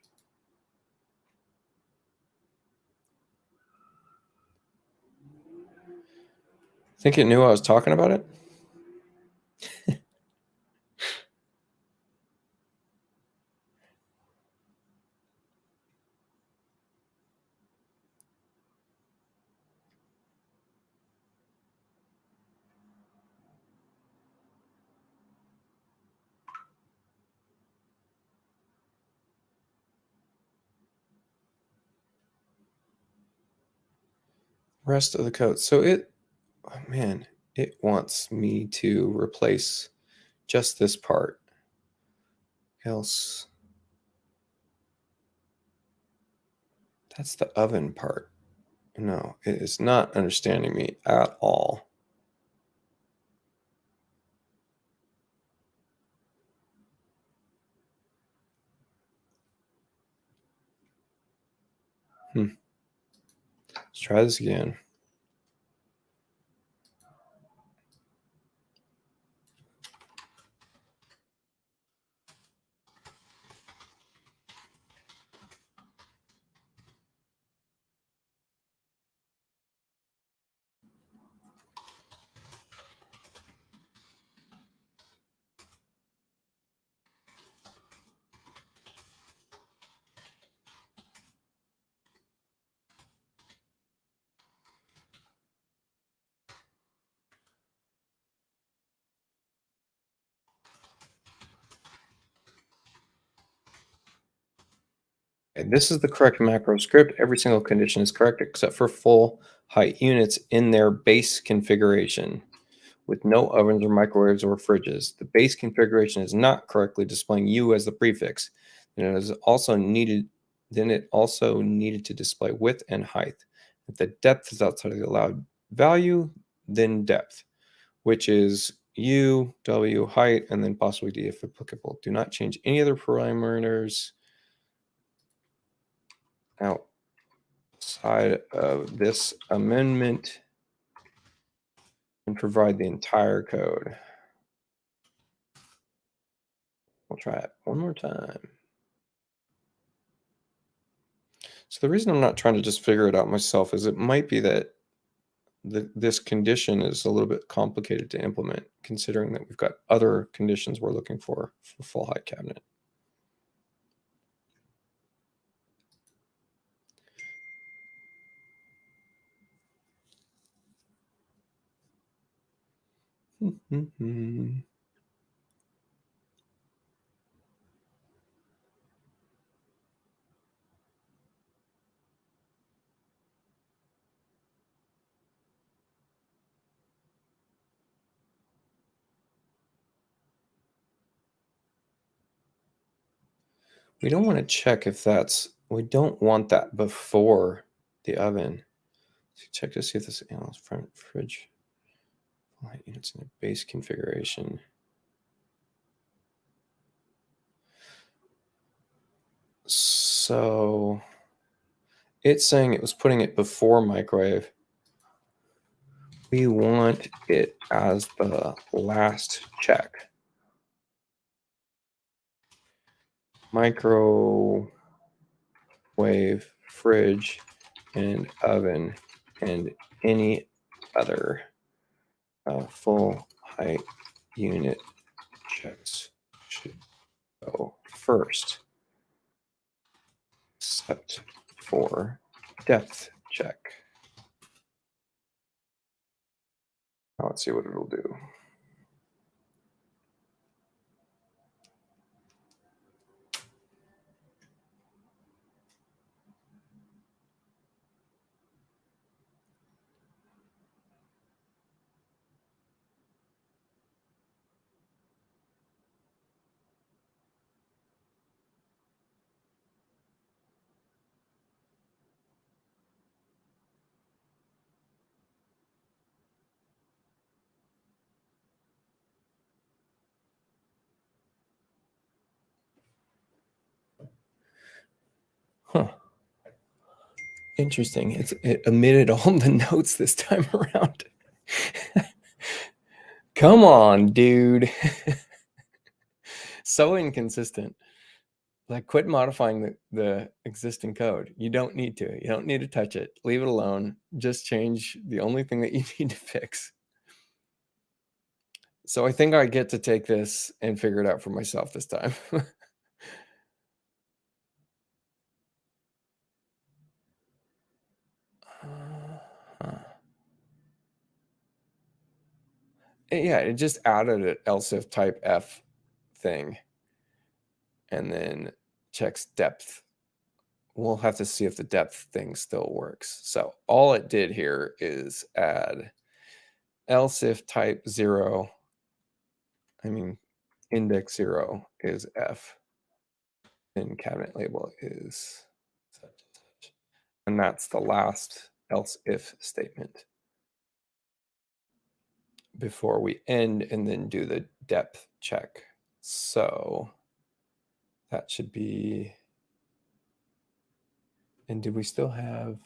Think it knew I was talking about it? rest of the code. So it, oh man, it wants me to replace just this part. Else, that's the oven part. No, it is not understanding me at all. Let's try this again. Okay, this is the correct macro script. Every single condition is correct except for full height units in their base configuration with no ovens or microwaves or fridges. The base configuration is not correctly displaying U as the prefix. And it is also needed, then it also needed to display width and height. If the depth is outside of the allowed value, then depth, which is U, W, height, and then possibly D if applicable. Do not change any other parameters outside of this amendment and provide the entire code. We'll try it one more time. So the reason I'm not trying to just figure it out myself is it might be that this condition is a little bit complicated to implement, considering that we've got other conditions we're looking for full height cabinet. We don't want to check if that's, we don't want that before the oven. So check to see if this front fridge light units in the base configuration. So it's saying it was putting it before microwave. We want it as the last check. Microwave, fridge, and oven, and any other full height unit checks should go first, except for depth check. Now let's see what it'll do. Huh. Interesting. It omitted all the notes this time around. Come on, dude. So inconsistent. Like, quit modifying the existing code. You don't need to. You don't need to touch it. Leave it alone. Just change the only thing that you need to fix. So I think I get to take this and figure it out for myself this time. Yeah, it just added an else if type F thing and then checks depth we'll have to see if the depth thing still works. So all it did here is add else if type 0, index 0 is F, and cabinet label is such and such. And that's the last else if statement before we end and then do the depth check. So that should be, and did we still have,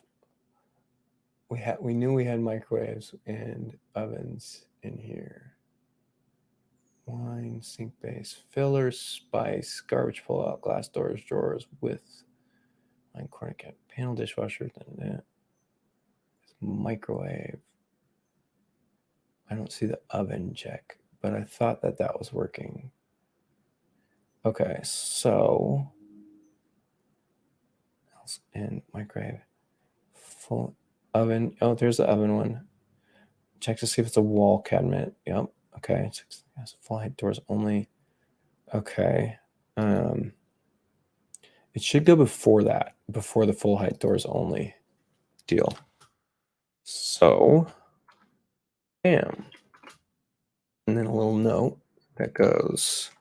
we knew we had microwaves and ovens in here. Wine, sink base, fillers, spice, garbage pull out, glass doors, drawers with line corner cap, panel dishwasher, microwave. I don't see the oven check, but I thought that was working. Okay, so and microwave, full oven. Oh, there's the oven one. Check to see if it's a wall cabinet. Yep. Okay. Full height doors only. Okay. It should go before that, before the full height doors only deal. So, bam. And then a little note that goes,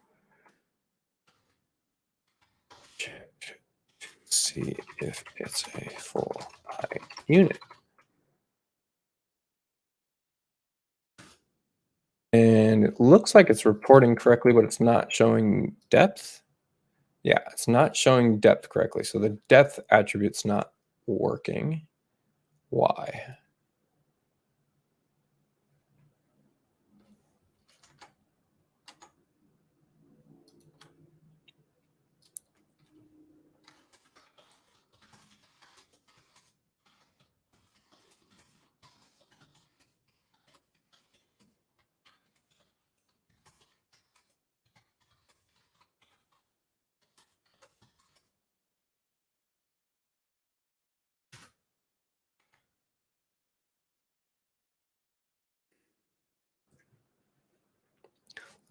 check to see if it's a full height unit. And it looks like it's reporting correctly, but it's not showing depth. Yeah, it's not showing depth correctly. So the depth attribute's not working. Why?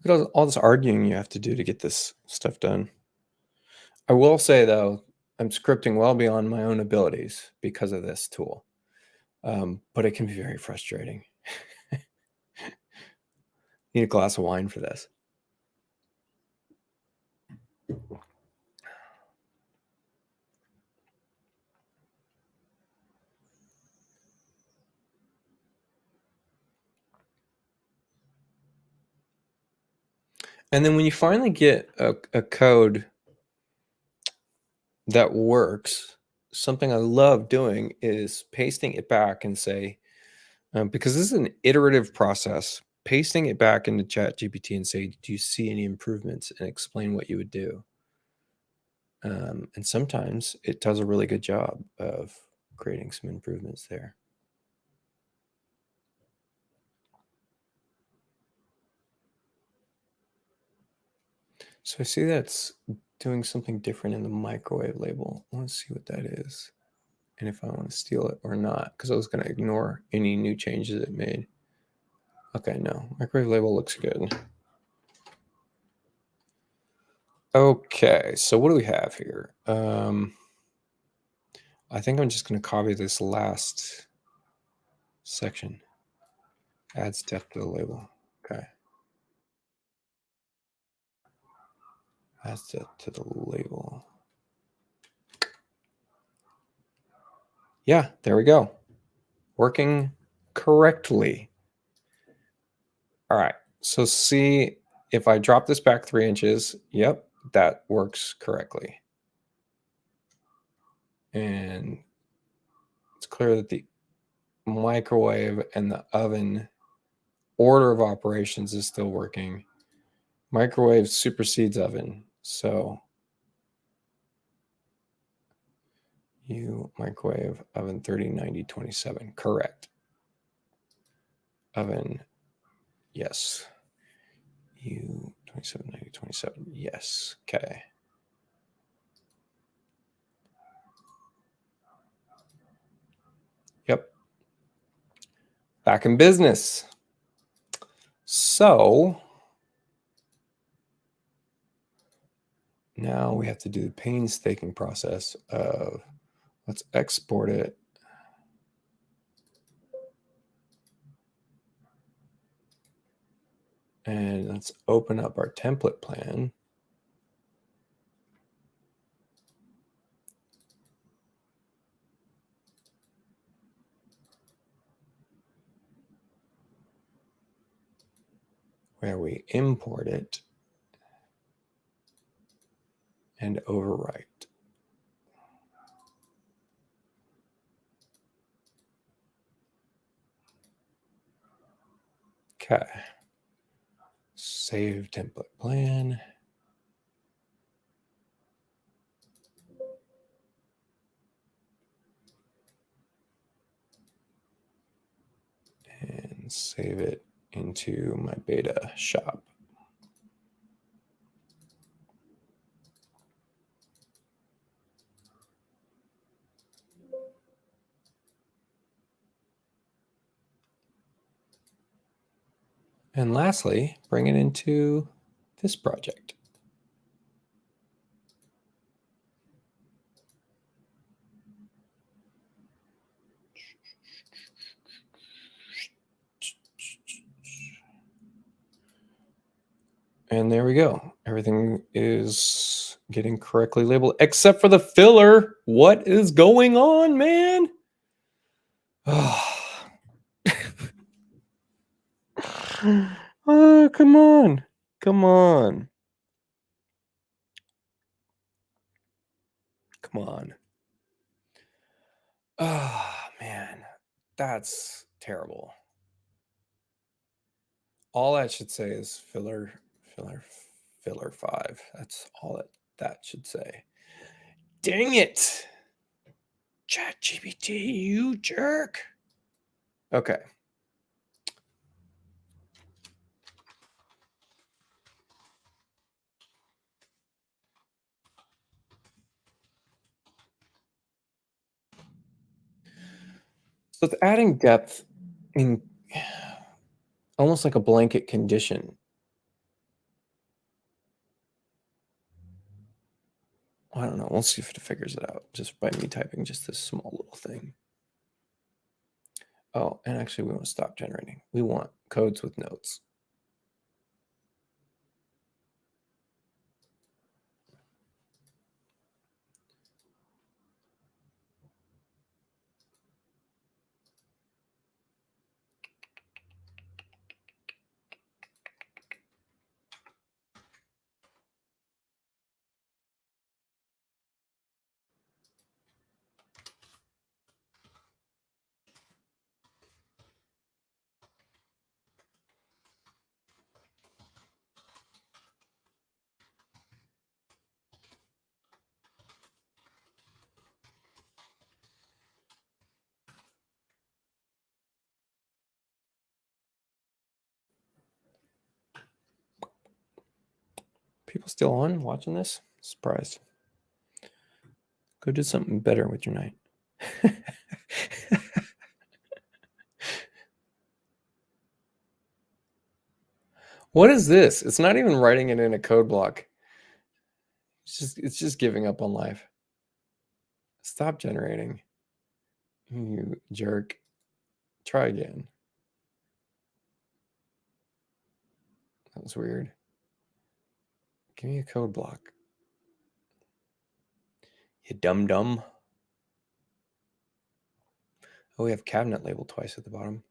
Look at all this arguing you have to do to get this stuff done. I will say, though, I'm scripting well beyond my own abilities because of this tool. But it can be very frustrating. Need a glass of wine for this. And then when you finally get a code that works, something I love doing is pasting it back and say, because this is an iterative process, pasting it back into ChatGPT and say, do you see any improvements, and explain what you would do. And sometimes it does a really good job of creating some improvements there. So I see that's doing something different in the microwave label. I want to see what that is and if I want to steal it or not, because I was going to ignore any new changes it made. Okay, no, microwave label looks good. Okay, so what do we have here? I think I'm just going to copy this last section. Adds depth to the label. Okay. Adds depth to the label. Yeah, there we go. Working correctly. All right, so see if I drop this back 3 inches. Yep, that works correctly. And it's clear that the microwave and the oven order of operations is still working. Microwave supersedes oven. So you microwave oven 30, 90, 27. Correct. Oven, yes. You 27, 90, 27. Yes. Okay. Yep. Back in business. So Now we have to do the painstaking process of let's export it. And let's open up our template plan. Where we import it and overwrite. Okay. Save template plan. And save it into my beta shop. And lastly, bring it into this project. And there we go. Everything is getting correctly labeled, except for the filler. What is going on, man? Oh, come on. Come on. Come on. Oh, man. That's terrible. All that should say is filler 5. That's all that should say. Dang it. ChatGPT, you jerk. Okay. So it's adding depth in almost like a blanket condition. I don't know. We'll see if it figures it out just by me typing just this small little thing. Oh, and actually we want to stop generating. We want codes with notes. People still on watching this? Surprised. Go do something better with your night. What is this? It's not even writing it in a code block. It's just giving up on life. Stop generating. You jerk. Try again. That was weird. Give me a code block. You dumb. Oh, we have cabinet labeled twice at the bottom.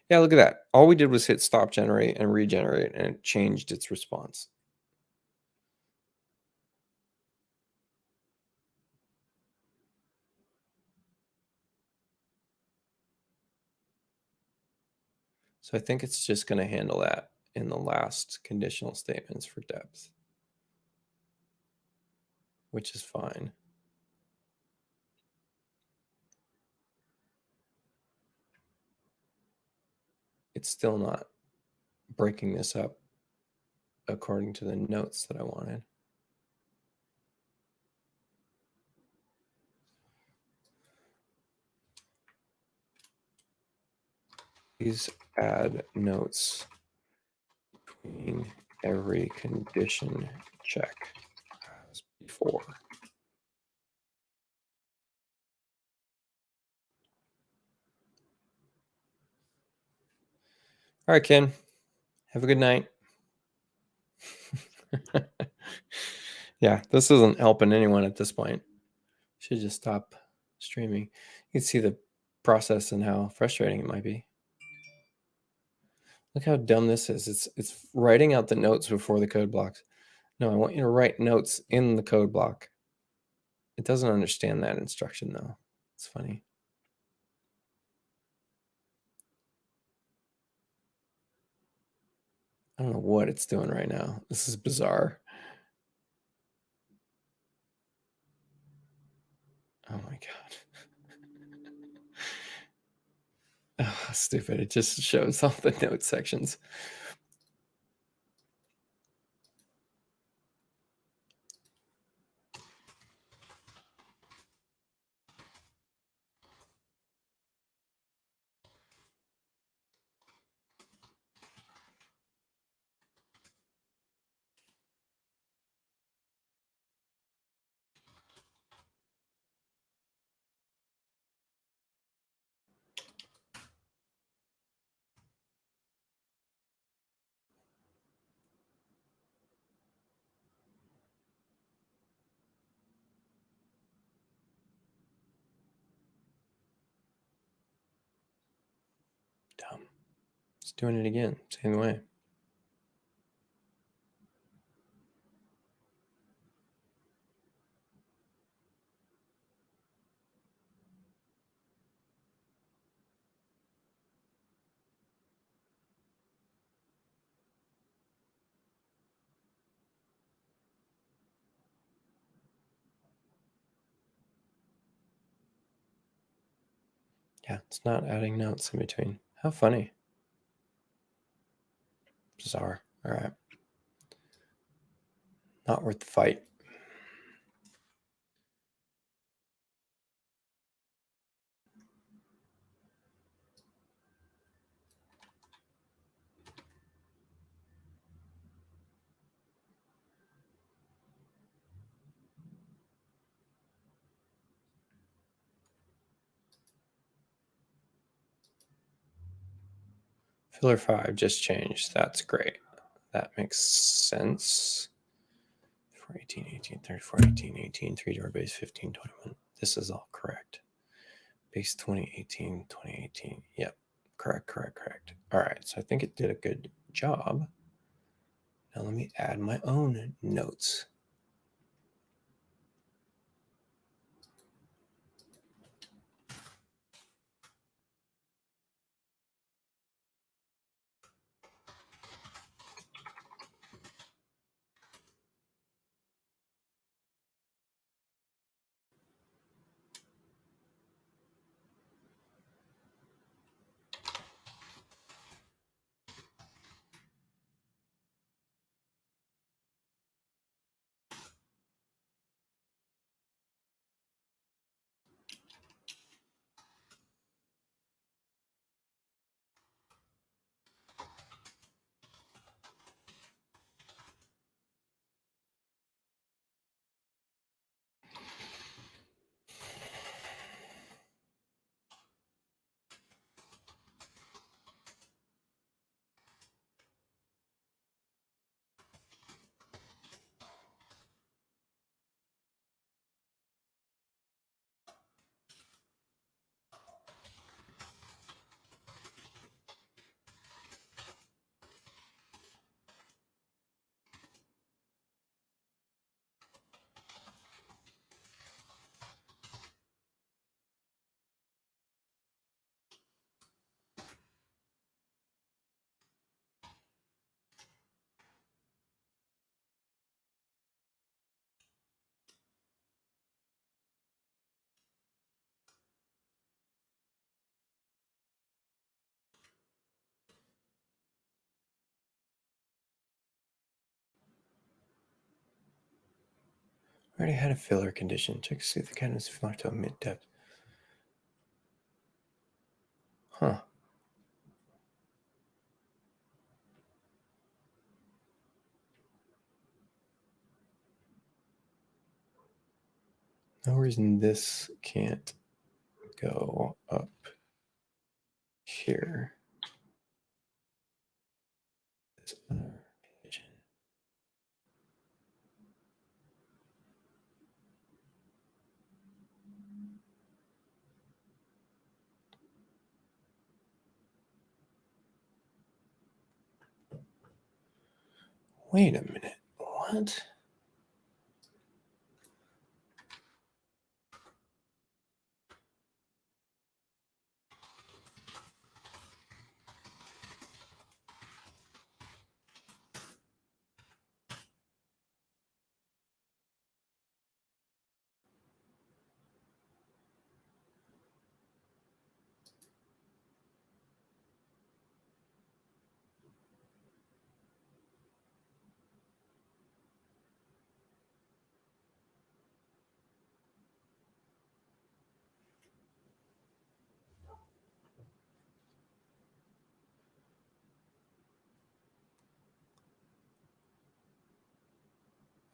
Yeah, look at that. All we did was hit stop generate and regenerate, and it changed its response. So I think it's just going to handle that in the last conditional statements for depth, which is fine. It's still not breaking this up according to the notes that I wanted. Please add notes between every condition check as 4. All right, Ken. Have a good night. Yeah, this isn't helping anyone at this point. Should just stop streaming. You can see the process and how frustrating it might be. Look how dumb this is. It's writing out the notes before the code blocks. No, I want you to write notes in the code block. It doesn't understand that instruction though. It's funny. I don't know what it's doing right now. This is bizarre. Oh my God. Oh, stupid. It just shows all the note sections. Dumb. It's doing it again. Same way. Yeah, it's not adding notes in between. How funny. Bizarre. All right. Not worth the fight. Filler 5 just changed. That's great. That makes sense. 4, 18, 18, 34, 18, 18, 3 door base, 15, 21. This is all correct. Base 2018, 2018. Yep. Correct. All right. So I think it did a good job. Now let me add my own notes. I already had a filler condition. Check to see if the canvas is marked on mid depth. Huh. No reason this can't go up here. This other page. Wait a minute. What?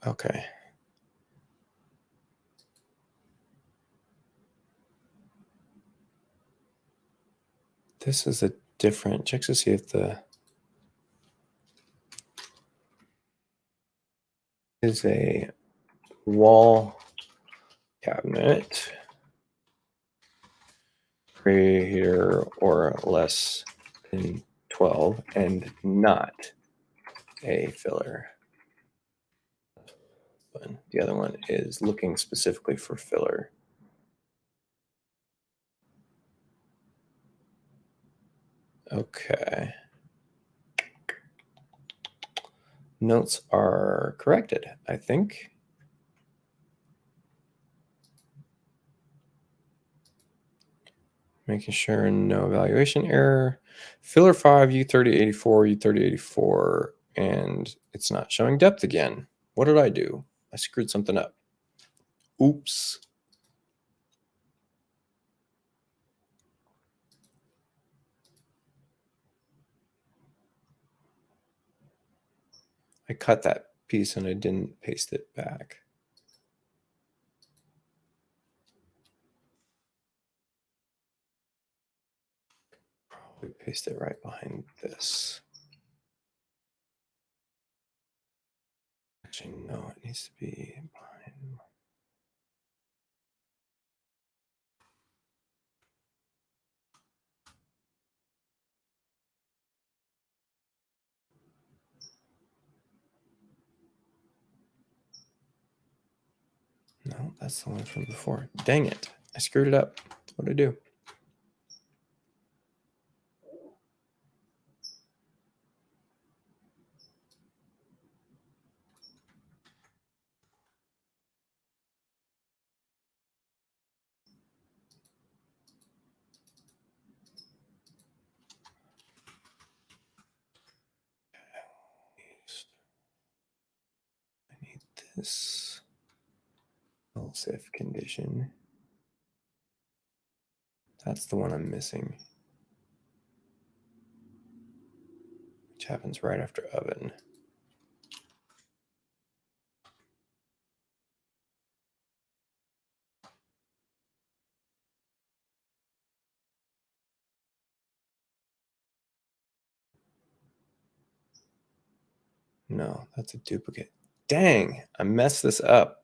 Okay. This is a different, check to see if the is a wall cabinet greater or less than 12 and not a filler. But the other one is looking specifically for filler. Okay. Notes are corrected, I think. Making sure no evaluation error. Filler 5, U3084, U3084, and it's not showing depth again. What did I do? I screwed something up. Oops. I cut that piece and I didn't paste it back. Probably paste it right behind this. Actually, no, it needs to be behind. No, that's the one from before. Dang it. I screwed it up. What did I do? I need this. Else if condition. That's the one I'm missing. Which happens right after oven. No, that's a duplicate. Dang, I messed this up.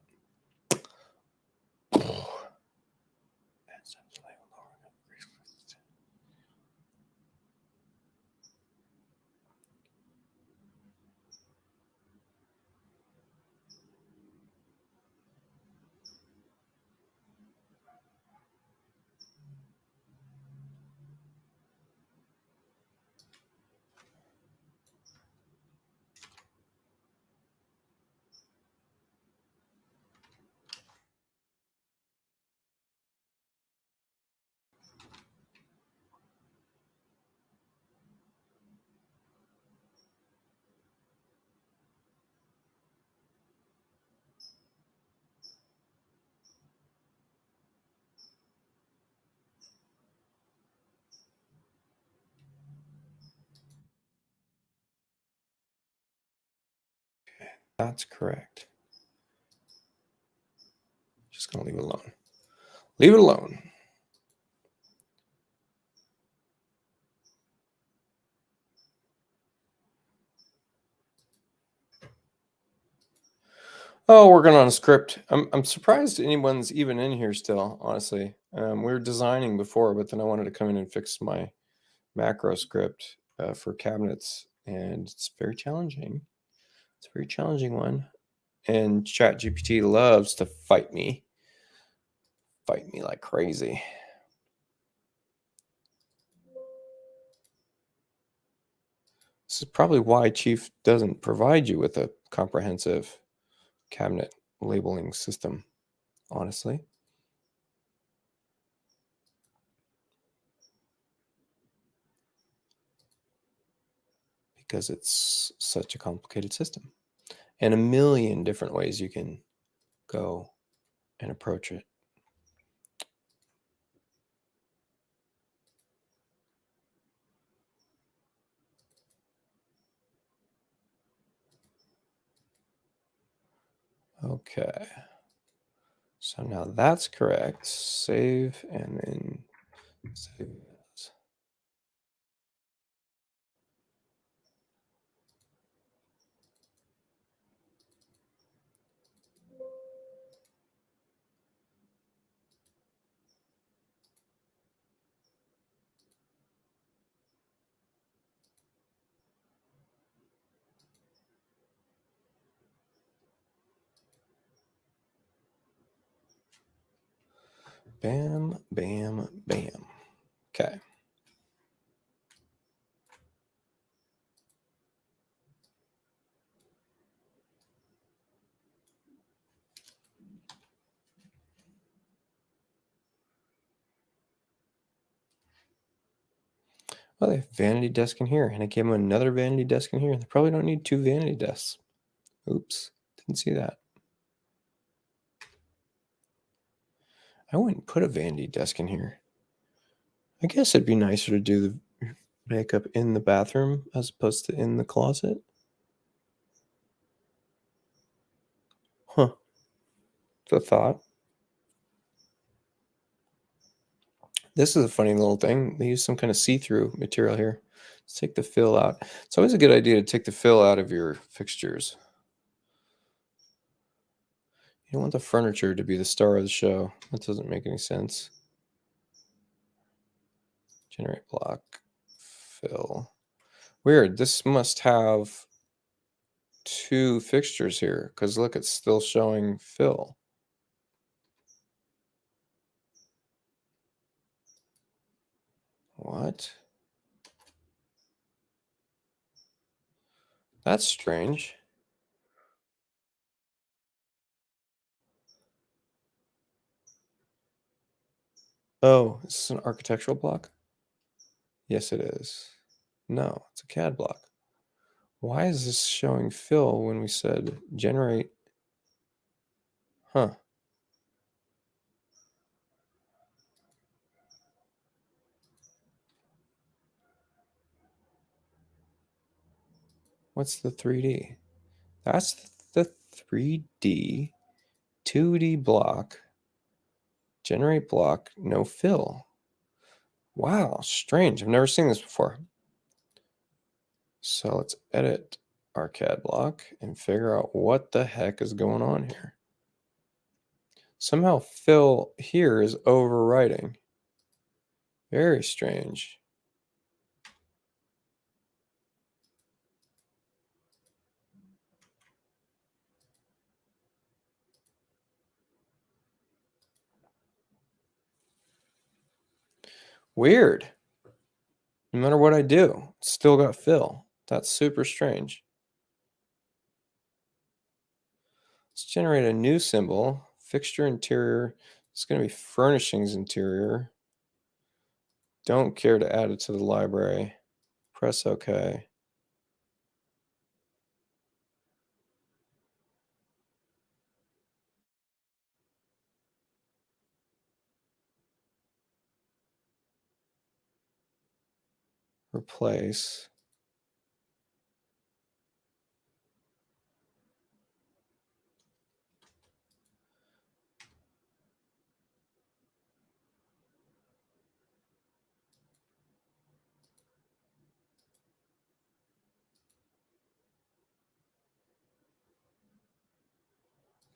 That's correct. Just going to leave it alone. Leave it alone. Oh, working on a script. I'm surprised anyone's even in here still, honestly. We were designing before, but then I wanted to come in and fix my macro script for cabinets, and it's very challenging. It's a very challenging one. And ChatGPT loves to fight me like crazy. This is probably why Chief doesn't provide you with a comprehensive cabinet labeling system, honestly. Because it's such a complicated system. And a million different ways you can go and approach it. Okay. So now that's correct. Save and then save. Bam, bam, bam. Okay. Well, they have vanity desk in here, and I gave them another vanity desk in here. They probably don't need two vanity desks. Oops, didn't see that. I wouldn't put a vanity desk in here. I guess it'd be nicer to do the makeup in the bathroom as opposed to in the closet. Huh. It's a thought. This is a funny little thing. They use some kind of see-through material here. Let's take the fill out. It's always a good idea to take the fill out of your fixtures. You don't want the furniture to be the star of the show. That doesn't make any sense. Generate block, fill. Weird. This must have two fixtures here because look, it's still showing fill. What? That's strange. Oh, is this an architectural block? Yes, it is. No, it's a CAD block. Why is this showing fill when we said generate? Huh. What's the 3D? That's the 3D, 2D block. Generate block, no fill. Wow, strange. I've never seen this before. So let's edit our CAD block and figure out what the heck is going on here. Somehow fill here is overwriting. Very strange. Weird. No matter what I do, it's still got fill. That's super strange. Let's generate a new symbol. Fixture interior. It's going to be furnishings interior. Don't care to add it to the library. Press OK. Replace.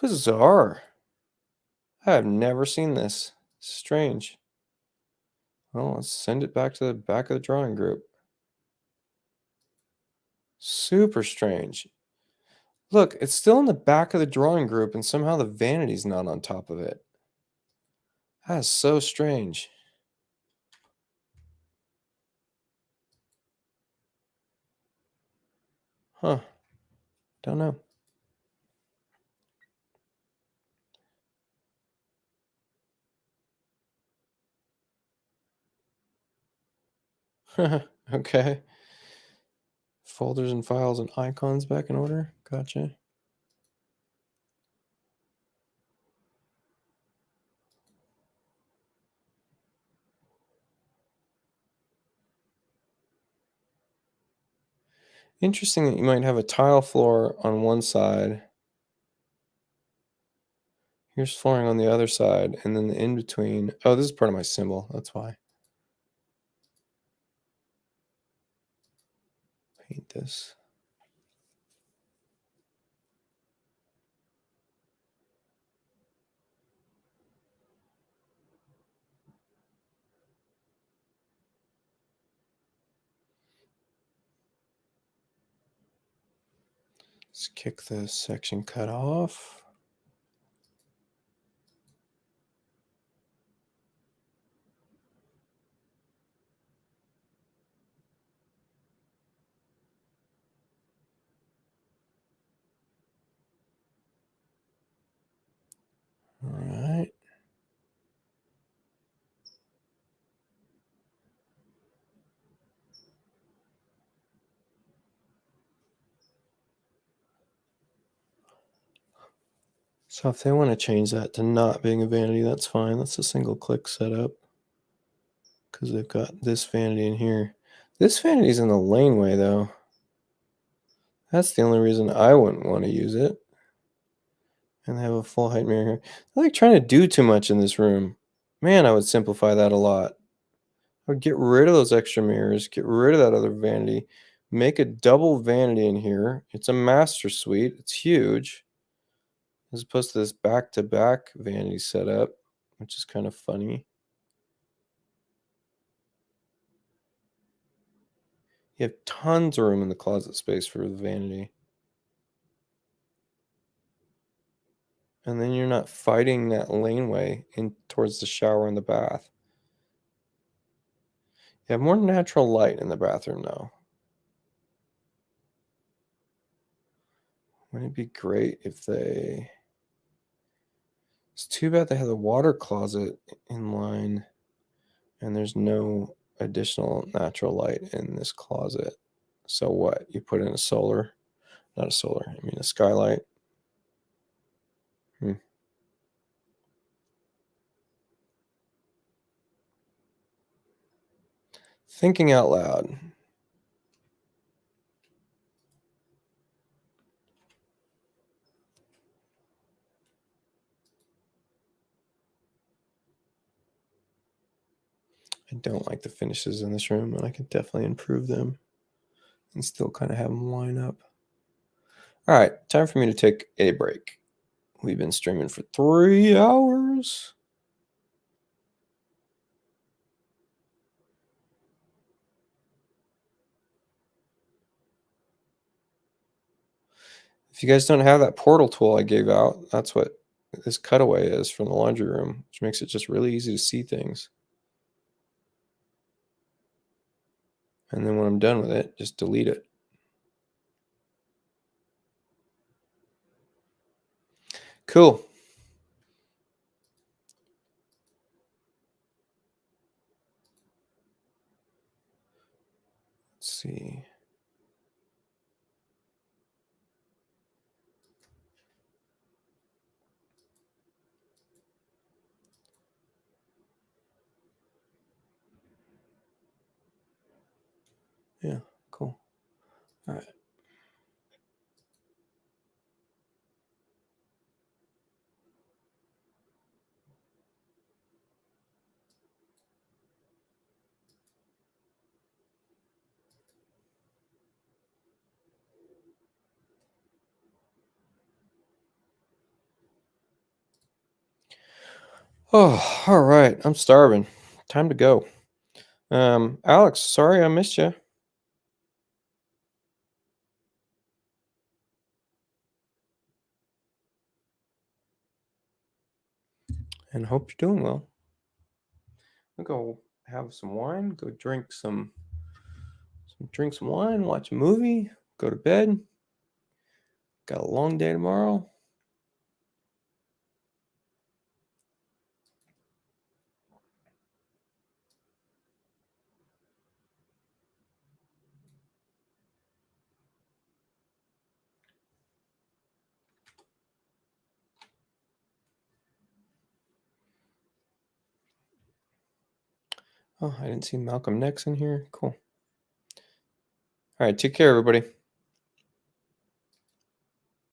Bizarre. I have never seen this. Strange. Well, let's send it back to the back of the drawing group. Super strange. Look, it's still in the back of the drawing group, and somehow the vanity's not on top of it. That is so strange. Huh. Don't know. Okay. Folders and files and icons back in order. Gotcha. Interesting that you might have a tile floor on one side. Here's flooring on the other side, and then the in between. Oh, this is part of my symbol. That's why. Paint this. Let's kick the section cut off. All right. So if they want to change that to not being a vanity, that's fine. That's a single click setup because they've got this vanity in here. This vanity's in the laneway though. That's the only reason I wouldn't want to use it. And they have a full height mirror here. I like trying to do too much in this room. Man, I would simplify that a lot. I would get rid of those extra mirrors, get rid of that other vanity, make a double vanity in here. It's a master suite. It's huge. As opposed to this back-to-back vanity setup, which is kind of funny. You have tons of room in the closet space for the vanity. And then you're not fighting that laneway in towards the shower and the bath. You have more natural light in the bathroom now. Wouldn't it be great if they... It's too bad they have the water closet in line and there's no additional natural light in this closet. So what? You put in a solar, not a solar, I mean a skylight. Hmm. Thinking out loud. I don't like the finishes in this room, and I can definitely improve them and still kind of have them line up. All right, time for me to take a break. We've been streaming for 3 hours. If you guys don't have that portal tool I gave out, that's what this cutaway is from the laundry room, which makes it just really easy to see things. And then when I'm done with it, just delete it. Cool. Let's see. Yeah, cool. All right. Oh, all right. I'm starving. Time to go. Alex, sorry I missed you, and hope you're doing well. I'll go have some wine, go drink some wine, watch a movie, go to bed. Got a long day tomorrow. Oh, I didn't see Malcolm X in here. Cool. All right, take care, everybody.